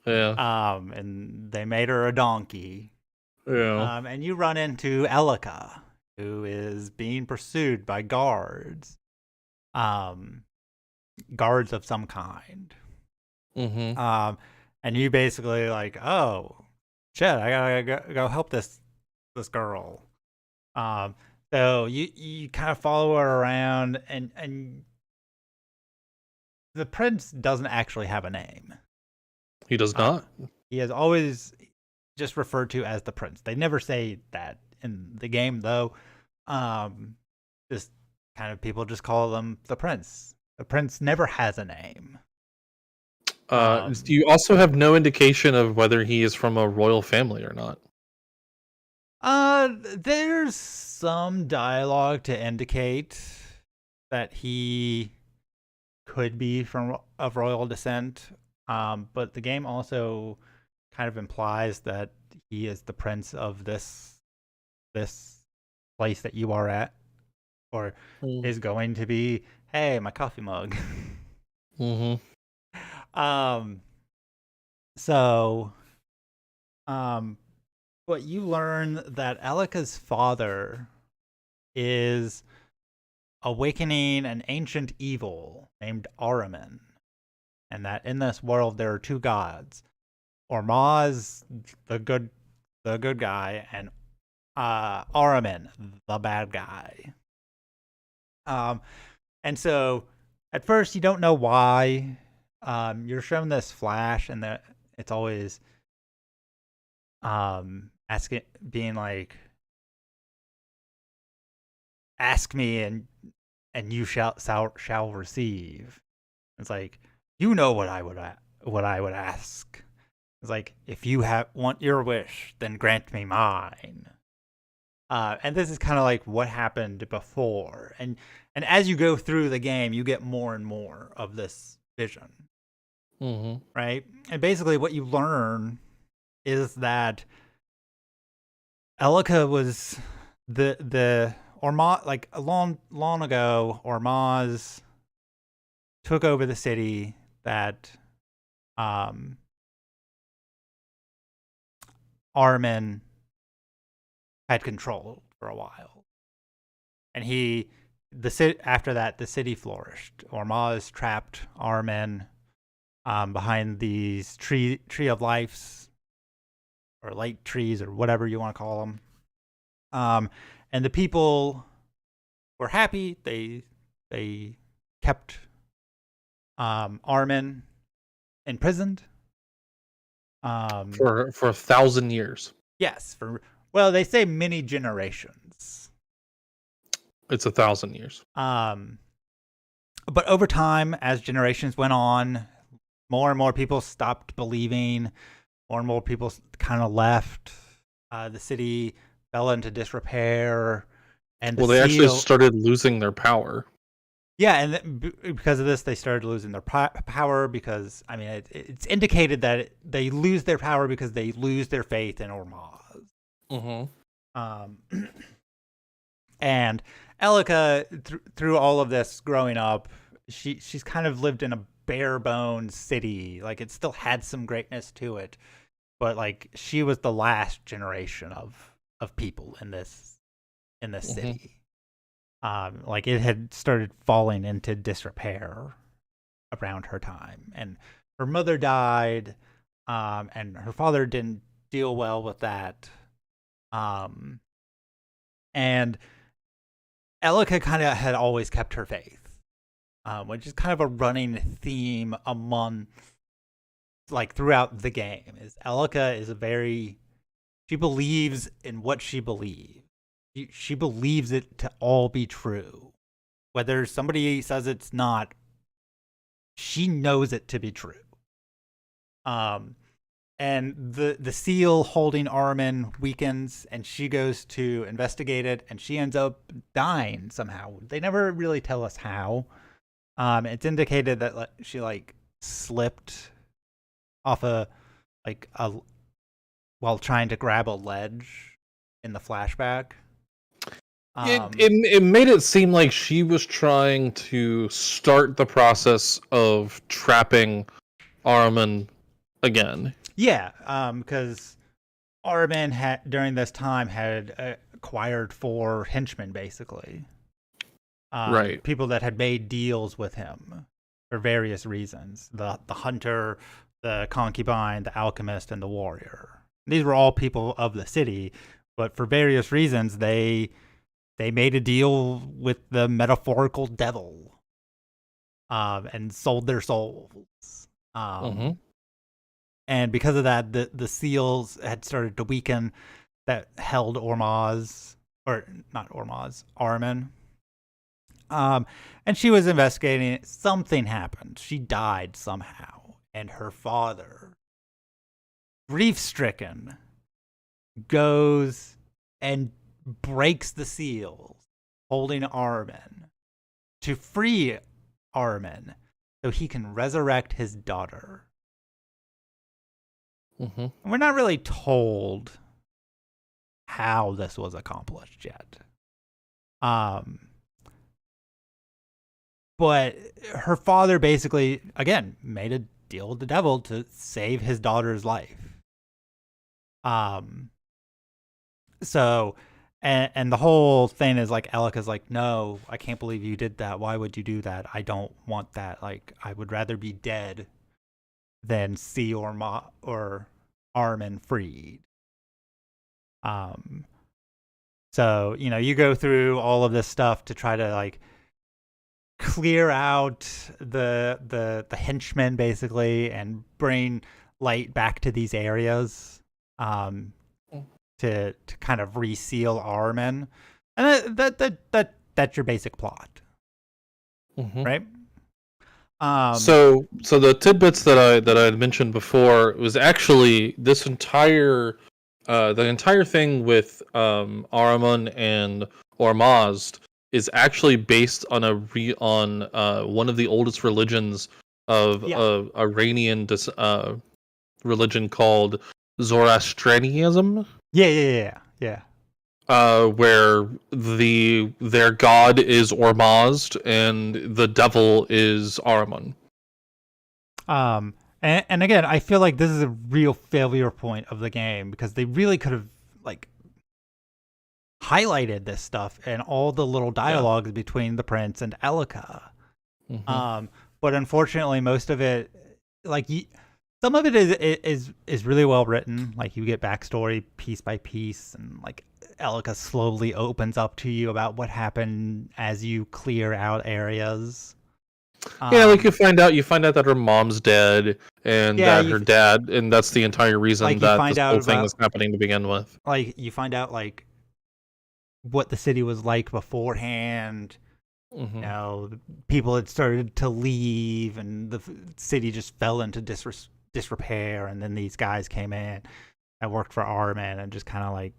Yeah. And they made her a donkey. Yeah. And you run into Elika, who is being pursued by guards. Guards of some kind. Mm-hmm. And you basically like, oh shit, I gotta go help this girl. So you kind of follow her around, and the prince doesn't actually have a name. He does not? He is always just referred to as the prince. They never say that in the game, though. Just kind of people just call him the prince. The prince never has a name. You also have no indication of whether he is from a royal family or not. There's some dialogue to indicate that he could be of royal descent. But the game also kind of implies that he is the prince of this place that you are at, or is going to be. Hey, my coffee mug. Mm-hmm. But you learn that Elika's father is awakening an ancient evil named Ahriman, and that in this world there are two gods, Ormaz, the good guy, and Ahriman, the bad guy. And so at first you don't know why. You're shown this flash, and that it's always asking, being like, ask me and you shall receive. It's like, you know what I would ask. It's like, if you want your wish, then grant me mine. And this is kind of like what happened before. And as you go through the game, you get more and more of this vision. Mm-hmm. Right? And basically what you learn is that Elika was the Ormaz, like long ago, Ormaz took over the city that Ahriman had controlled for a while. And after that, the city flourished. Ormaz trapped Ahriman behind these tree of lives, or light trees, or whatever you want to call them. And the people were happy. They kept Ahriman imprisoned. For 1,000 years. Yes, they say many generations. It's 1,000 years. But over time, as generations went on, more and more people stopped believing. More and more people kind of left. The city fell into disrepair, and they actually started losing their power. Yeah, and because of this, they started losing their power. Because I mean, it's indicated that they lose their power because they lose their faith in Ormaz. Mm-hmm. And Elika, through all of this growing up, she's kind of lived in a bare bones city. Like, it still had some greatness to it, but like, she was the last generation of people in this mm-hmm. city. Like, it had started falling into disrepair around her time, and her mother died, and her father didn't deal well with that. And Elika kind of had always kept her faith, which is kind of a running theme among, like, throughout the game. Is Elika is she believes in what she believes. She believes it to all be true. Whether somebody says it's not, she knows it to be true. And the seal holding Armin weakens, and she goes to investigate it, and she ends up dying somehow. They never really tell us how. It's indicated that she slipped off while trying to grab a ledge in the flashback. It made it seem like she was trying to start the process of trapping Armin again. Yeah, because Armin during this time had acquired 4 henchmen, basically. Right. People that had made deals with him for various reasons. The hunter, the concubine, the alchemist, and the warrior. These were all people of the city, but for various reasons, they made a deal with the metaphorical devil, and sold their souls. And because of that, the seals had started to weaken that held Armin. And she was investigating it. Something happened. She died somehow. And her father, grief-stricken, goes and breaks the seals, holding Armin, to free Armin so he can resurrect his daughter. Mm-hmm. We're not really told how this was accomplished yet. But her father basically, again, made a deal with the devil to save his daughter's life. So, and the whole thing is like, Elika's like, no, I can't believe you did that. Why would you do that? I don't want that. Like, I would rather be dead than see or Armin freed. So, you go through all of this stuff to try to clear out the henchmen basically and bring light back to these areas, to kind of reseal Armin. And that's your basic plot. Right? So the tidbits that I had mentioned before was actually this the entire thing with Ahriman and Ormazd is actually based on one of the oldest religions of Iranian religion called Zoroastrianism. Yeah. Where their god is Ormazd and the devil is Ahriman. And again, I feel like this is a real failure point of the game, because they really could have highlighted this stuff and all the little dialogues between the prince and Elika. But unfortunately, most of it, some of it is really well written. Like, you get backstory piece by piece, and Elika slowly opens up to you about what happened as you clear out areas. You find out that her mom's dead, and that her dad, and that's the entire reason that this whole thing was happening to begin with. You find out what the city was like beforehand. People had started to leave, and the city just fell into disrepair, and then these guys came in and worked for Armin and just kind of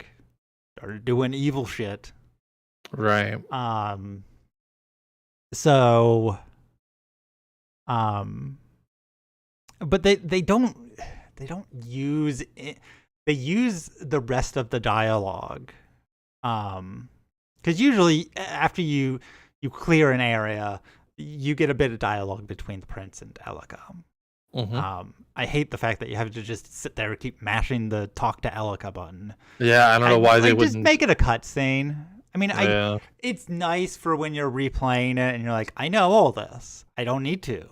started doing evil shit. Right. So, but they don't use it. They use the rest of the dialogue, because usually after you clear an area, you get a bit of dialogue between the prince and Elika. I hate the fact that you have to just sit there and keep mashing the talk to Elika button. Yeah, I don't know why they wouldn't just make it a cutscene. I mean, it's nice for when you're replaying it and you're like, I know all this. I don't need to.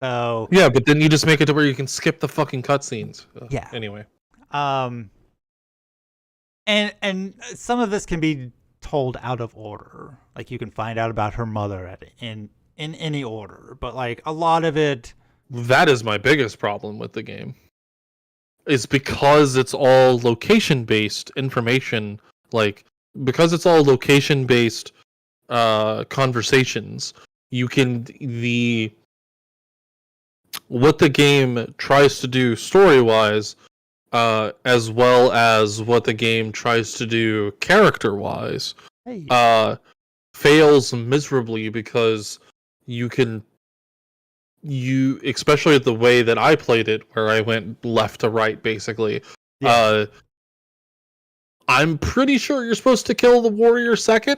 So yeah, but then you just make it to where you can skip the fucking cutscenes. Yeah. Anyway. And some of this can be told out of order. Like you can find out about her mother in any order, but like a lot of it. That is my biggest problem with the game. Is because it's all location based information, like because it's all location based conversations, you can what the game tries to do story wise, as well as what the game tries to do character wise, Hey, fails miserably because you especially the way that I played it, where I went left to right basically. yeah, I'm pretty sure you're supposed to kill the warrior second,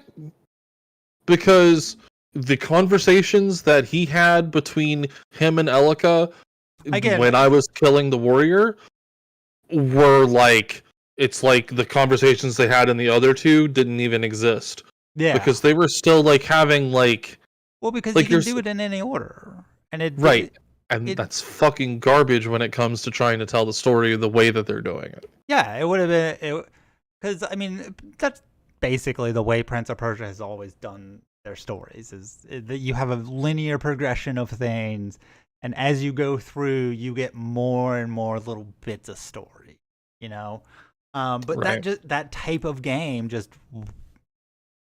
because the conversations that he had between him and Elika again, when I was killing the warrior were like, it's like the conversations they had in the other two didn't even exist, yeah. because they were still like having like Well, because like you can do it in any order, and right, and it that's fucking garbage when it comes to trying to tell the story the way that they're doing it. yeah, it would have been because I mean that's basically the way Prince of Persia has always done their stories is that you have a linear progression of things, and as you go through, you get more and more little bits of story, you know. But Right. that type of game just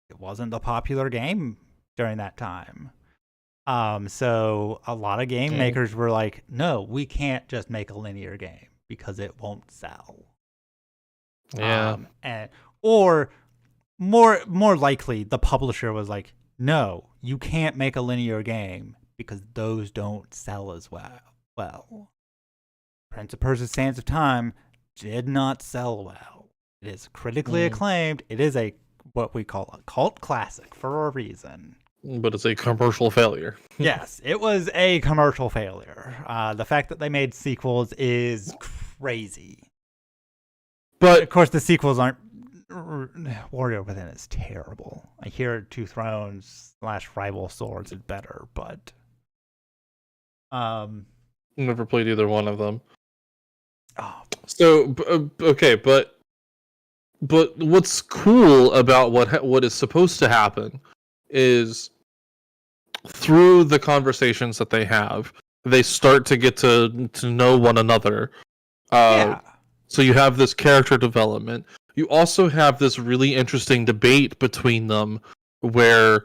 it wasn't the popular game during that time. So a lot of game makers were like, no, we can't just make a linear game because it won't sell. Yeah. Or more likely, the publisher was like, no, you can't make a linear game because those don't sell as well. Prince of Persia: Sands of Time did not sell well. It is critically acclaimed. It is what we call a cult classic for a reason. But it's a commercial failure. Yes, it was a commercial failure. The fact that they made sequels is crazy. But of course, the sequels aren't. Warrior Within is terrible. I hear Two Thrones / Rival Swords is better, but Never played either one of them. oh, So okay, but what's cool about what is supposed to happen is through the conversations that they have, they start to get to know one another. yeah. So you have this character development. You also have this really interesting debate between them, where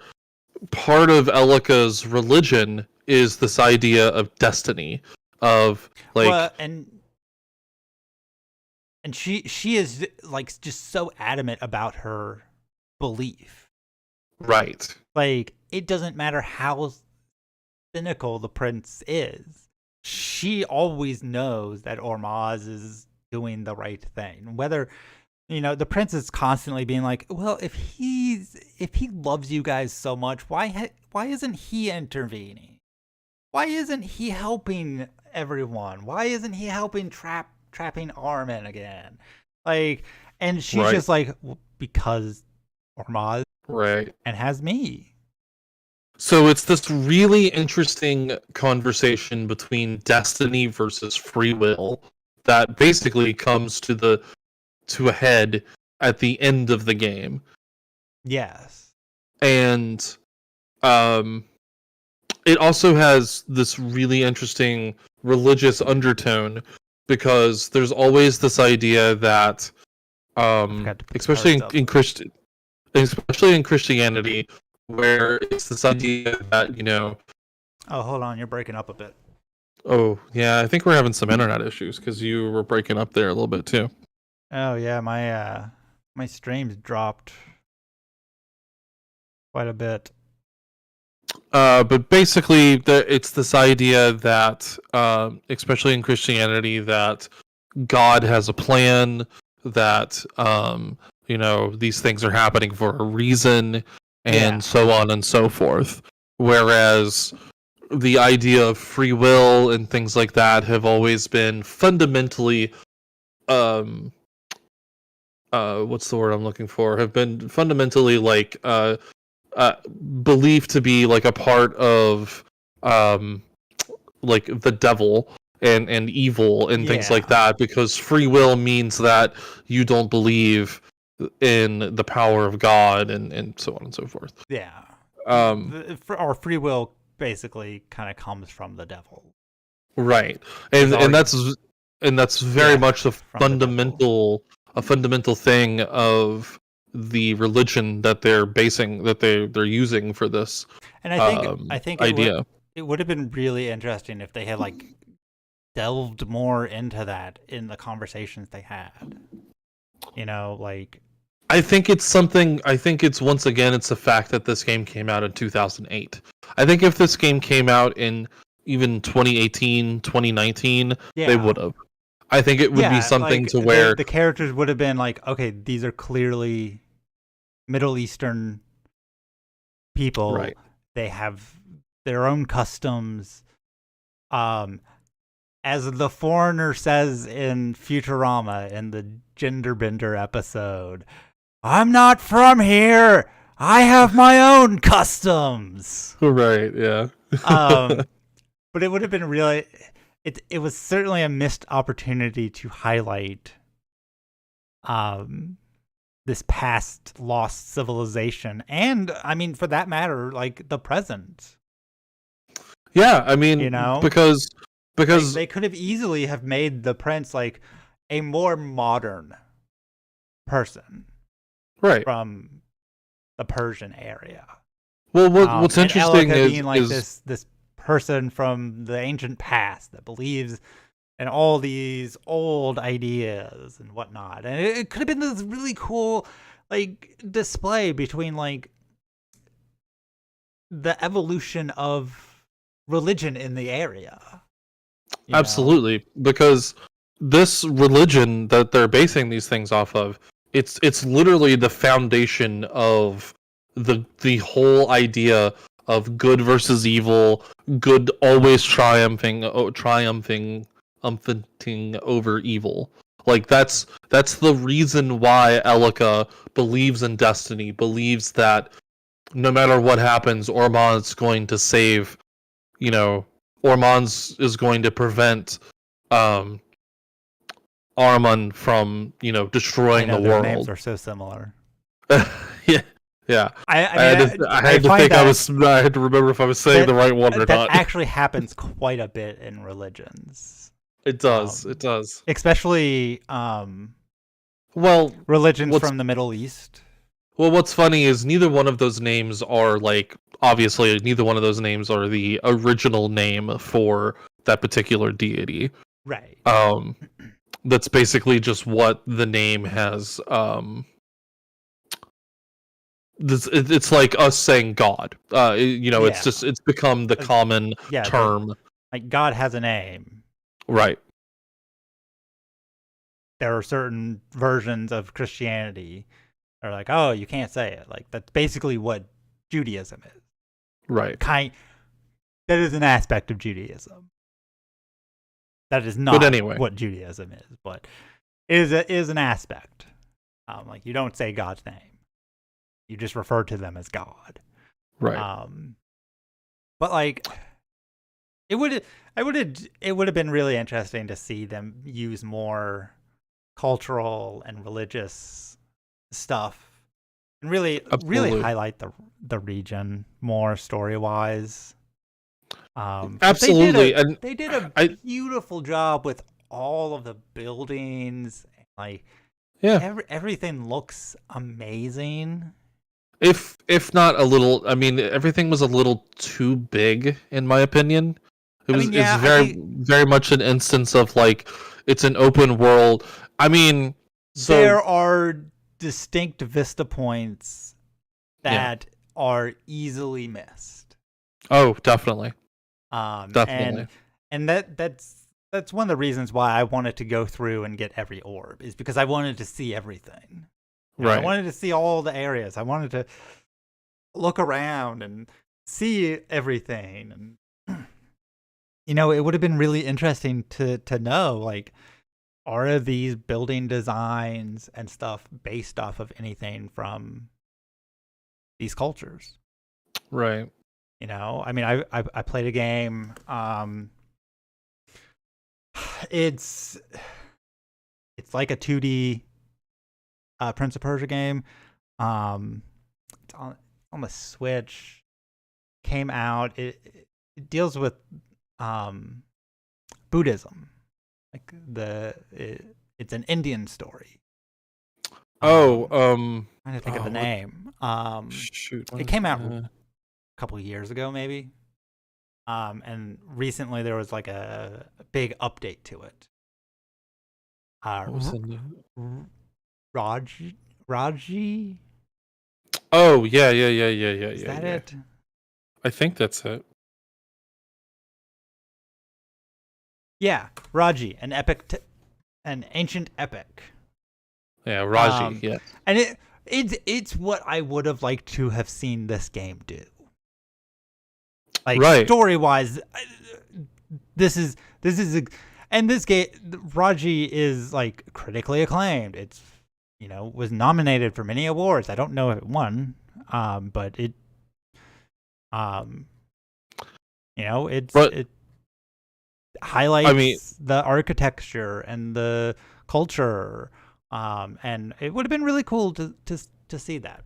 part of Elika's religion is this idea of destiny, of like, Well, and she is like just so adamant about her belief. right. Like it doesn't matter how cynical the prince is. She always knows that Ormaz is doing the right thing. Whether the prince is constantly being like, well, if he loves you guys so much, why isn't he intervening? Why isn't he helping everyone? Why isn't he helping trapping Armin again? Like, and she's just like, because Ormaz Right. and has me. So it's this really interesting conversation between destiny versus free will that basically comes to a head at the end of the game. Yes. And it also has this really interesting religious undertone, because there's always this idea that especially in Christianity, where it's this idea that Oh, hold on, you're breaking up a bit. oh yeah, I think we're having some internet issues because you were breaking up there a little bit too. Oh yeah, my streams dropped quite a bit. But basically, it's this idea that, especially in Christianity, that God has a plan, that these things are happening for a reason, and so on and so forth. Whereas the idea of free will and things like that have always been fundamentally, what's the word I'm looking for? Have been fundamentally like believed to be like a part of like the devil and evil and things like that, because free will means that you don't believe in the power of God and so on and so forth. Yeah. Um, Our free will basically kind of comes from the devil. right, Is and our that's very much from the devil. a fundamental thing of the religion that they're using for this And I think idea. it would have been really interesting if they had like delved more into that in the conversations they had. You know, like I think it's once again, it's the fact that this game came out in 2008. I think if this game came out in even 2018, 2019, they yeah. would have. I think it would be Yeah, something like to where, the characters would have been like, okay, these are clearly Middle Eastern people. right. They have their own customs. As the foreigner says in Futurama in the Genderbender episode, I'm not from here. I have my own customs. Right, yeah. But it would have been really. It was certainly a missed opportunity to highlight this past lost civilization, and I mean, for that matter, like the present. Yeah, I mean, You know, because they could have easily have made the prince like a more modern person right. from the Persian area. Well, what's And interesting Elika being like is this person from the ancient past that believes in all these old ideas and whatnot. And it could have been this really cool like display between like the evolution of religion in the area. absolutely, because this religion that they're basing these things off of, it's literally the foundation of the whole idea of good versus evil, good always triumphing over evil. Like that's the reason why Elika believes in destiny, believes that no matter what happens, Ormon's going to save, you know, Ormon's is going to prevent um Armon from, destroying the Their names world. are so similar. Yeah. Yeah. I I had to find think that I had to remember if I was saying the right one or that not. actually happens quite a bit in religions. It does. It does. Especially Well, religions from the Middle East. well, what's funny is neither one of those names are obviously neither one of those names are the original name for that particular deity. Right. That's basically just what the name has. It's like us saying God. It's become the common term. Like God has a name. Right. There are certain versions of Christianity that are like, oh, you can't say it. Like that's basically what Judaism is. Right. That is an aspect of Judaism. That is not what Judaism is, but it is an aspect. Like you don't say God's name. You just refer to them as God. Right. But like it would have been really interesting to see them use more cultural and religious stuff and really highlight the region more story-wise. Absolutely. They did a beautiful job with all of the buildings. Like, everything looks amazing. If not a little, I mean, everything was a little too big, in my opinion. It's very much an instance of like, it's an open world. I mean, there are distinct vista points that are easily missed. Oh, definitely. Definitely. And that's one of the reasons why I wanted to go through and get every orb, is because I wanted to see everything. Right. I wanted to see all the areas. I wanted to look around and see everything. And it would have been really interesting to know, like, are these building designs and stuff based off of anything from these cultures? Right. I mean, I played a game. It's like a 2D Prince of Persia game. It's on the Switch. Came out. It deals with Buddhism. Like it's an Indian story. Oh, I'm trying to think of the what- name. Shoot. It came out a couple years ago, maybe. And recently there was like a big update to it. what was the name? Raji? Oh, yeah. Is that Yeah. it? I think that's it. Yeah, Raji, an ancient epic. Yeah, Raji. Yeah. And it's what I would have liked to have seen this game do. Like Right. story-wise, this is and this game Raji is like critically acclaimed. It's was nominated for many awards. I don't know if it won, but it it highlights the architecture and the culture, and it would have been really cool to see that,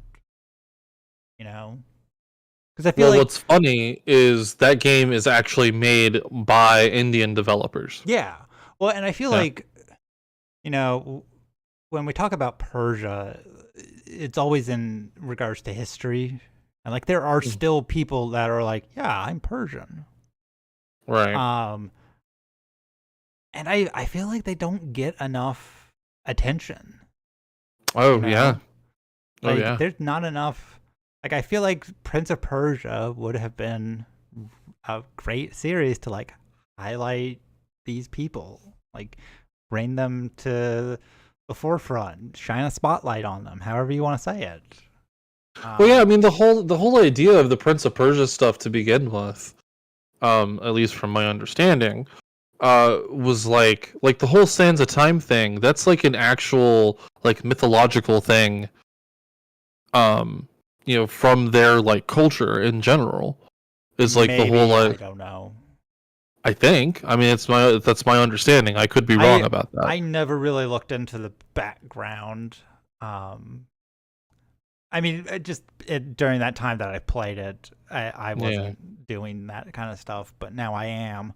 because I feel Well, like what's funny is that game is actually made by Indian developers. yeah, well, and I feel like when we talk about Persia, it's always in regards to history, and like there are still people that are like, yeah, I'm Persian. Right. And I feel like they don't get enough attention. Oh, yeah. Like, Oh, yeah. there's not enough. Like, I feel like Prince of Persia would have been a great series to like highlight these people, like bring them to the forefront, shine a spotlight on them, however you want to say it. Well, yeah, I mean the whole idea of the Prince of Persia stuff to begin with, at least from my understanding, was like the whole Sands of Time thing. That's like an actual like mythological thing, from their like culture in general. Is like Maybe, the whole I don't know. I think. I mean, that's my understanding. I could be wrong about that. I never really looked into the background. I mean, during that time that I played it, I wasn't doing that kind of stuff, but now I am.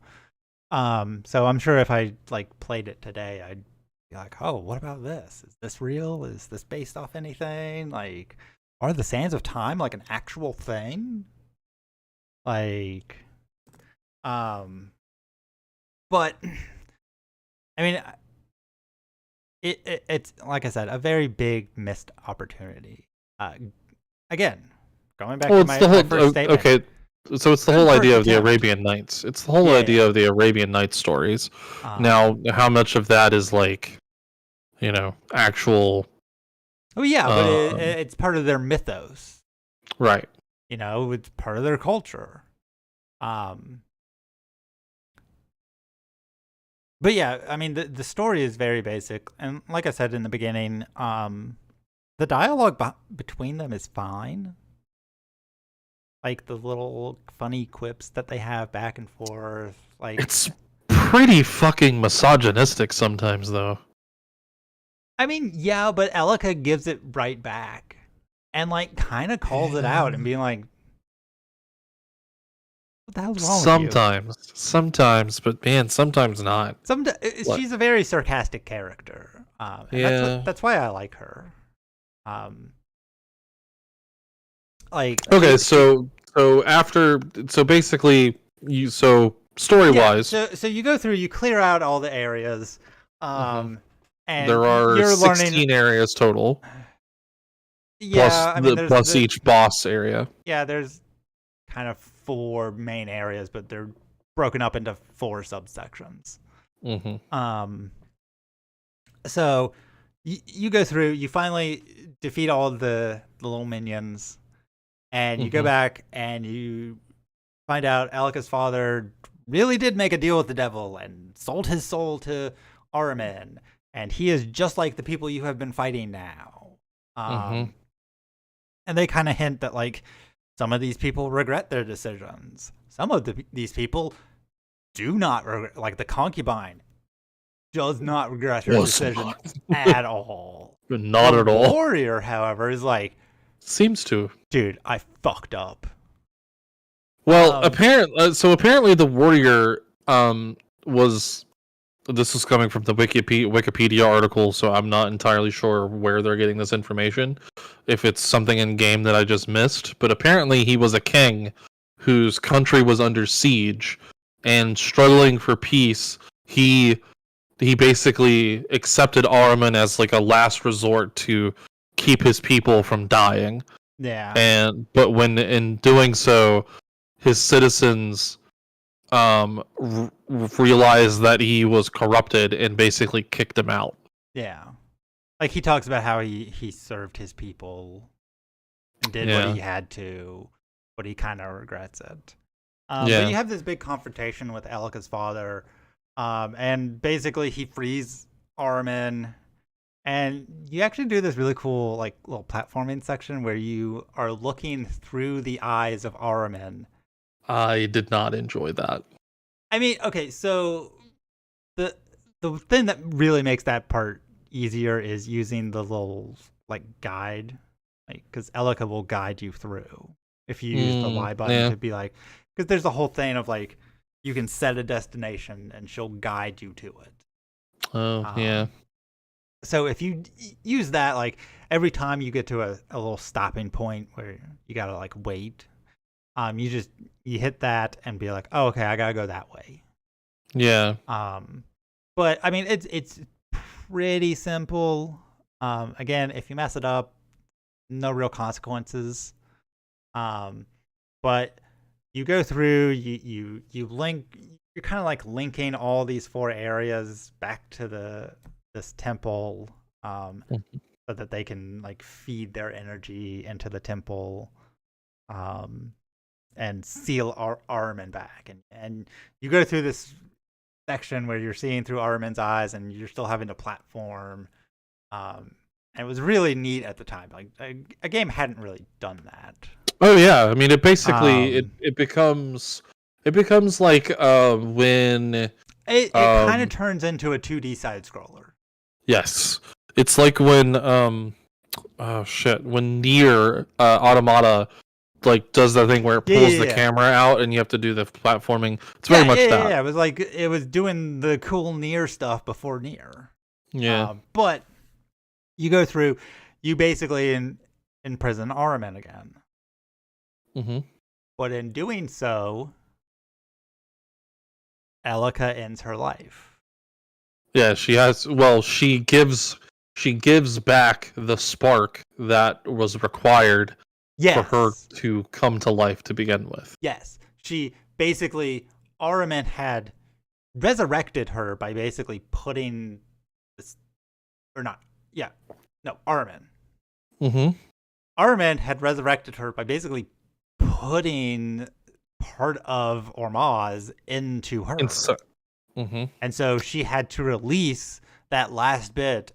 So I'm sure if I like played it today, I'd be like, oh, what about this? Is this real? Is this based off anything? Like, are the Sands of Time like an actual thing? Like, but I mean, it's like I said, a very big missed opportunity. Again, going back to my first statement. Okay, so it's the whole idea of the Arabian Nights. It's the whole idea of the Arabian Nights stories. Now, how much of that is like, actual? Oh yeah, but it's part of their mythos, right? It's part of their culture. But yeah, I mean, the story is very basic, and like I said in the beginning, the dialogue between them is fine. Like the little funny quips that they have back and forth, like it's pretty fucking misogynistic sometimes, though. I mean, yeah, but Elika gives it right back, and like kind of calls it out and being like, "What the hell's wrong with you?" Sometimes, but man, sometimes not. She's a very sarcastic character. That's why I like her. Okay, so basically story wise, so you go through, you clear out all the areas, and there are 16 areas total. Yeah, plus each boss area. Yeah, there's kind of 4 main areas, but they're broken up into 4 subsections. So you go through, you finally defeat all of the little minions, and you go back and you find out Elika's father really did make a deal with the devil and sold his soul to Ahriman, and he is just like the people you have been fighting now. And they kind of hint that like some of these people regret their decisions. Some of these people do not regret, like the concubine does not regret her decision at all. Not at all. Warrior, however, is like, Seems to. dude, I fucked up. Well, apparently the warrior was. This is coming from the Wikipedia article, so I'm not entirely sure where they're getting this information. If it's something in game that I just missed, but apparently he was a king whose country was under siege and struggling for peace. He basically accepted Ahriman as like a last resort to keep his people from dying. Yeah. But when in doing so, his citizens realized that he was corrupted and basically kicked him out. Yeah. Like he talks about how he served his people and did what he had to, but he kind of regrets it. But you have this big confrontation with Elika's father, and basically he frees Ahriman, and you actually do this really cool like little platforming section where you are looking through the eyes of Ahriman. I did not enjoy that. I mean, okay, so the thing that really makes that part easier is using the little like guide, like because Elika will guide you through if you use the Y button to be like, because there's a whole thing of like you can set a destination and she'll guide you to it. Oh yeah. So if you use that, like every time you get to a little stopping point where you gotta like wait, you hit that and be like, oh, okay, I gotta go that way. Yeah. But I mean, it's pretty simple. Again, if you mess it up, no real consequences. But you go through, you link. You're kind of like linking all these 4 areas back to this temple, so that they can like feed their energy into the temple. And seal Ahriman back, and you go through this section where you're seeing through Ahriman's eyes, and you're still having to platform. And it was really neat at the time. Like a game hadn't really done that. Oh yeah, I mean it basically it becomes like when it kind of turns into a 2D side scroller. Yes, it's like when when Nier Automata like does that thing where it pulls the camera out and you have to do the platforming. It's very much that. Yeah, it was like it was doing the cool Nier stuff before Nier. Yeah. But you go through, you basically imprison Ahriman again. Mm-hmm. But in doing so, Elika ends her life. Yeah, she has. Well, she gives back the spark that was required. Yes. For her to come to life to begin with. Yes. She basically, Ahriman had resurrected her by basically putting this, or not, yeah, no, Ahriman. Mm-hmm. Ahriman had resurrected her by basically putting part of Ormaz into her. And so she had to release that last bit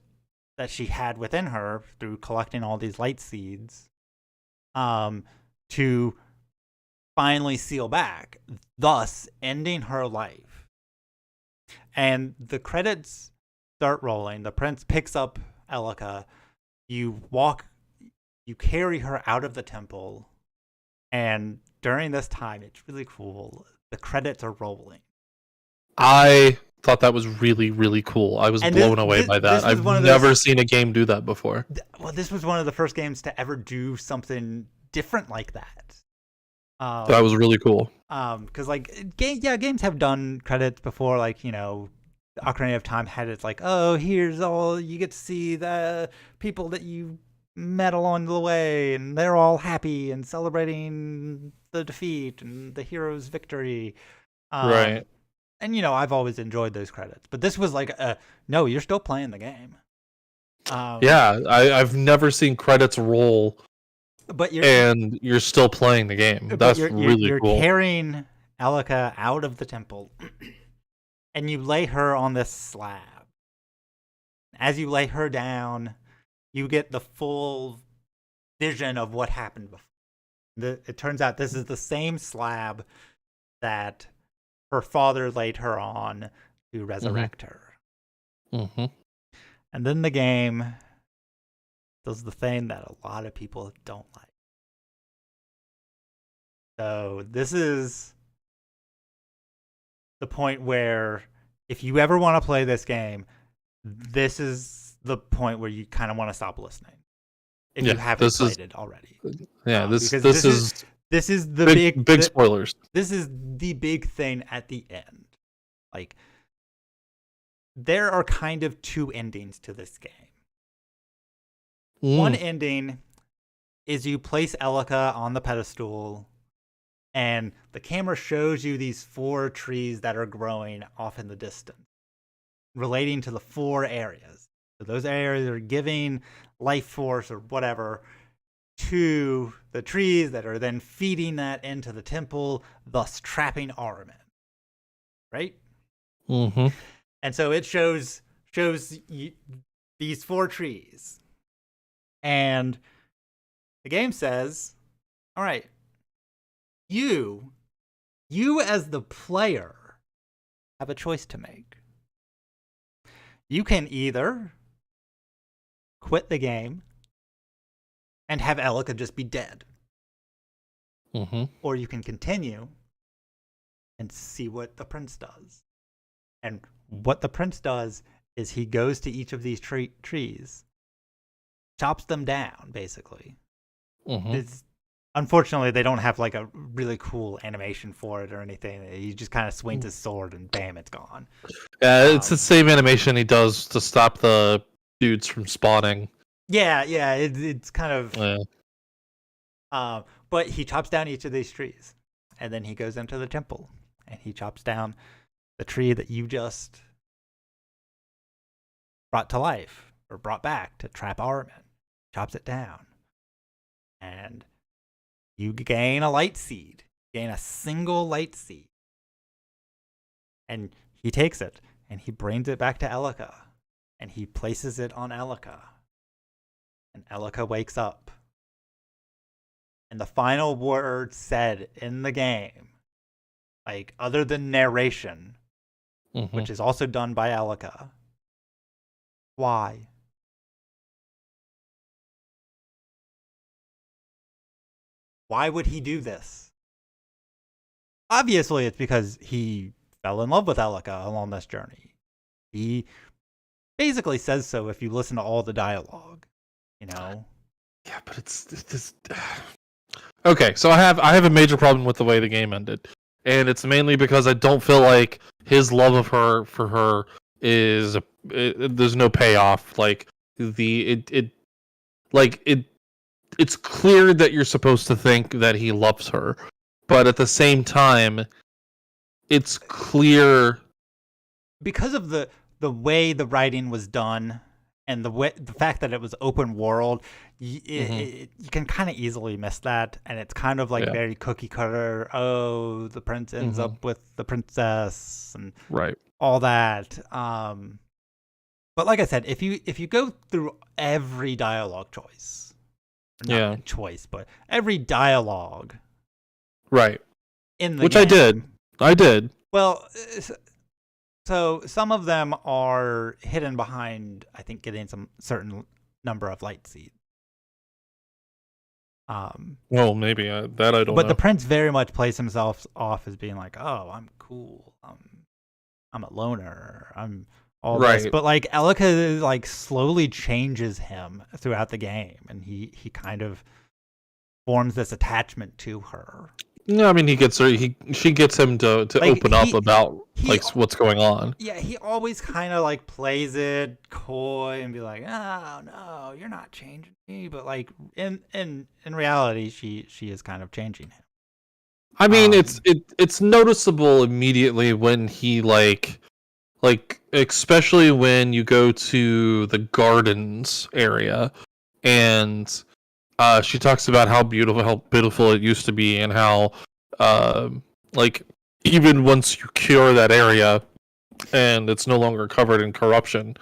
that she had within her through collecting all these light seeds. To finally seal back, thus ending her life. And the credits start rolling. The prince picks up Elika. You carry her out of the temple. And during this time, it's really cool. The credits are rolling. I thought that was really, really cool. I was blown away by that. I've never seen a game do that before. Well, this was one of the first games to ever do something different like that. That was really cool. Because like games have done credits before. Like Ocarina of Time had its like, oh, here's all you get to see the people that you met along the way, and they're all happy and celebrating the defeat and the hero's victory. Right. And I've always enjoyed those credits, but this was like, no, you're still playing the game. Yeah, I've never seen credits roll, but you're still playing the game. That's really cool. You're carrying Elika out of the temple, and you lay her on this slab. As you lay her down, you get the full vision of what happened before. It turns out this is the same slab that her father laid her on to resurrect her. Mm-hmm. And then the game does the thing that a lot of people don't like. So this is the point where if you ever want to play this game, this is the point where you kind of want to stop listening. If you haven't played it already. Yeah, this is the big spoilers. This is the big thing at the end. Like, there are kind of two endings to this game. One ending is you place Elika on the pedestal, and the camera shows you these 4 trees that are growing off in the distance, relating to the 4 areas. So those areas are giving life force or whatever to the trees that are then feeding that into the temple, thus trapping Ahriman. Right? Mm-hmm. And so it shows you these 4 trees. And the game says, all right, you as the player have a choice to make. You can either quit the game and have Elika just be dead. Mm-hmm. Or you can continue and see what the prince does. And what the prince does is he goes to each of these trees, chops them down, basically. Mm-hmm. Unfortunately, they don't have like a really cool animation for it or anything. He just kind of swings his sword and bam, it's gone. Yeah, it's the same animation he does to stop the dudes from spawning. Yeah, it's kind of... Yeah. But he chops down each of these trees, and then he goes into the temple, and he chops down the tree that you just brought to life, or brought back to trap Ahriman. Chops it down. And you gain a light seed. Gain a single light seed. And he takes it, and he brings it back to Elika. And he places it on Elika. And Elika wakes up. And the final word said in the game, like, other than narration, which is also done by Elika, why? Why would he do this? Obviously, it's because he fell in love with Elika along this journey. He basically says so if you listen to all the dialogue, you know? Yeah, but it's just... Okay, so I have a major problem with the way the game ended. And it's mainly because I don't feel like his love for her is... there's no payoff. Like, it's clear that you're supposed to think that he loves her, but at the same time, it's clear because of the way the writing was done and the fact that it was open world. You can kind of easily miss that, and it's kind of like very cookie cutter. Oh, the prince ends up with the princess, and all that. But like I said, if you go through every dialogue choice. Not choice, but every dialogue. Right. In the Which game. I did. Well, so some of them are hidden behind, I think, getting some certain number of light seeds. Well, maybe that I don't know. But the prince very much plays himself off as being like, oh, I'm cool. I'm a loner. I'm all this. But like Elika like slowly changes him throughout the game, and he kind of forms this attachment to her. No, I mean she gets him to like, open up about like what's going on. Yeah, he always kind of like plays it coy and be like, "Oh no, you're not changing me," but like in reality, she is kind of changing him. I mean, it's noticeable immediately when he like especially when you go to the gardens area and she talks about how beautiful it used to be, and how like even once you cure that area and it's no longer covered in corruption,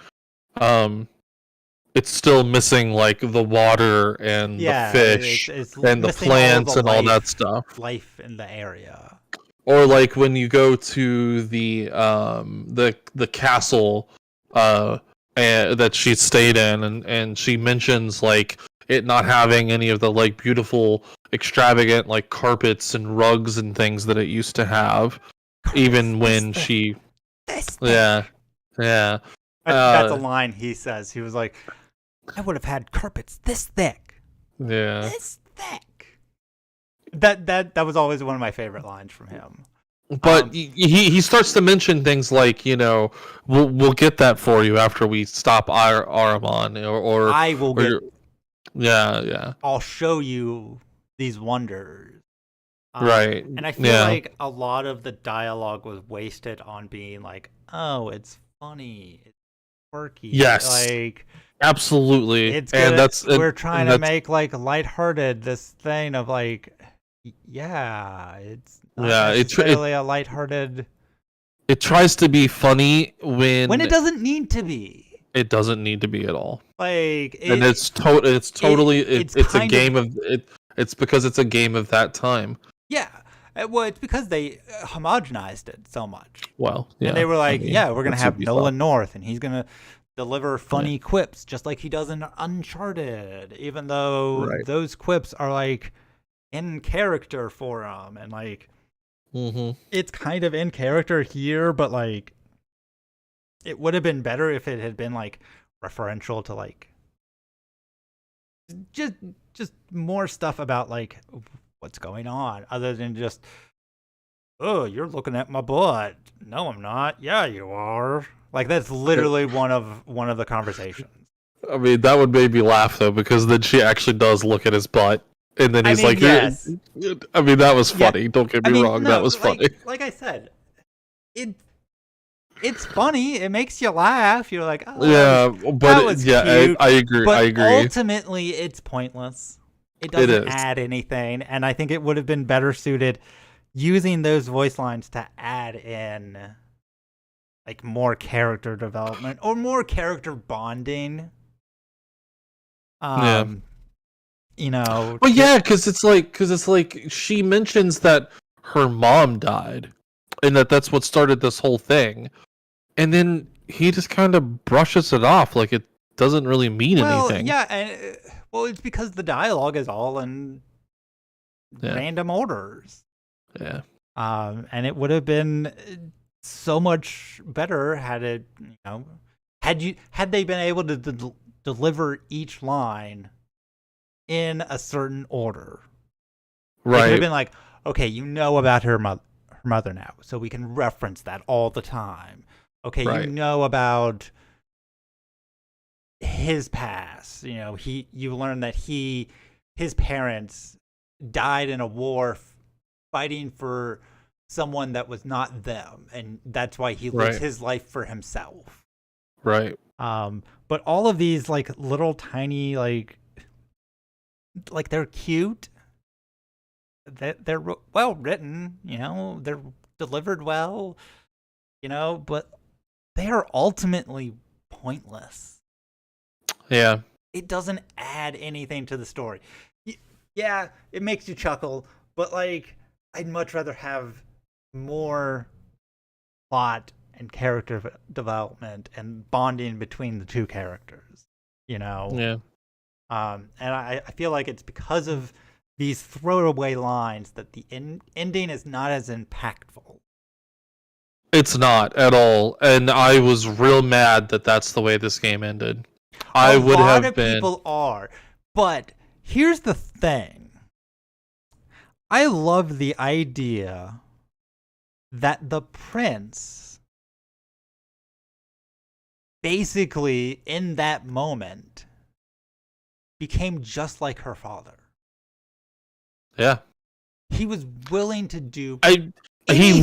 it's still missing like the water and the fish and the plants and all that stuff. Life in the area. Or like when you go to the castle that she stayed in, and she mentions like it not having any of the like beautiful, extravagant like carpets and rugs and things that it used to have, even when she, yeah, yeah. That's a line he says. He was like, I would have had carpets this thick. Yeah. This thick. That was always one of my favorite lines from him. But he starts to mention things like, we'll get that for you after we stop Aramon, or I will get. Yeah. I'll show you these wonders. Right. And I feel like a lot of the dialogue was wasted on being like, oh, it's funny, it's quirky. Yes. Like, absolutely. It's and we're trying to make like lighthearted this thing of like, yeah, it's not necessarily a lighthearted. It tries to be funny when it doesn't need to be. It doesn't need to be at all. Like, and it's totally it's a game of it. It's because it's a game of that time. Yeah. Well, it's because they homogenized it so much. Well, yeah. And they were like, we're going to have Nolan North, and he's going to deliver funny quips just like he does in Uncharted, even though those quips are like in character for him. And like, it's kind of in character here, but like, it would have been better if it had been like referential to like just more stuff about like what's going on, other than just, oh, you're looking at my butt. No, I'm not. Yeah, you are. Like, that's literally one of the conversations. I mean, that would make me laugh though, because then she actually does look at his butt, and then he's like, yes. I mean, that was funny. Yeah. Don't get me wrong, that was funny. Like I said, it's funny. It makes you laugh. You're like, oh, that was cute. I agree. But ultimately, it's pointless. It doesn't add anything, and I think it would have been better suited using those voice lines to add in like more character development or more character bonding. Well, because it's like she mentions that her mom died, and that's what started this whole thing, and then he just kind of brushes it off like it doesn't really mean anything. Yeah, and it's because the dialogue is all in random orders. Yeah. And it would have been so much better had it, had they been able to deliver each line in a certain order. Right. It could have been like, okay, about her mother now, so we can reference that all the time. Okay, about his past. You learn that his parents died in a war fighting for someone that was not them, and that's why he lives his life for himself. Right. But all of these like little tiny like they're cute. They're well written, they're delivered well, but they are ultimately pointless. Yeah. It doesn't add anything to the story. Yeah, it makes you chuckle, but like, I'd much rather have more plot and character development and bonding between the two characters, Yeah. And I feel like it's because of these throwaway lines that the ending is not as impactful. It's not at all, and I was real mad that that's the way this game ended. A lot of people are, but here's the thing. I love the idea that the prince basically in that moment became just like her father. Yeah. He was willing to do he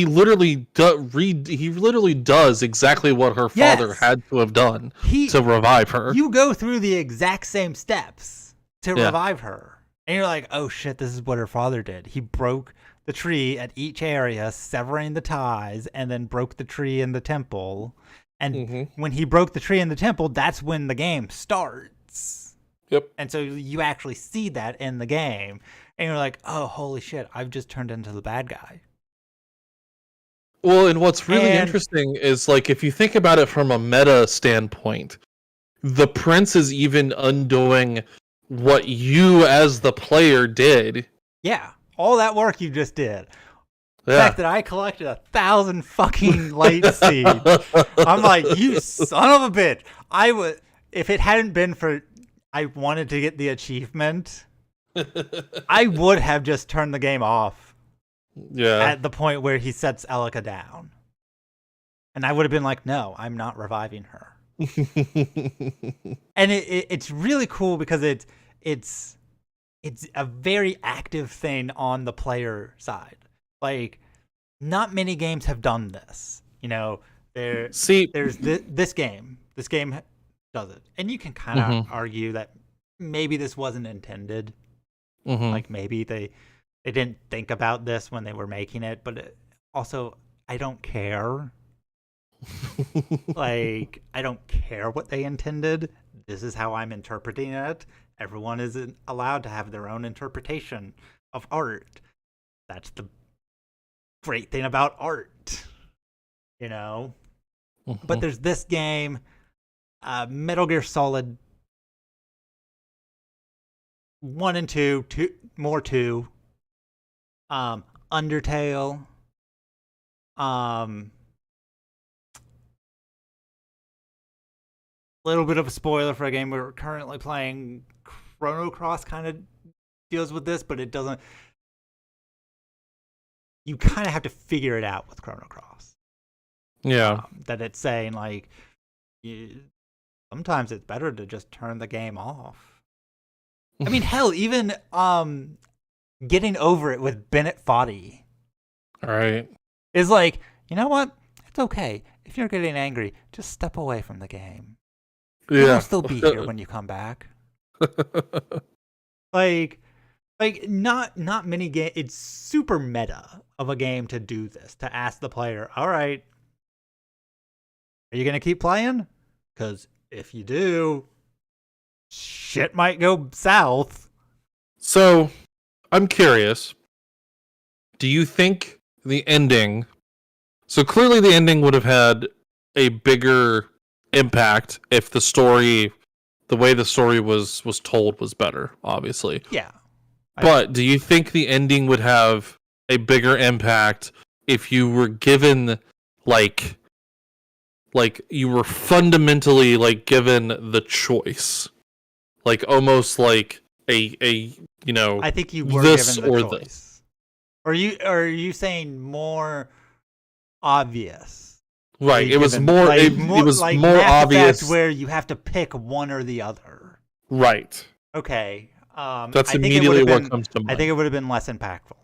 literally does exactly what her father had to have done to revive her. You go through the exact same steps to revive her. And you're like, oh shit, this is what her father did. He broke the tree at each area, severing the ties, and then broke the tree in the temple. And when he broke the tree in the temple, that's when the game starts. Yep. And so you actually see that in the game. And you're like, oh, holy shit, I've just turned into the bad guy. Well, and what's really And- interesting is like if you think about it from a meta standpoint, the prince is even undoing what you as the player did. Yeah, all that work you just did. The Yeah. fact that I collected 1,000 fucking light seeds. I'm like, you son of a bitch. I would, if it hadn't been for, I wanted to get the achievement, I would have just turned the game off Yeah. at the point where he sets Elika down. And I would have been like, no, I'm not reviving her. And it's really cool because it's a very active thing on the player side. Like, not many games have done this. You know, there's this game. This game does it, and you can kind of argue that maybe this wasn't intended. Like maybe they didn't think about this when they were making it, but also I don't care. Like, I don't care what they intended. This is how I'm interpreting it. Everyone is allowed to have their own interpretation of art. That's the great thing about art, you know? But there's this game, Metal Gear Solid 1 and 2, more 2, Undertale, little bit of a spoiler for a game we're currently playing. Chrono Cross kind of deals with this, but it doesn't. You kind of have to figure it out with Chrono Cross. Yeah. That it's saying, like, sometimes it's better to just turn the game off. I mean, hell, even getting over it with Bennett Foddy. All right. Is like, you know what? It's okay. If you're getting angry, just step away from the game. Yeah. I'll still be here when you come back. Like not many games. It's super meta of a game to do this, to ask the player, all right, are you going to keep playing? Because if you do, shit might go south. So, I'm curious. Do you think the ending... So clearly the ending would have had a bigger impact if the story... The way the story was told was better, obviously. Yeah. But do you think the ending would have a bigger impact if you were given, like you were fundamentally, like, given the choice? Like, almost like a you know, I think you were this given the or choice. this. Are you saying more obvious? Right. It was more. Like, it was like more Mass obvious. Effect, where you have to pick one or the other. Right. Okay. That's I think immediately what comes to mind. I think it would have been less impactful.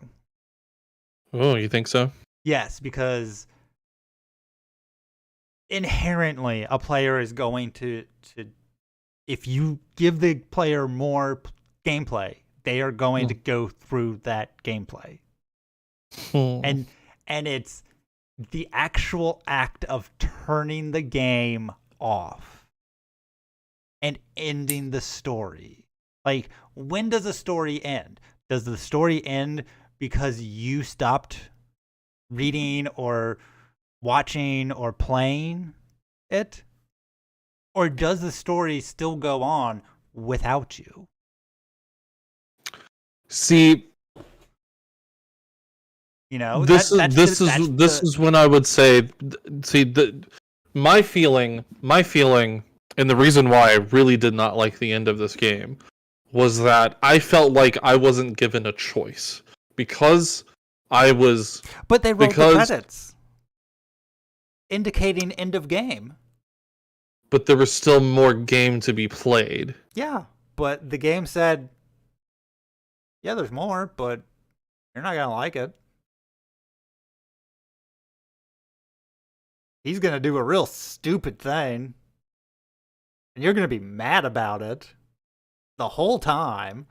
Oh, you think so? Yes, because inherently a player is going to if you give the player more gameplay, they are going to go through that gameplay. And it's the actual act of turning the game off and ending the story. Like, when does a story end? Does the story end because you stopped reading or watching or playing it? Or does the story still go on without you? See, You know, this is when I would say, see, my feeling, and the reason why I really did not like the end of this game was that I felt like I wasn't given a choice because I was. But they rolled the credits indicating end of game. But there was still more game to be played. Yeah, but the game said, yeah, there's more, but you're not gonna like it. He's going to do a real stupid thing. And you're going to be mad about it the whole time.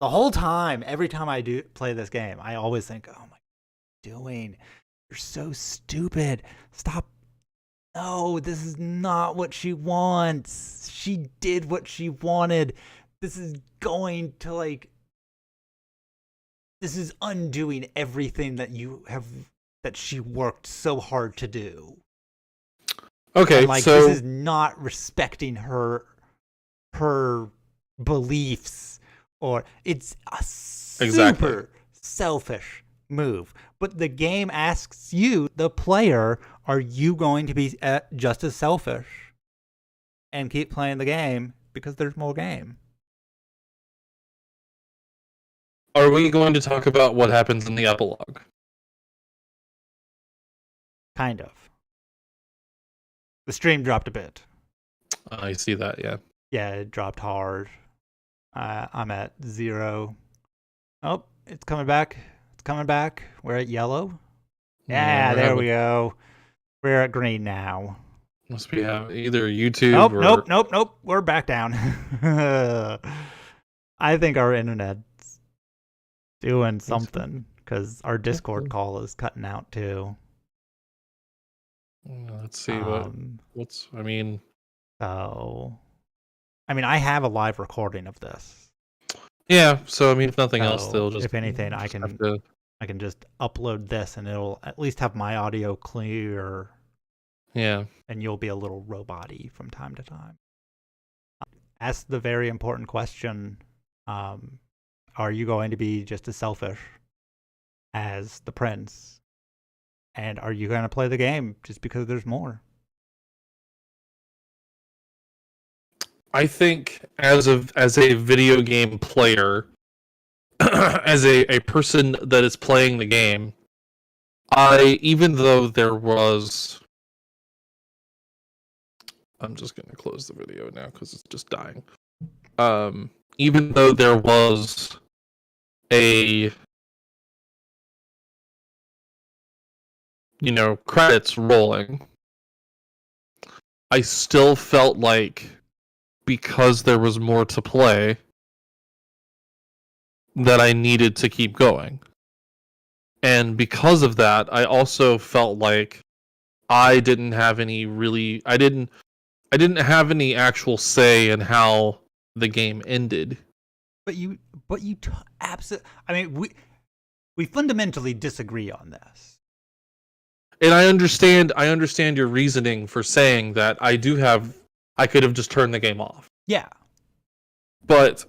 The whole time, every time I do play this game, I always think, oh my, what are you doing? You're so stupid. Stop. No, this is not what she wants. She did what she wanted. This is going to, like, this is undoing everything that you have that she worked so hard to do. Okay, And, like, so this is not respecting her beliefs, or it's a super selfish move. But the game asks you, the player, are you going to be just as selfish and keep playing the game because there's more game? are we going to talk about what happens in the epilogue? Kind of. The stream dropped a bit. I see that, yeah. Yeah, it dropped hard. I'm at 0. Oh, it's coming back. It's coming back. We're at yellow. Yeah, there we go. We're at green now. Must be either YouTube or... Nope. We're back down. I think our internet's doing something because our Discord call is cutting out too. Let's see what's. I mean, so, I have a live recording of this. Yeah. So I mean, if nothing else, they'll just. If anything, I can just upload this, and it'll at least have my audio clear. Yeah. And you'll be a little robot-y from time to time. Ask the very important question: are you going to be just as selfish as the prince? And are you going to play the game just because there's more? I think as a video game player, as a person that is playing the game, even though there was... I'm just going to close the video now because it's just dying. Even though there was a... credits rolling, I still felt like, because there was more to play, that I needed to keep going. And because of that, I also felt like I didn't have any actual say in how the game ended. But you absolutely, we fundamentally disagree on this. And I understand your reasoning for saying that I could have just turned the game off. Yeah. But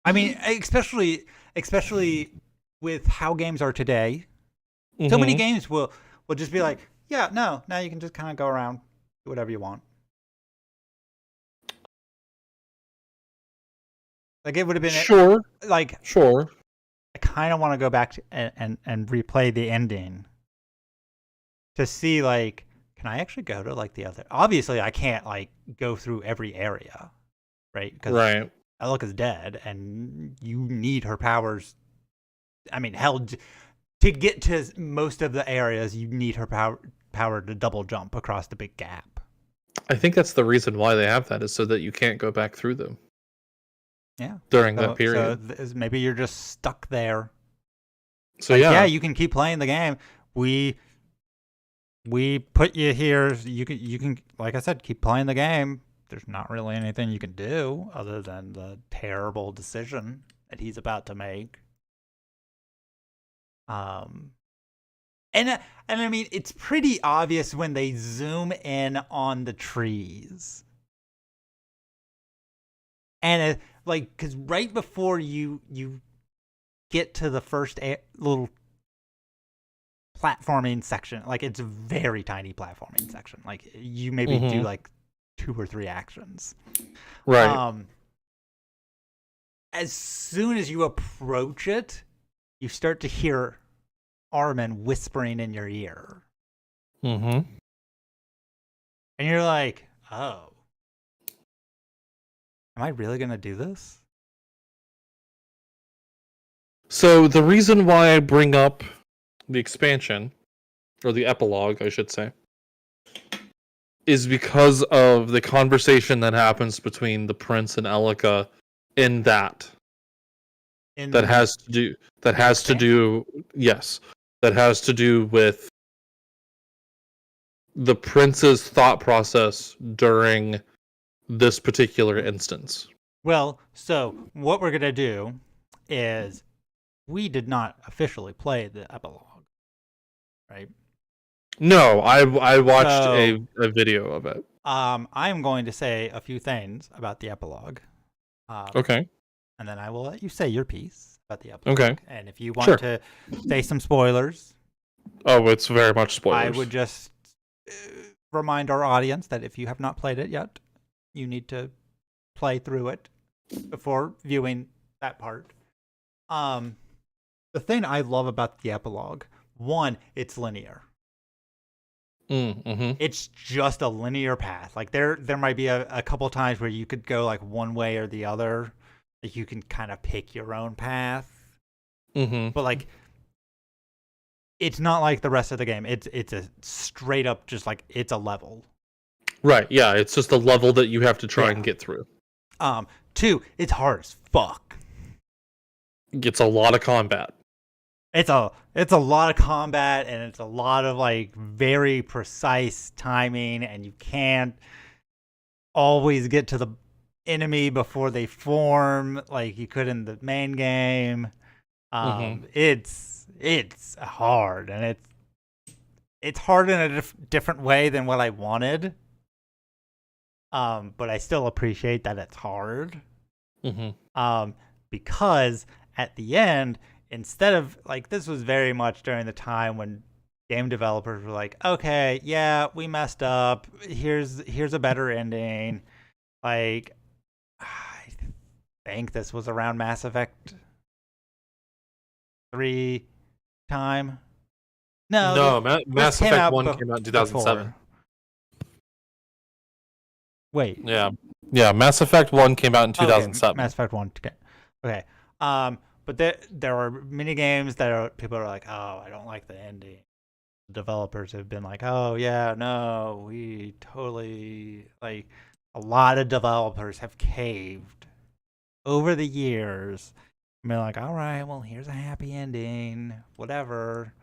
especially with how games are today, so many games will just be like, yeah, no, now you can just kind of go around, do whatever you want. Like, it would have been sure. Sure. I kind of want to go back to and replay the ending to see, like, can I actually go to, like, the other... Obviously, I can't, like, go through every area, right? Because Alec is dead, and you need her powers. Hell, to get to most of the areas, you need her power to double jump across the big gap. I think that's the reason why they have that, is so that you can't go back through them. Yeah. During that period. So maybe you're just stuck there. So, yeah, you can keep playing the game. We put you here. You can, like I said, keep playing the game. There's not really anything you can do other than the terrible decision that he's about to make. And it's pretty obvious when they zoom in on the trees. And because right before you get to the first little platforming section, like, it's a very tiny platforming section. Like, you maybe do like 2 or 3 actions. Right. As soon as you approach it, you start to hear Armin whispering in your ear. And you're like, oh, am I really going to do this? So the reason why I bring up the expansion, or the epilogue, I should say, is because of the conversation that happens between the prince and Elika that has to do with the prince's thought process during this particular instance. Well, so what we're going to do is, we did not officially play the epilogue, right? No, I watched So, a video of it. I'm going to say a few things about the epilogue. Okay. And then I will let you say your piece about the epilogue. Okay. And if you want Sure. to say some spoilers, Oh, it's very much spoilers. I would just remind our audience that if you have not played it yet, you need to play through it before viewing that part. The thing I love about the epilogue, one, it's linear. Mm-hmm. It's just a linear path. Like there might be a couple times where you could go like one way or the other. Like you can kind of pick your own path. Mm-hmm. But like it's not like the rest of the game. It's a straight up just like it's a level. Right, yeah, it's just a level that you have to try and get through. Two, it's hard as fuck. It's a lot of combat. It's a lot of combat, and it's a lot of like very precise timing, and you can't always get to the enemy before they form like you could in the main game. It's hard, and it's hard in a different way than what I wanted. But I still appreciate that it's hard. Because at the end, instead of like this was very much during the time when game developers were like, okay, yeah, we messed up. Here's a better ending. Like, I think this was around Mass Effect 3 time. No, Mass Effect 1 came out in 2007. Before. Wait. Yeah, Mass Effect 1 came out in 2007. Okay, Mass Effect 1. Okay. But there are many games that people are like, oh, I don't like the ending. The developers have been like, oh, yeah, no, we totally, like, a lot of developers have caved over the years. And been like, all right, well, here's a happy ending, whatever.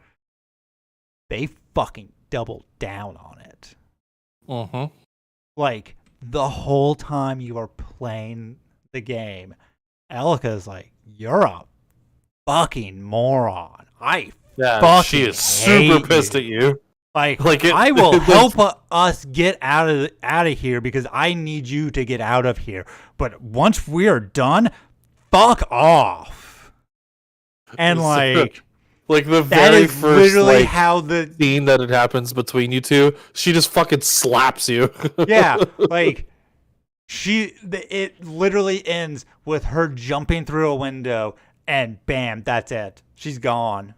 They fucking doubled down on it. Like, the whole time you are playing the game, Elka's like, you're a fucking moron. She is super pissed at you. Like I will help us get out of here because I need you to get out of here. But once we are done, fuck off. And like the very first literally how the scene that it happens between you two, she just fucking slaps you. Yeah, like it literally ends with her jumping through a window and bam, that's it. She's gone.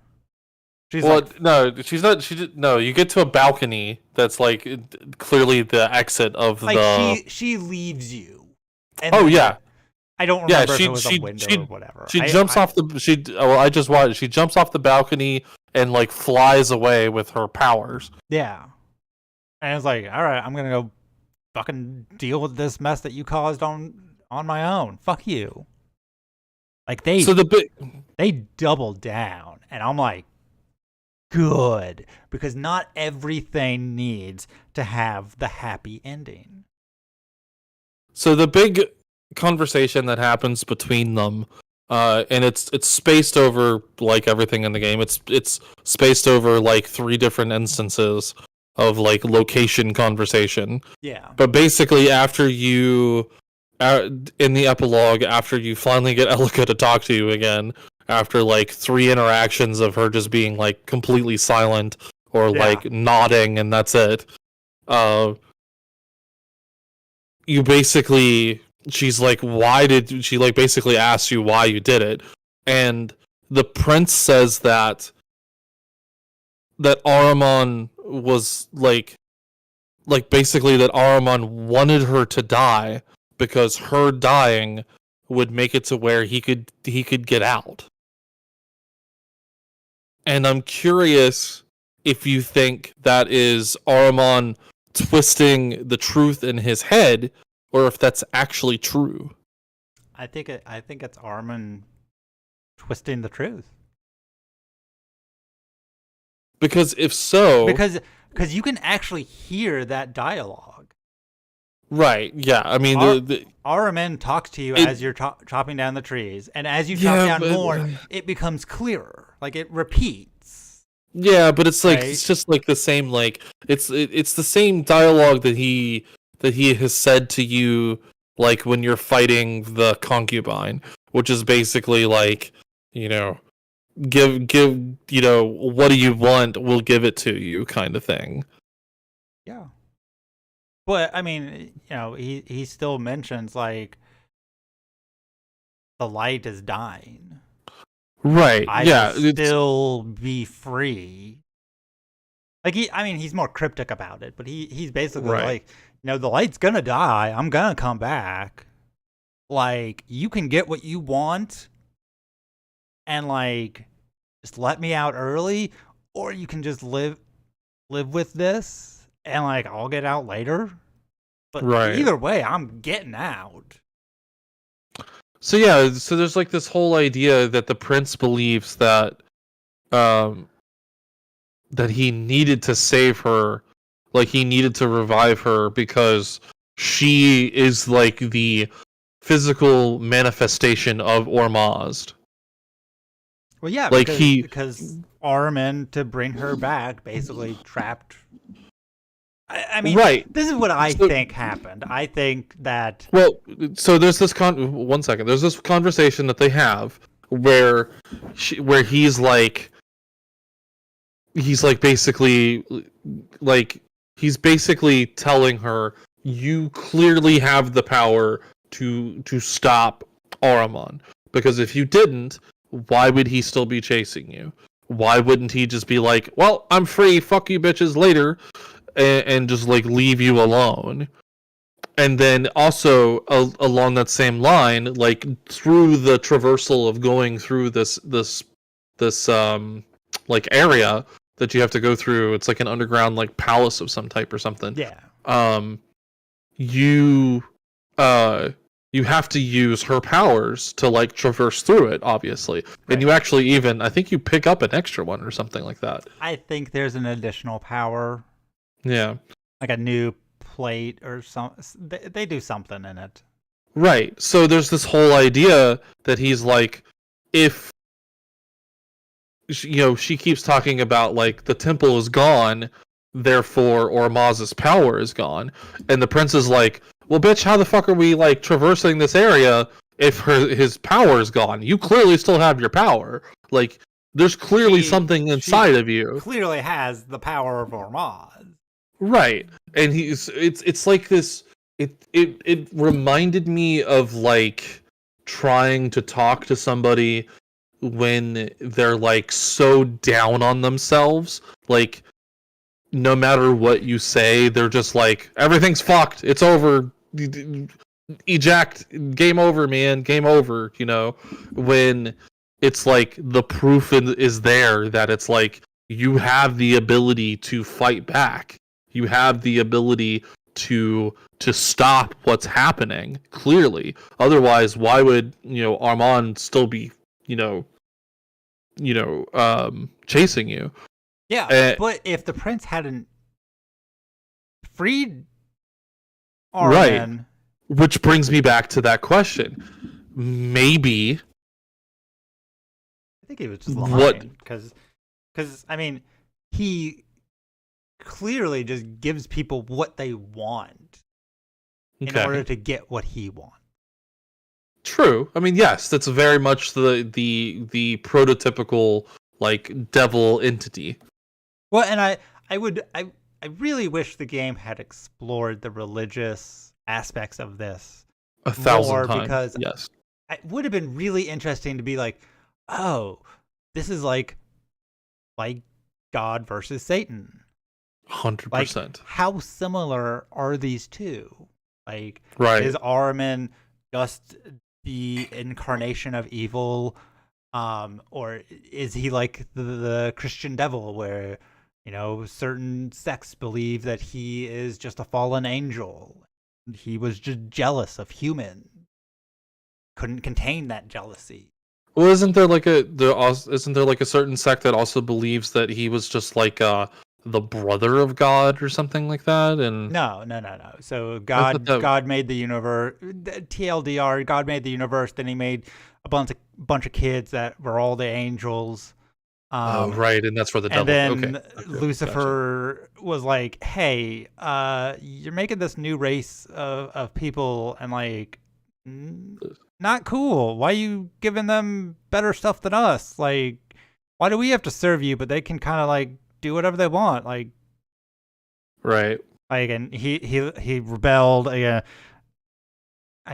No, she's not. No. You get to a balcony that's like clearly the exit of she leaves you. And yeah. I don't remember if it was a window or whatever. She jumps off I just watched. She jumps off the balcony and like flies away with her powers. Yeah, and it's like, all right, I'm gonna go fucking deal with this mess that you caused on my own. Fuck you. Like they doubled down, and I'm like, good, because not everything needs to have the happy ending. So the big conversation that happens between them, and it's spaced over like everything in the game. It's spaced over like 3 different instances of like location conversation. Yeah. But basically, after you, in the epilogue, after you finally get Elka to talk to you again, after like 3 interactions of her just being like completely silent or like nodding and that's it, you basically, she's like, why did she, like, basically asks you why you did it, and the prince says that Ahriman was like basically that Ahriman wanted her to die because her dying would make it to where he could get out. And I'm curious if you think that is Ahriman twisting the truth in his head, or if that's actually true. I think it's Ahriman twisting the truth. Because if so, because you can actually hear that dialogue. Right. Yeah. I mean, Ahriman talks to you as you're chopping down the trees, and as you chop down more, it becomes clearer. Like it repeats. Yeah, but it's like right? it's just like the same like it's the same dialogue that he has said to you like when you're fighting the concubine, which is basically like, you know, give you know, what do you want? We'll give it to you kind of thing. Yeah. But I mean, he still mentions like the light is dying. Right. I will Yeah, it's still be free. Like he's more cryptic about it, but he's basically right. like, the light's gonna die. I'm gonna come back. Like, you can get what you want and like just let me out early, or you can just live with this and like I'll get out later. But Right. either way, I'm getting out. So yeah, so there's like this whole idea that the prince believes um that he needed to save her, like he needed to revive her because she is like the physical manifestation of Ormazd. Well, yeah, Like because he Armin, to bring her back, basically trapped. I mean, right. this is what I So think happened. I think that well, so there's this 1 second. There's this conversation that they have where where he's like basically like he's basically telling her you clearly have the power to stop Ahriman, because if you didn't, why would he still be chasing you? Why wouldn't he just be like, well, I'm free, fuck you bitches later, and just like leave you alone? And then also along that same line, like through the traversal of going through this like area that you have to go through, it's like an underground like palace of some type or something. yeah, Um, you uh you have to use her powers to like traverse through it, obviously. And right. you actually even I think you pick up an extra one or something like that. I think there's an additional power, Yeah. like a new plate or some. They do something in it. Right. So there's this whole idea that he's like, if you know, she keeps talking about like the temple is gone, therefore Ormaz's power is gone, and the prince is like, well, bitch, how the fuck are we like traversing this area if his power is gone? You clearly still have your power. Like, there's clearly something inside She of you. clearly has the power of Ormaz. Right. And it's like this it reminded me of like trying to talk to somebody when they're like so down on themselves, like no matter what you say, they're just like everything's fucked, it's over, eject, game over, man, game over, you know, when it's like the proof is there that it's like you have the ability to fight back, you have the ability to stop what's happening clearly. Otherwise, why would, you know, Armand still be, you know, chasing you? Yeah, but if the prince hadn't freed Right. Armin, Which brings me back to that question. Maybe I think he was just what lying because I mean, he clearly just gives people what they want in order okay. to get what he wants. True. I mean, yes, that's very much the prototypical like devil entity. Well, and I really wish the game had explored the religious aspects of this A thousand more, times. because Yes. it would have been really interesting to be like, oh, this is like God versus Satan. Like, 100%. how similar are these two? Like, Right. is Ahriman just the incarnation of evil, or is he like the Christian devil, where certain sects believe that he is just a fallen angel? He was just jealous of human, couldn't contain that jealousy. Well, isn't there like a certain sect that also believes that he was just like the brother of God or something like that? And No, no, no, no. So I thought that God made the universe. TLDR, God made the universe. Then he made a bunch of kids that were all the angels. Oh, right, and that's for the And devil. then Okay, Lucifer was like, "Hey, you're making this new race of people, and like, not cool. Why are you giving them better stuff than us? Like, why do we have to serve you, but they can kind of like do whatever they want? right. And he rebelled. I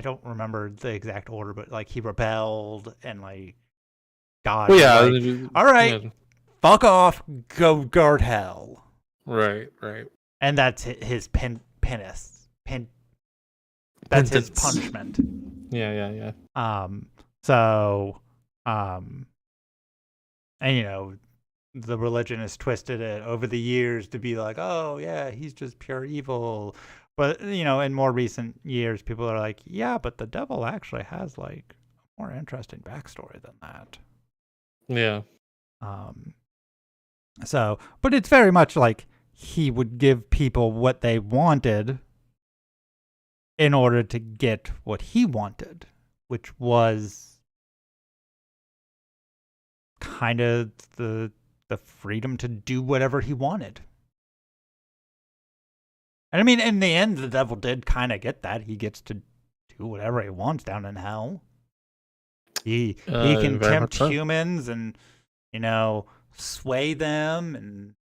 don't remember the exact order, but like he rebelled, and like God Well, was yeah, like, all right, yeah, fuck off, go guard hell. right, right. And that's his that's his Penance. punishment. Yeah. So, and you know, the religion has twisted it over the years to be like, oh yeah, he's just pure evil. But you know, in more recent years, people are like, yeah, but the devil actually has like a more interesting backstory than that. Yeah. So, but it's very much like he would give people what they wanted in order to get what he wanted, which was kind of the freedom to do whatever he wanted. And I mean, in the end, the devil did kind of get that. He gets to do whatever he wants down in hell. He can Very tempt much so. humans and, you know, sway them, and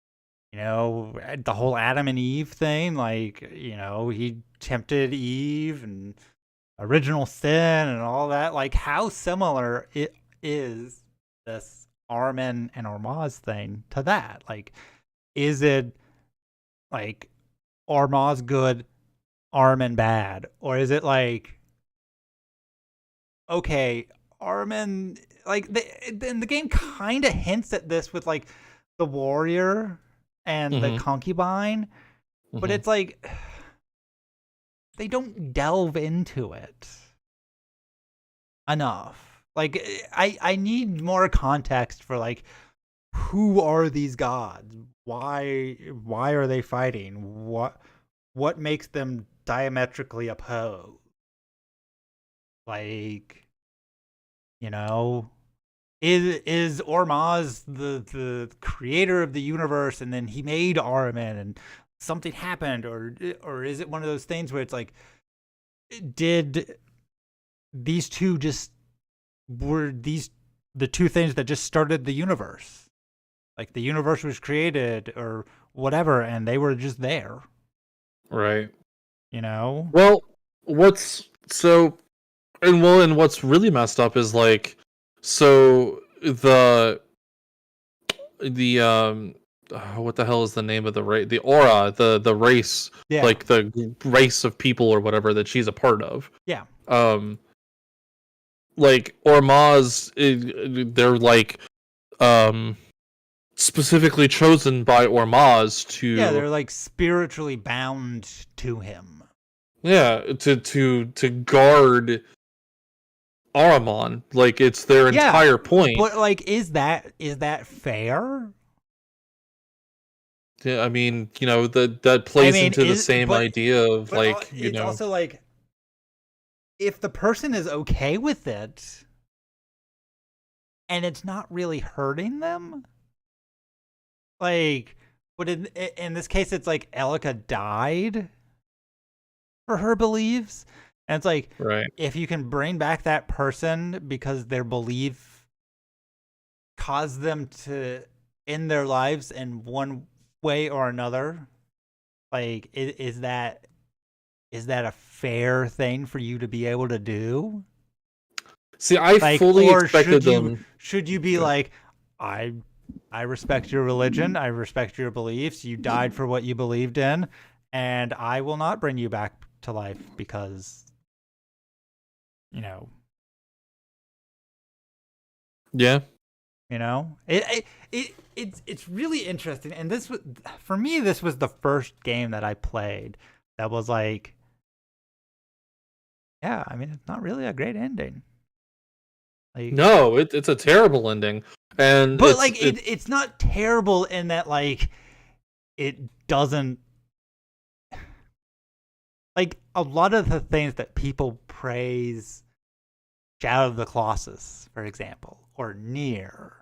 you know, the whole Adam and Eve thing, like, you know, he tempted Eve and original sin and all that. Like, how similar it is, this Armin and Ormaz thing, to that? Like, is it like Ormaz good, Armin bad? Or is it like, okay, Armin, like, the game kind of hints at this with like the warrior and the Mm-hmm. concubine, but it's like they don't delve into it enough. Like, I need more context for like, who are these gods? Why are they fighting? What makes them diametrically opposed? Like, you know, is Ormaz the creator of the universe, and then he made Ahriman and something happened, or is it one of those things where it's like, did these two just were these the two things that just started the universe? Like, the universe was created or whatever, and they were just there, Right. you know? Well, what's so and what's really messed up is like, so the what the hell is the name of the race? The aura, the race, Yeah. like the race of people or whatever that she's a part of. Yeah. Like Ormaz, they're like specifically chosen by Ormaz Yeah, to they're like spiritually bound to him. to guard Ahriman. Like, it's their entire point. But like, is that fair? Yeah, I mean, you know, that plays into the same idea of like, you it's know, also like, if the person is okay with it and it's not really hurting them, like, but in this case, it's like Elika died for her beliefs, and it's like, right. if you can bring back that person because their belief caused them to end their lives in one way or another, like, is that a fair thing for you to be able to do? See, I Like, fully or expected them. should you be like, I respect your religion, I respect your beliefs, you died for what you believed in, and I will not bring you back to life because, you know. Yeah. You know, it's really interesting, and this was, for me, this was the first game that I played that was like, yeah, I mean, it's not really a great ending. Like, No, it's a terrible ending, and but like, it's not terrible in that, like, it doesn't, like, a lot of the things that people praise Shadow of the Colossus, for example, or Nier.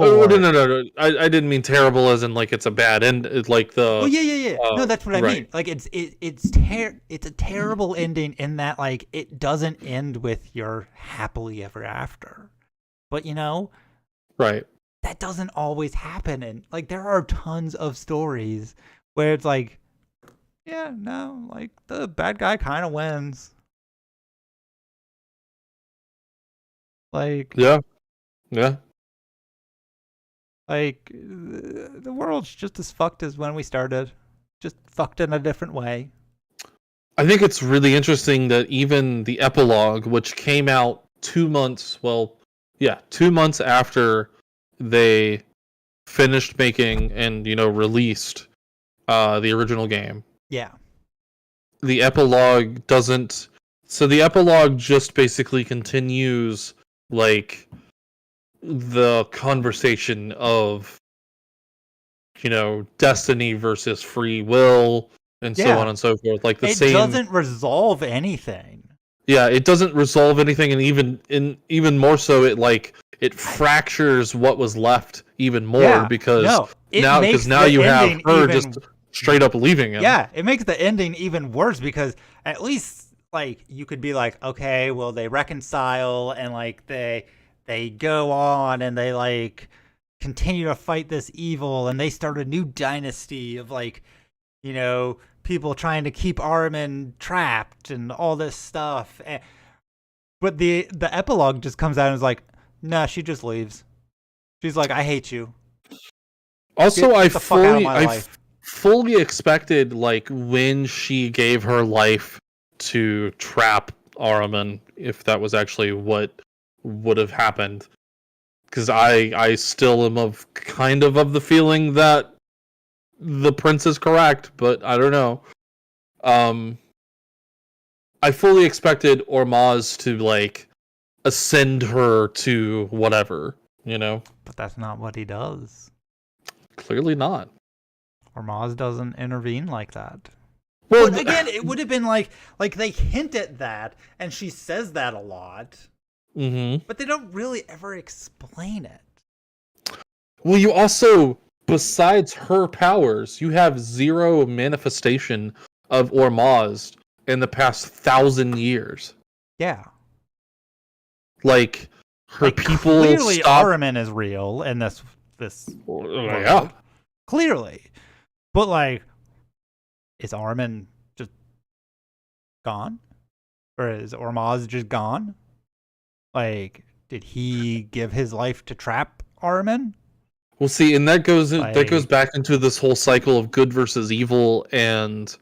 Oh no for. no no no! I didn't mean terrible as in like it's a bad end. It's like Oh the yeah. No, that's what I right. mean. Like it's a terrible ending in that like it doesn't end with your happily ever after. But Right. that doesn't always happen, and like there are tons of stories where it's like, yeah, no, like the bad guy kind of wins. Like Yeah. Yeah. the world's just as fucked as when we started, just fucked in a different way. I think it's really interesting that even the epilogue, which came out 2 months, well, yeah, 2 months after they finished making and released the original game, Yeah. the epilogue doesn't. So the epilogue just basically continues like the conversation of destiny versus free will and so Yeah. on and so forth, like the It same. doesn't resolve anything. Yeah, it doesn't resolve anything, and even more so, it fractures what was left even more Yeah. because No, it now makes you the have ending her even just straight up leaving him. Yeah, it makes the ending even worse because at least like you could be like, okay, well they reconcile and like they go on and they like continue to fight this evil and they start a new dynasty of like, people trying to keep Armin trapped and all this stuff. But the epilogue just comes out and is like, nah, she just leaves. She's like, I hate you. Also, Get the fuck out of my life. fully expected, like, when she gave her life to trap Araman, if that was actually what would have happened. Because I still am kind of the feeling that the prince is correct, but I don't know. I fully expected Ormaz to, like, ascend her to whatever, But that's not what he does. Clearly not. Ormaz doesn't intervene like that. Well, But again, it would have been like they hint at that, and she says that a lot, but they don't really ever explain it. Well, you also, besides her powers, you have zero manifestation of Ormaz in the past 1,000 years. Yeah. Like, her people clearly stop... Araman is real in this world. Yeah. Clearly. But like, is Araman just gone? Or is Ormaz just gone? Like, did he give his life to trap Araman? Well, see, and that goes back into this whole cycle of good versus evil, and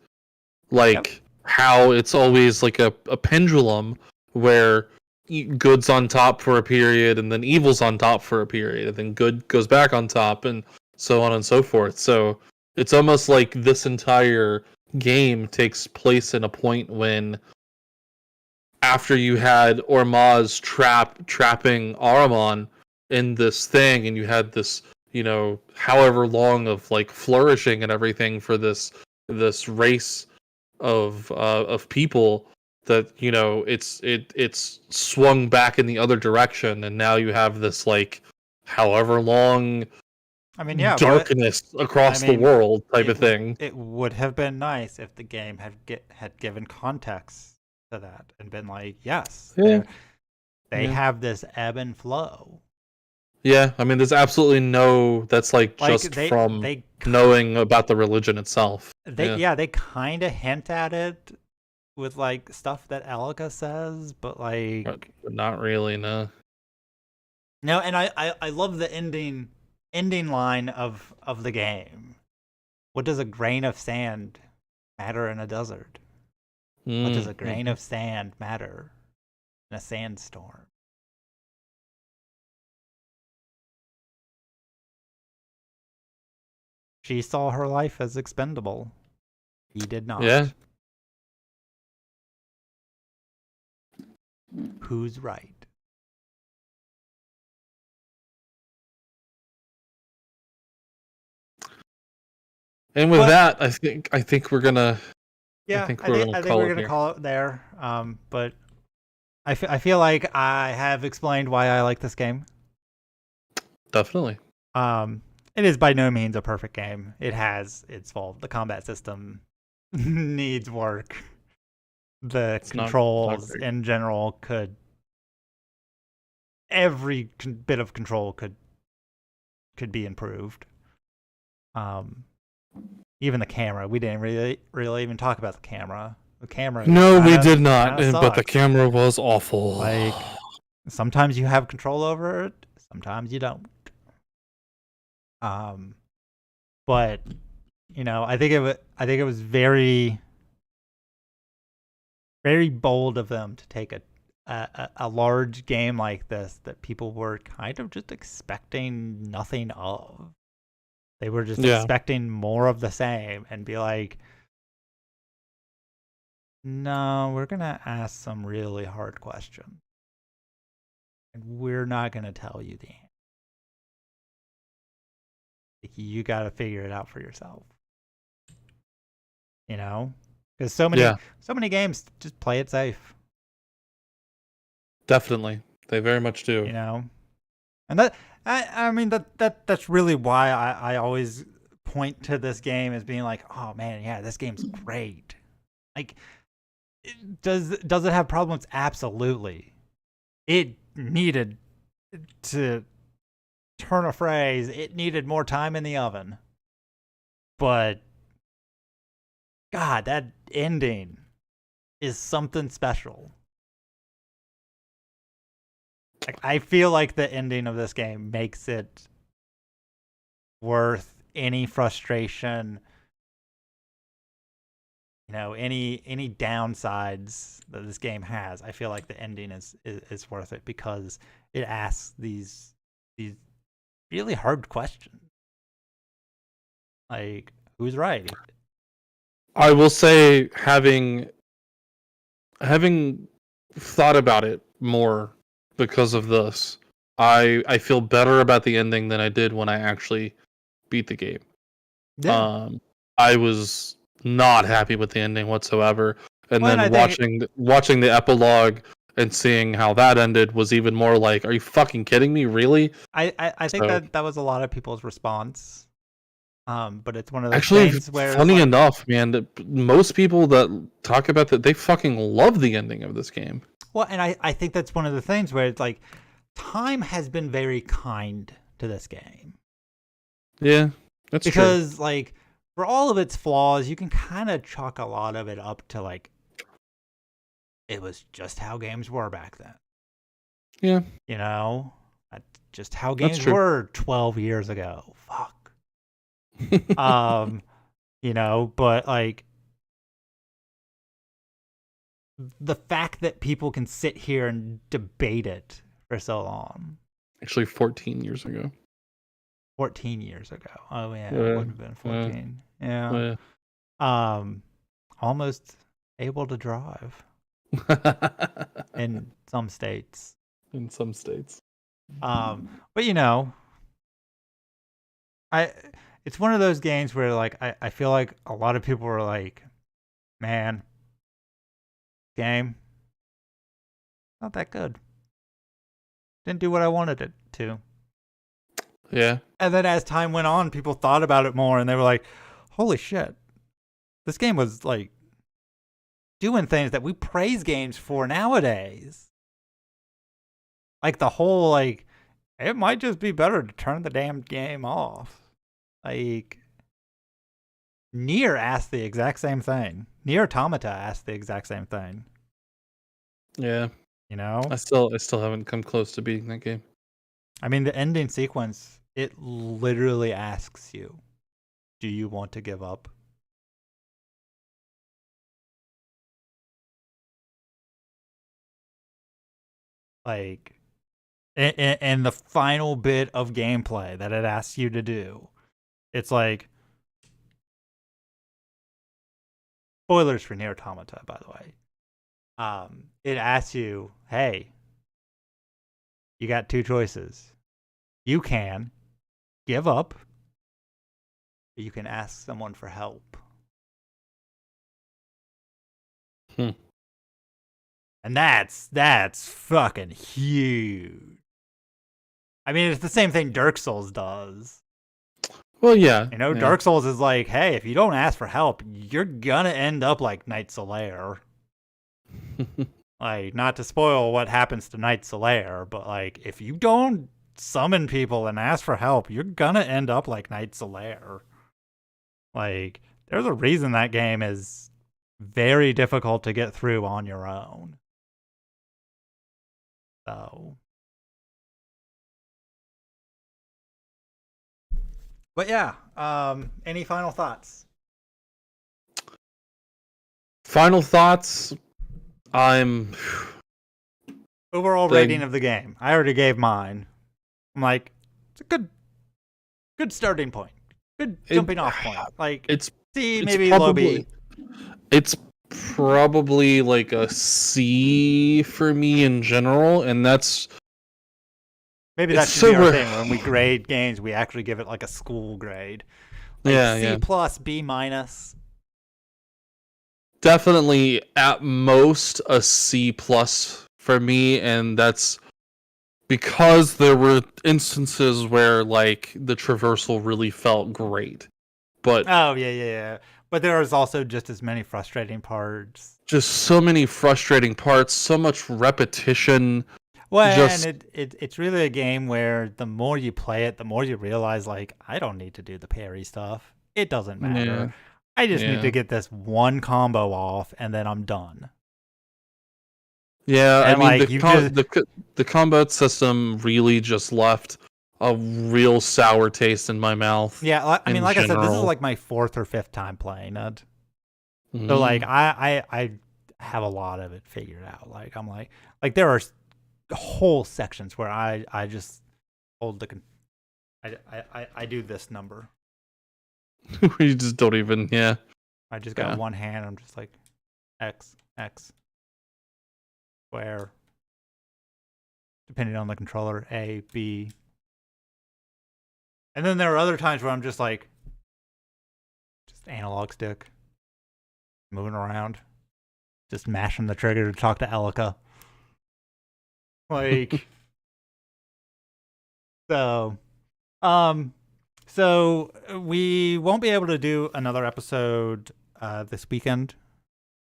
like how it's always like a pendulum where good's on top for a period, and then evil's on top for a period, and then good goes back on top, and so on and so forth. So it's almost like this entire game takes place in a point when, after you had Ormaz trapping Ahriman in this thing, and you had this, however long of like flourishing and everything for this race of people, that it's swung back in the other direction, and now you have this like however long darkness across the world type of thing. It would have been nice if the game had given context to that and been like, yes, they have this ebb and flow. Yeah, I mean, there's absolutely that's like just from knowing about the religion itself. They kind of hint at it with like stuff that Elika says, but like, but not really, no. No, and I love the ending line of the game. What does a grain of sand matter in a desert? What does a grain of sand matter in a sandstorm? She saw her life as expendable. He did not. Yeah. Who's right? And with that, I think we're gonna. Yeah, I think we're gonna call it there. But I feel like I have explained why I like this game. Definitely. It is by no means a perfect game. It has its fault. The combat system needs work. The It's not controls great. in general every bit of control could be improved. Even the camera, we didn't really even talk about the camera. The camera, No, we kind did of not, but the sucks. camera was awful. Like sometimes you have control over it, sometimes you don't. But I think it was very, very bold of them to take a large game like this that people were kind of just expecting nothing of. They were just expecting more of the same and be like, no, we're going to ask some really hard questions. And we're not going to tell you the answer. You got to figure it out for yourself. Because so many games just play it safe. Definitely. They very much do. And that's really why I always point to this game as being like, oh man, yeah, this game's great. Like, does it have problems? Absolutely. It needed, to turn a phrase, it needed more time in the oven. But God, that ending is something special. Like, I feel like the ending of this game makes it worth any frustration, any downsides that this game has. I feel like the ending is worth it because it asks these really hard questions. Like, who's right? I will say, having thought about it more because of this, I feel better about the ending than I did when I actually beat the game. Yeah. I was not happy with the ending whatsoever, and Well, then watching the epilogue and seeing how that ended was even more like, are you fucking kidding me? Really? I think that was a lot of people's response. But it's one of those Actually, things where it's funny like, enough, man, most people that talk about that, they fucking love the ending of this game. well, and I think that's one of the things where it's like, time has been very kind to this game. Yeah, that's true. Because, like, for all of its flaws, you can kind of chalk a lot of it up to, like, it was just how games were back then. Yeah. That's just how games were 12 years ago. Fuck. But, like, the fact that people can sit here and debate it for so long. Actually, 14 years ago. 14 years ago. Oh, yeah, it would have been 14. Yeah. Almost able to drive. In some states. In some states. But it's one of those games where, like, I feel like a lot of people were like, man, game not that good. Didn't do what I wanted it to. Yeah. And then as time went on, people thought about it more and they were like, holy shit. This game was, like, doing things that we praise games for nowadays. Like, the whole, like, it might just be better to turn the damn game off. Like, Nier asked the exact same thing. Nier Automata asked the exact same thing. Yeah. I still haven't come close to beating that game. I mean, the ending sequence, it literally asks you, do you want to give up? Like, and the final bit of gameplay that it asks you to do, it's like, spoilers for Nier Automata, by the way. It asks you, hey, you got two choices. You can give up, or you can ask someone for help. And that's fucking huge. I mean, it's the same thing Dark Souls does. Well, yeah. You know, yeah. Dark Souls is like, hey, if you don't ask for help, you're gonna end up like Knights of Lair. Like, not to spoil what happens to Knights of Lair, but like, if you don't summon people and ask for help, you're gonna end up like Knights of Lair. Like, there's a reason that game is very difficult to get through on your own. So, but yeah, any final thoughts? Final thoughts. I'm Overall rating of the game. I already gave mine. I'm like, it's a good starting point. Good jumping off point. Like, it's C, it's maybe probably, low B. It's probably like a C for me in general, and that's maybe that should be our thing. When we grade games, we actually give it like a school grade. Like C plus, B minus. Definitely at most a C plus for me, and that's because there were instances where like the traversal really felt great. But yeah. But there was also just as many frustrating parts. Just so many frustrating parts, so much repetition. Well, and it's really a game where the more you play it, the more you realize, like, I don't need to do the parry stuff. It doesn't matter. Yeah. I just need to get this one combo off, and then I'm done. Yeah, and I mean, the combat system really just left a real sour taste in my mouth. Yeah, I mean, like I said, this is like my 4th or 5th time playing it. Mm-hmm. So, like, I have a lot of it figured out. Like, I'm like there are whole sections where I just hold the I do this number. You just don't even, yeah. I just got one hand. I'm just like X, square. Depending on the controller, A, B. And then there are other times where I'm just like, just analog stick, moving around, just mashing the trigger to talk to Elika. Like, so we won't be able to do another episode this weekend.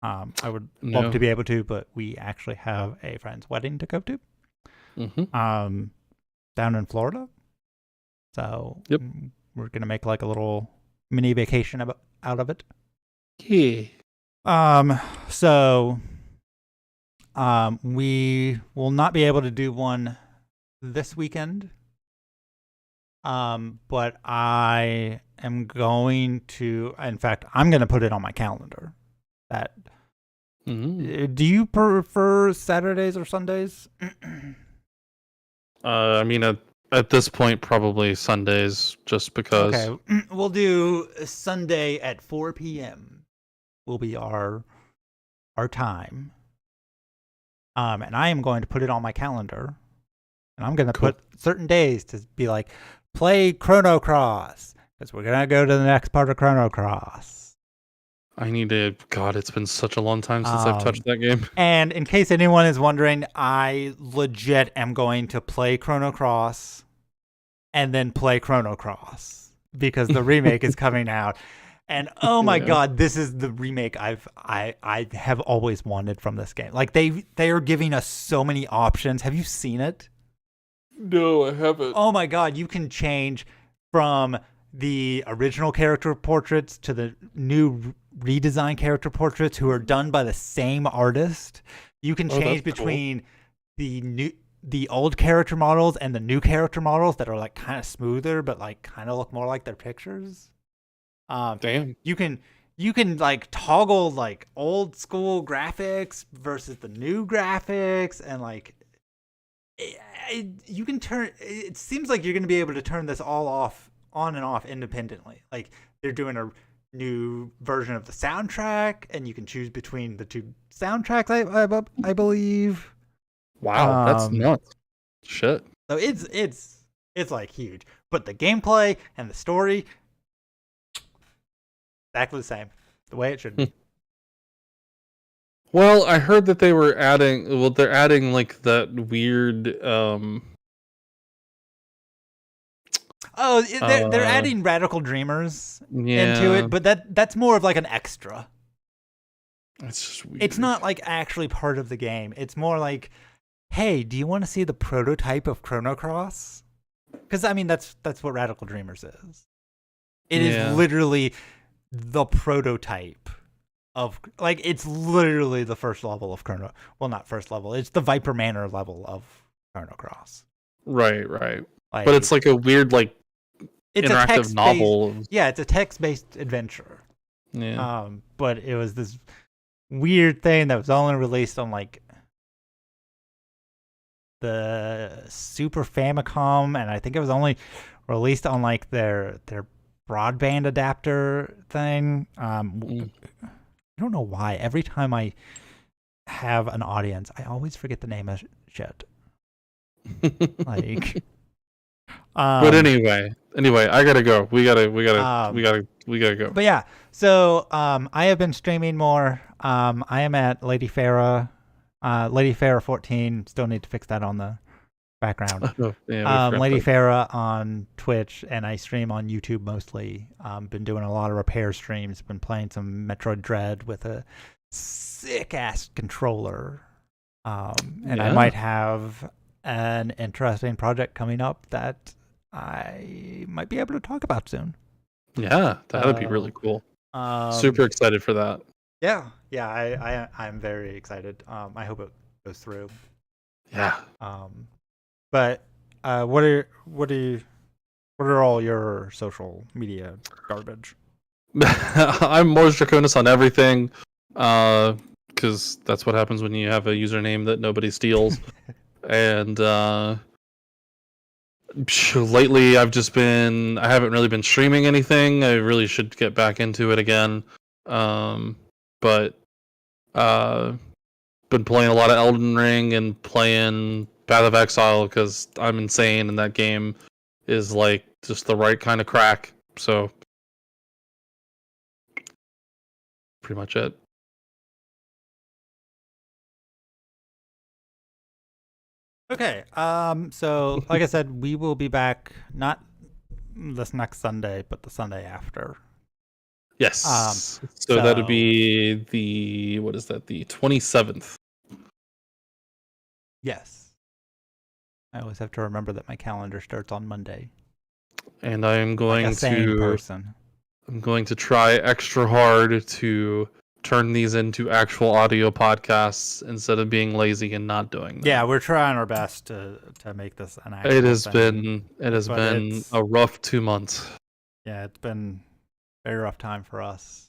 I would love to be able to, but we actually have a friend's wedding to go to. Mm-hmm. Down in Florida. So yep. We're gonna make like a little mini vacation out of it. Yeah. So we will not be able to do one this weekend. But I am going to. In fact, I'm going to put it on my calendar. That. Mm-hmm. Do you prefer Saturdays or Sundays? I mean, at this point, probably Sundays, just because. Okay, we'll do Sunday at 4 p.m. will be our time. And I am going to put it on my calendar, and I'm going to put certain days to be like, play Chrono Cross, because we're going to go to the next part of Chrono Cross. I need to. God, it's been such a long time since I've touched that game. And in case anyone is wondering, I legit am going to play Chrono Cross and then play Chrono Cross because the remake is coming out. And oh my god, this is the remake I have always wanted from this game. Like they are giving us so many options. Have you seen it? No, I haven't. Oh my god, you can change from the original character portraits to the new redesigned character portraits who are done by the same artist. You can change between the old character models and the new character models that are like kind of smoother but like kind of look more like their pictures. Damn. You can like toggle like old school graphics versus the new graphics, and like you can turn. It seems like you're going to be able to turn this all on and off independently. Like they're doing a new version of the soundtrack, and you can choose between the two soundtracks. I believe. Wow, that's nuts. Shit. So it's like huge, but the gameplay and the story exactly the same, the way it should be. Well, I heard that they were adding. Well, they're adding like that weird Oh, they're Uh, adding Radical Dreamers into yeah, it, but that's more of like an extra. it's just weird. It's not like actually part of the game. It's more like, hey, do you want to see the prototype of Chrono Cross? Because I mean, that's what Radical Dreamers is. It is Yeah. literally the prototype of, like, it's literally the first level of Chrono. Well, not first level. It's the Viper Manor level of Chrono Cross. Right. Like, But it's like a weird, like, it's a interactive text-based. novel. Yeah, it's a text-based adventure. Yeah. But it was this weird thing that was only released on like the Super Famicom, and I think it was only released on like their broadband adapter thing. Mm. I don't know why. Every time I have an audience, I always forget the name of shit. Like, But anyway, I gotta go. We gotta go. But yeah, so I have been streaming more. I am at Lady Farah, Lady Farah 14. Still need to fix that on the background. Oh, yeah, we Lady forgot Farah on Twitch, and I stream on YouTube mostly. Been doing a lot of repair streams. Been playing some Metroid Dread with a sick ass controller. And I Yeah. might have an interesting project coming up that I might be able to talk about soon. Yeah, that'd be really cool. Super excited for that. Yeah, I'm very excited. I hope it goes through. Yeah. But what are all your social media garbage? I'm Mors Draconis on everything, because that's what happens when you have a username that nobody steals. And lately, I haven't really been streaming anything. I really should get back into it again. But been playing a lot of Elden Ring and playing Path of Exile because I'm insane, and that game is like just the right kind of crack. So pretty much it. Okay. So like I said, we will be back not this next Sunday, but the Sunday after. Yes. So that'd be the what is that? The 27th. Yes. I always have to remember that my calendar starts on Monday. And I am going like a sane to person. I'm going to try extra hard to turn these into actual audio podcasts instead of being lazy and not doing them. Yeah, we're trying our best to make this an actual It has thing. been a rough 2 months. Yeah, it's been a very rough time for us.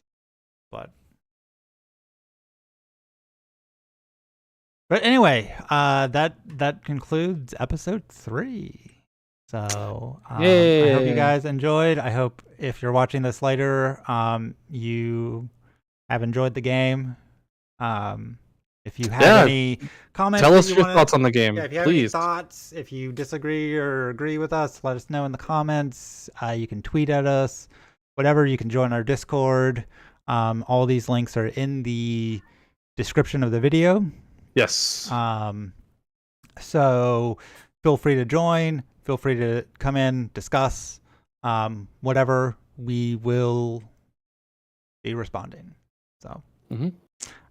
But anyway, that concludes episode 3. So I hope you guys enjoyed. I hope if you're watching this later, you have enjoyed the game. If you have any comments, tell us your thoughts on the game. Yeah, if you have please. any thoughts, if you disagree or agree with us, let us know in the comments. You can tweet at us, whatever. You can join our Discord. All these links are in the description of the video. Yes. So feel free to join. Feel free to come in, discuss, whatever. We will be responding. So, All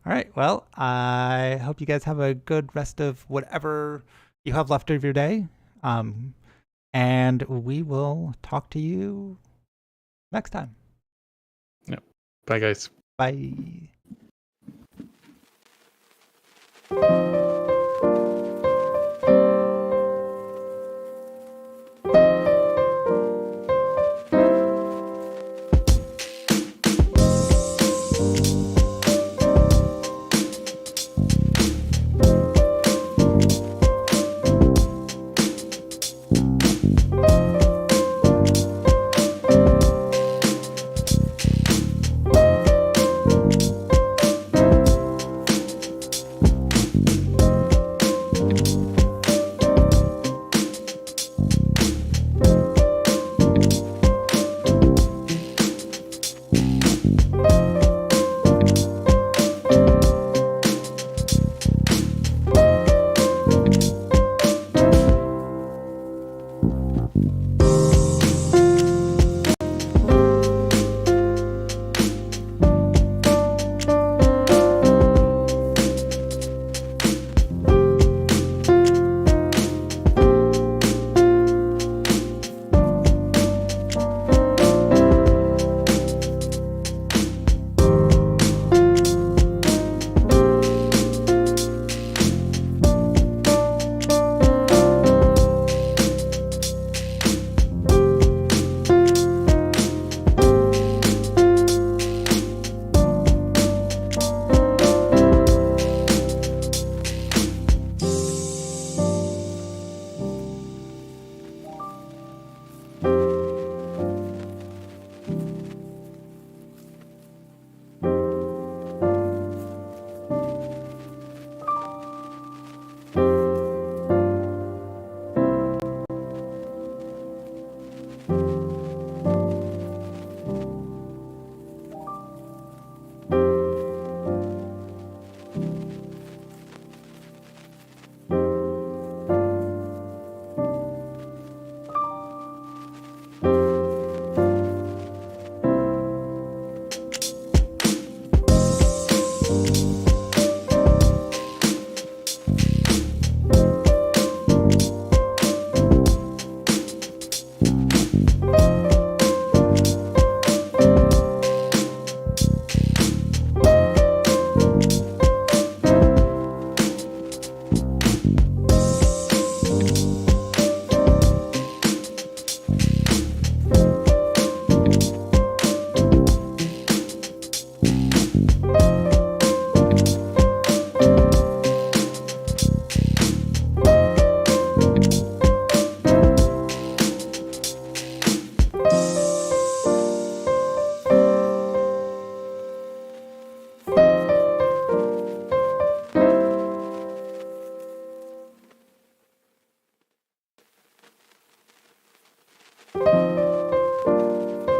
right. Well, I hope you guys have a good rest of whatever you have left of your day. And we will talk to you next time. Yep. Bye, guys. Bye.